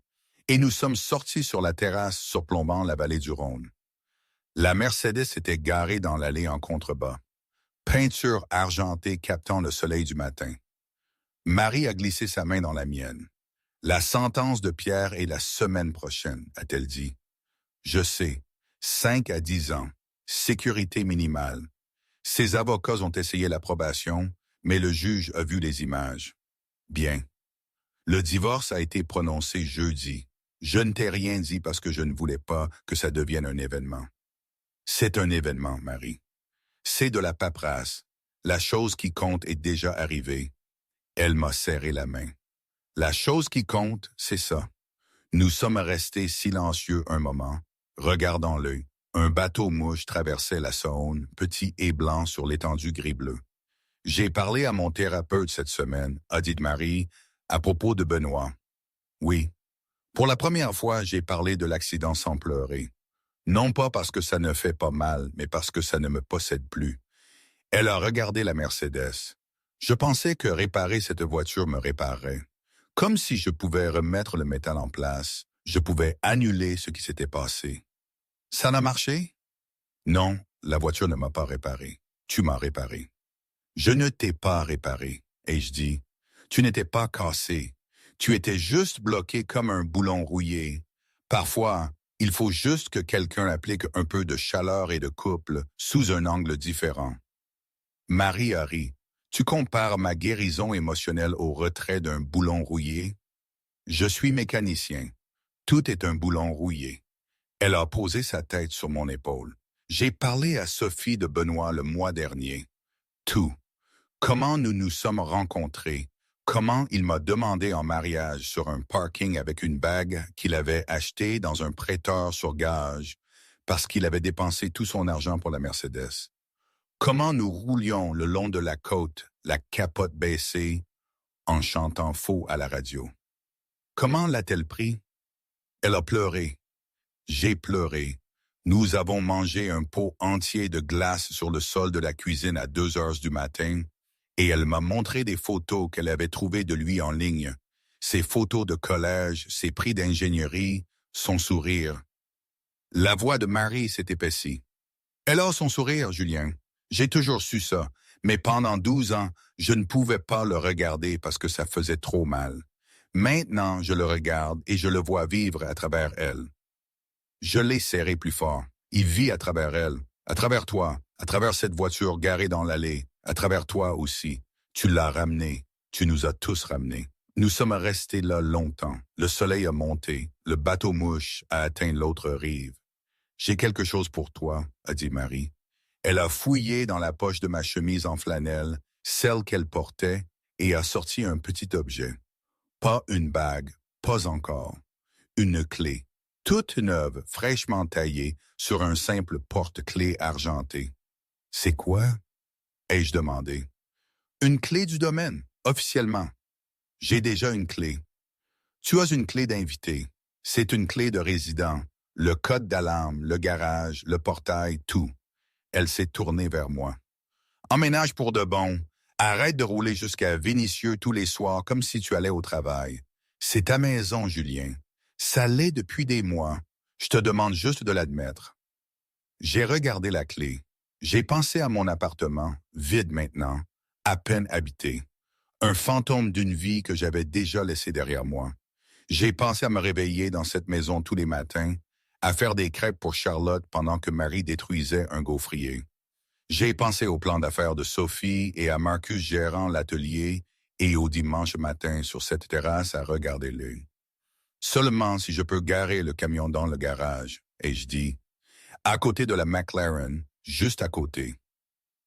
et nous sommes sortis sur la terrasse surplombant la vallée du Rhône. La Mercedes était garée dans l'allée en contrebas, peinture argentée captant le soleil du matin. Marie a glissé sa main dans la mienne. « La sentence de Pierre est la semaine prochaine, a-t-elle dit. Je sais, 5 à 10 ans, sécurité minimale. Ses avocats ont essayé l'approbation, mais le juge a vu les images. Bien. Le divorce a été prononcé jeudi. Je ne t'ai rien dit parce que je ne voulais pas que ça devienne un événement. C'est un événement, Marie. C'est de la paperasse. La chose qui compte est déjà arrivée. Elle m'a serré la main. La chose qui compte, c'est ça. Nous sommes restés silencieux un moment, regardant l'œil. Un bateau-mouche traversait la Saône, petit et blanc sur l'étendue gris-bleu. J'ai parlé à mon thérapeute cette semaine, a dit Marie, à propos de Benoît. Oui. Pour la première fois, j'ai parlé de l'accident sans pleurer. Non pas parce que ça ne fait pas mal, mais parce que ça ne me possède plus. Elle a regardé la Mercedes. Je pensais que réparer cette voiture me réparerait. Comme si je pouvais remettre le métal en place, je pouvais annuler ce qui s'était passé. Ça n'a marché? Non, la voiture ne m'a pas réparé. Tu m'as réparé. Je ne t'ai pas réparé, ai-je dit. Tu n'étais pas cassé. Tu étais juste bloqué comme un boulon rouillé. Parfois, il faut juste que quelqu'un applique un peu de chaleur et de couple sous un angle différent. Marie a ri. Tu compares ma guérison émotionnelle au retrait d'un boulon rouillé? Je suis mécanicien. Tout est un boulon rouillé. Elle a posé sa tête sur mon épaule. J'ai parlé à Sophie de Benoît le mois dernier. Tout. Comment nous nous sommes rencontrés. Comment il m'a demandé en mariage sur un parking avec une bague qu'il avait achetée dans un prêteur sur gage. parce qu'il avait dépensé tout son argent pour la Mercedes. Comment nous roulions le long de la côte, la capote baissée, en chantant faux à la radio. Comment l'a-t-elle pris? Elle a pleuré. J'ai pleuré. Nous avons mangé un pot entier de glace sur le sol de la cuisine à 2 heures du matin et elle m'a montré des photos qu'elle avait trouvées de lui en ligne. Ses photos de collège, ses prix d'ingénierie, son sourire. La voix de Marie s'est épaissie. Elle a son sourire, Julien. J'ai toujours su ça, mais pendant 12 ans, je ne pouvais pas le regarder parce que ça faisait trop mal. Maintenant, je le regarde et je le vois vivre à travers elle. Je l'ai serré plus fort. Il vit à travers elle, à travers toi, à travers cette voiture garée dans l'allée, à travers toi aussi. Tu l'as ramené, tu nous as tous ramenés. Nous sommes restés là longtemps. Le soleil a monté, le bateau-mouche a atteint l'autre rive. J'ai quelque chose pour toi, a dit Marie. Elle a fouillé dans la poche de ma chemise en flanelle, celle qu'elle portait, et a sorti un petit objet. Pas une bague, pas encore. Une clé. Toute neuve, fraîchement taillée, sur un simple porte-clés argenté. C'est quoi? Ai-je demandé. Une clé du domaine, officiellement. J'ai déjà une clé. Tu as une clé d'invité. C'est une clé de résident. Le code d'alarme, le garage, le portail, tout. Elle s'est tournée vers moi. Emménage pour de bon. Arrête de rouler jusqu'à Vénissieux tous les soirs comme si tu allais au travail. C'est ta maison, Julien. Ça l'est depuis des mois. Je te demande juste de l'admettre. J'ai regardé la clé. J'ai pensé à mon appartement, vide maintenant, à peine habité. Un fantôme d'une vie que j'avais déjà laissé derrière moi. J'ai pensé à me réveiller dans cette maison tous les matins, à faire des crêpes pour Charlotte pendant que Marie détruisait un gaufrier. J'ai pensé au plan d'affaires de Sophie et à Marcus gérant l'atelier et au dimanche matin sur cette terrasse à regarder l'œil. Seulement si je peux garer le camion dans le garage, ai-je dit, à côté de la McLaren, juste à côté.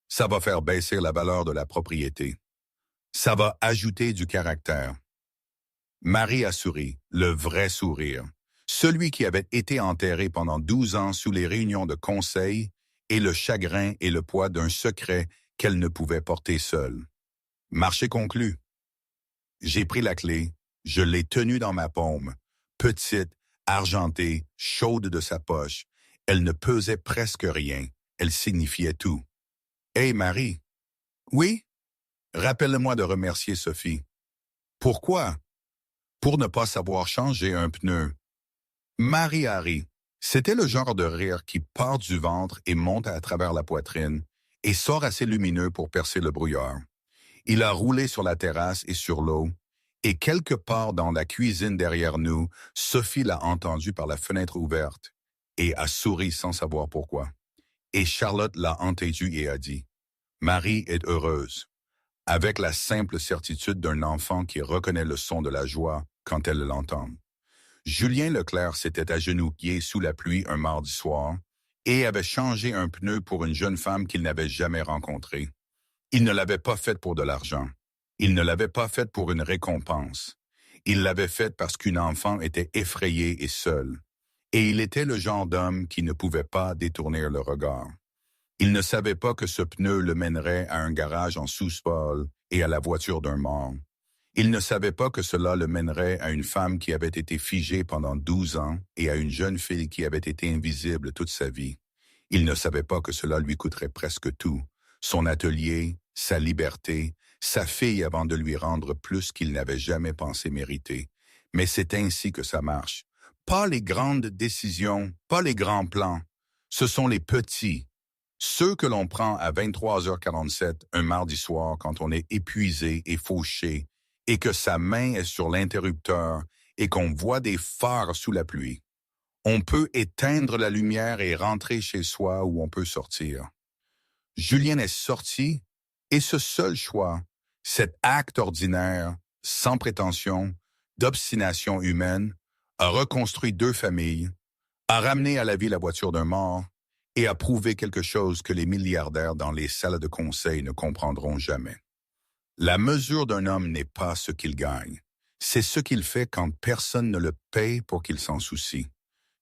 Ça va faire baisser la valeur de la propriété. Ça va ajouter du caractère. Marie a souri, le vrai sourire. Celui qui avait été enterré pendant 12 ans sous les réunions de conseil et le chagrin et le poids d'un secret qu'elle ne pouvait porter seule. Marché conclu. J'ai pris la clé, je l'ai tenue dans ma paume, petite, argentée, chaude de sa poche. Elle ne pesait presque rien, elle signifiait tout. « Hey Marie! »« Oui? » »« Rappelle-moi de remercier Sophie. »« Pourquoi? » »« Pour ne pas savoir changer un pneu. » Marie a ri. C'était le genre de rire qui part du ventre et monte à travers la poitrine et sort assez lumineux pour percer le brouillard. Il a roulé sur la terrasse et sur l'eau, et quelque part dans la cuisine derrière nous, Sophie l'a entendu par la fenêtre ouverte et a souri sans savoir pourquoi. Et Charlotte l'a entendu et a dit « Marie est heureuse », avec la simple certitude d'un enfant qui reconnaît le son de la joie quand elle l'entend. Julien Leclerc s'était agenouillé sous la pluie un mardi soir et avait changé un pneu pour une jeune femme qu'il n'avait jamais rencontrée. Il ne l'avait pas faite pour de l'argent. Il ne l'avait pas faite pour une récompense. Il l'avait faite parce qu'une enfant était effrayée et seule. Et il était le genre d'homme qui ne pouvait pas détourner le regard. Il ne savait pas que ce pneu le mènerait à un garage en sous-sol et à la voiture d'un mort. Il ne savait pas que cela le mènerait à une femme qui avait été figée pendant 12 ans et à une jeune fille qui avait été invisible toute sa vie. Il ne savait pas que cela lui coûterait presque tout, son atelier, sa liberté, sa fille avant de lui rendre plus qu'il n'avait jamais pensé mériter. Mais c'est ainsi que ça marche. Pas les grandes décisions, pas les grands plans. Ce sont les petits, ceux que l'on prend à 23h47 un mardi soir quand on est épuisé et fauché, et que sa main est sur l'interrupteur et qu'on voit des phares sous la pluie. On peut éteindre la lumière et rentrer chez soi ou on peut sortir. Julien est sorti et ce seul choix, cet acte ordinaire, sans prétention, d'obstination humaine, a reconstruit 2 familles, a ramené à la vie la voiture d'un mort et a prouvé quelque chose que les milliardaires dans les salles de conseil ne comprendront jamais. La mesure d'un homme n'est pas ce qu'il gagne. C'est ce qu'il fait quand personne ne le paye pour qu'il s'en soucie.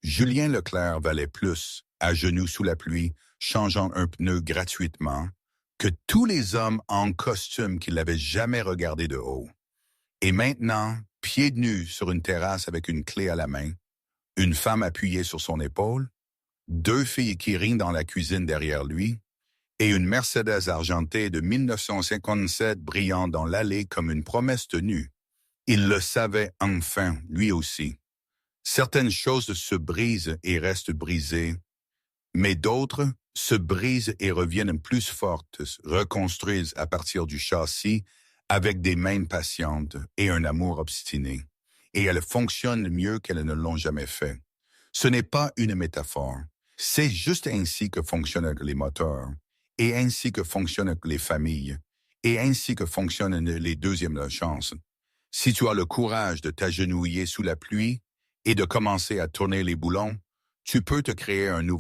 Julien Leclerc valait plus à genoux sous la pluie, changeant un pneu gratuitement, que tous les hommes en costume qui l'avaient jamais regardé de haut. Et maintenant, pieds nus sur une terrasse avec une clé à la main, une femme appuyée sur son épaule, deux filles qui rient dans la cuisine derrière lui, et une Mercedes argentée de 1957 brillant dans l'allée comme une promesse tenue. Il le savait enfin, lui aussi. Certaines choses se brisent et restent brisées, mais d'autres se brisent et reviennent plus fortes, reconstruisent à partir du châssis avec des mains patientes et un amour obstiné. Et elles fonctionnent mieux qu'elles ne l'ont jamais fait. Ce n'est pas une métaphore. C'est juste ainsi que fonctionnent les moteurs, et ainsi que fonctionnent les familles, et ainsi que fonctionnent les deuxièmes chances. Si tu as le courage de t'agenouiller sous la pluie et de commencer à tourner les boulons, tu peux te créer un nouveau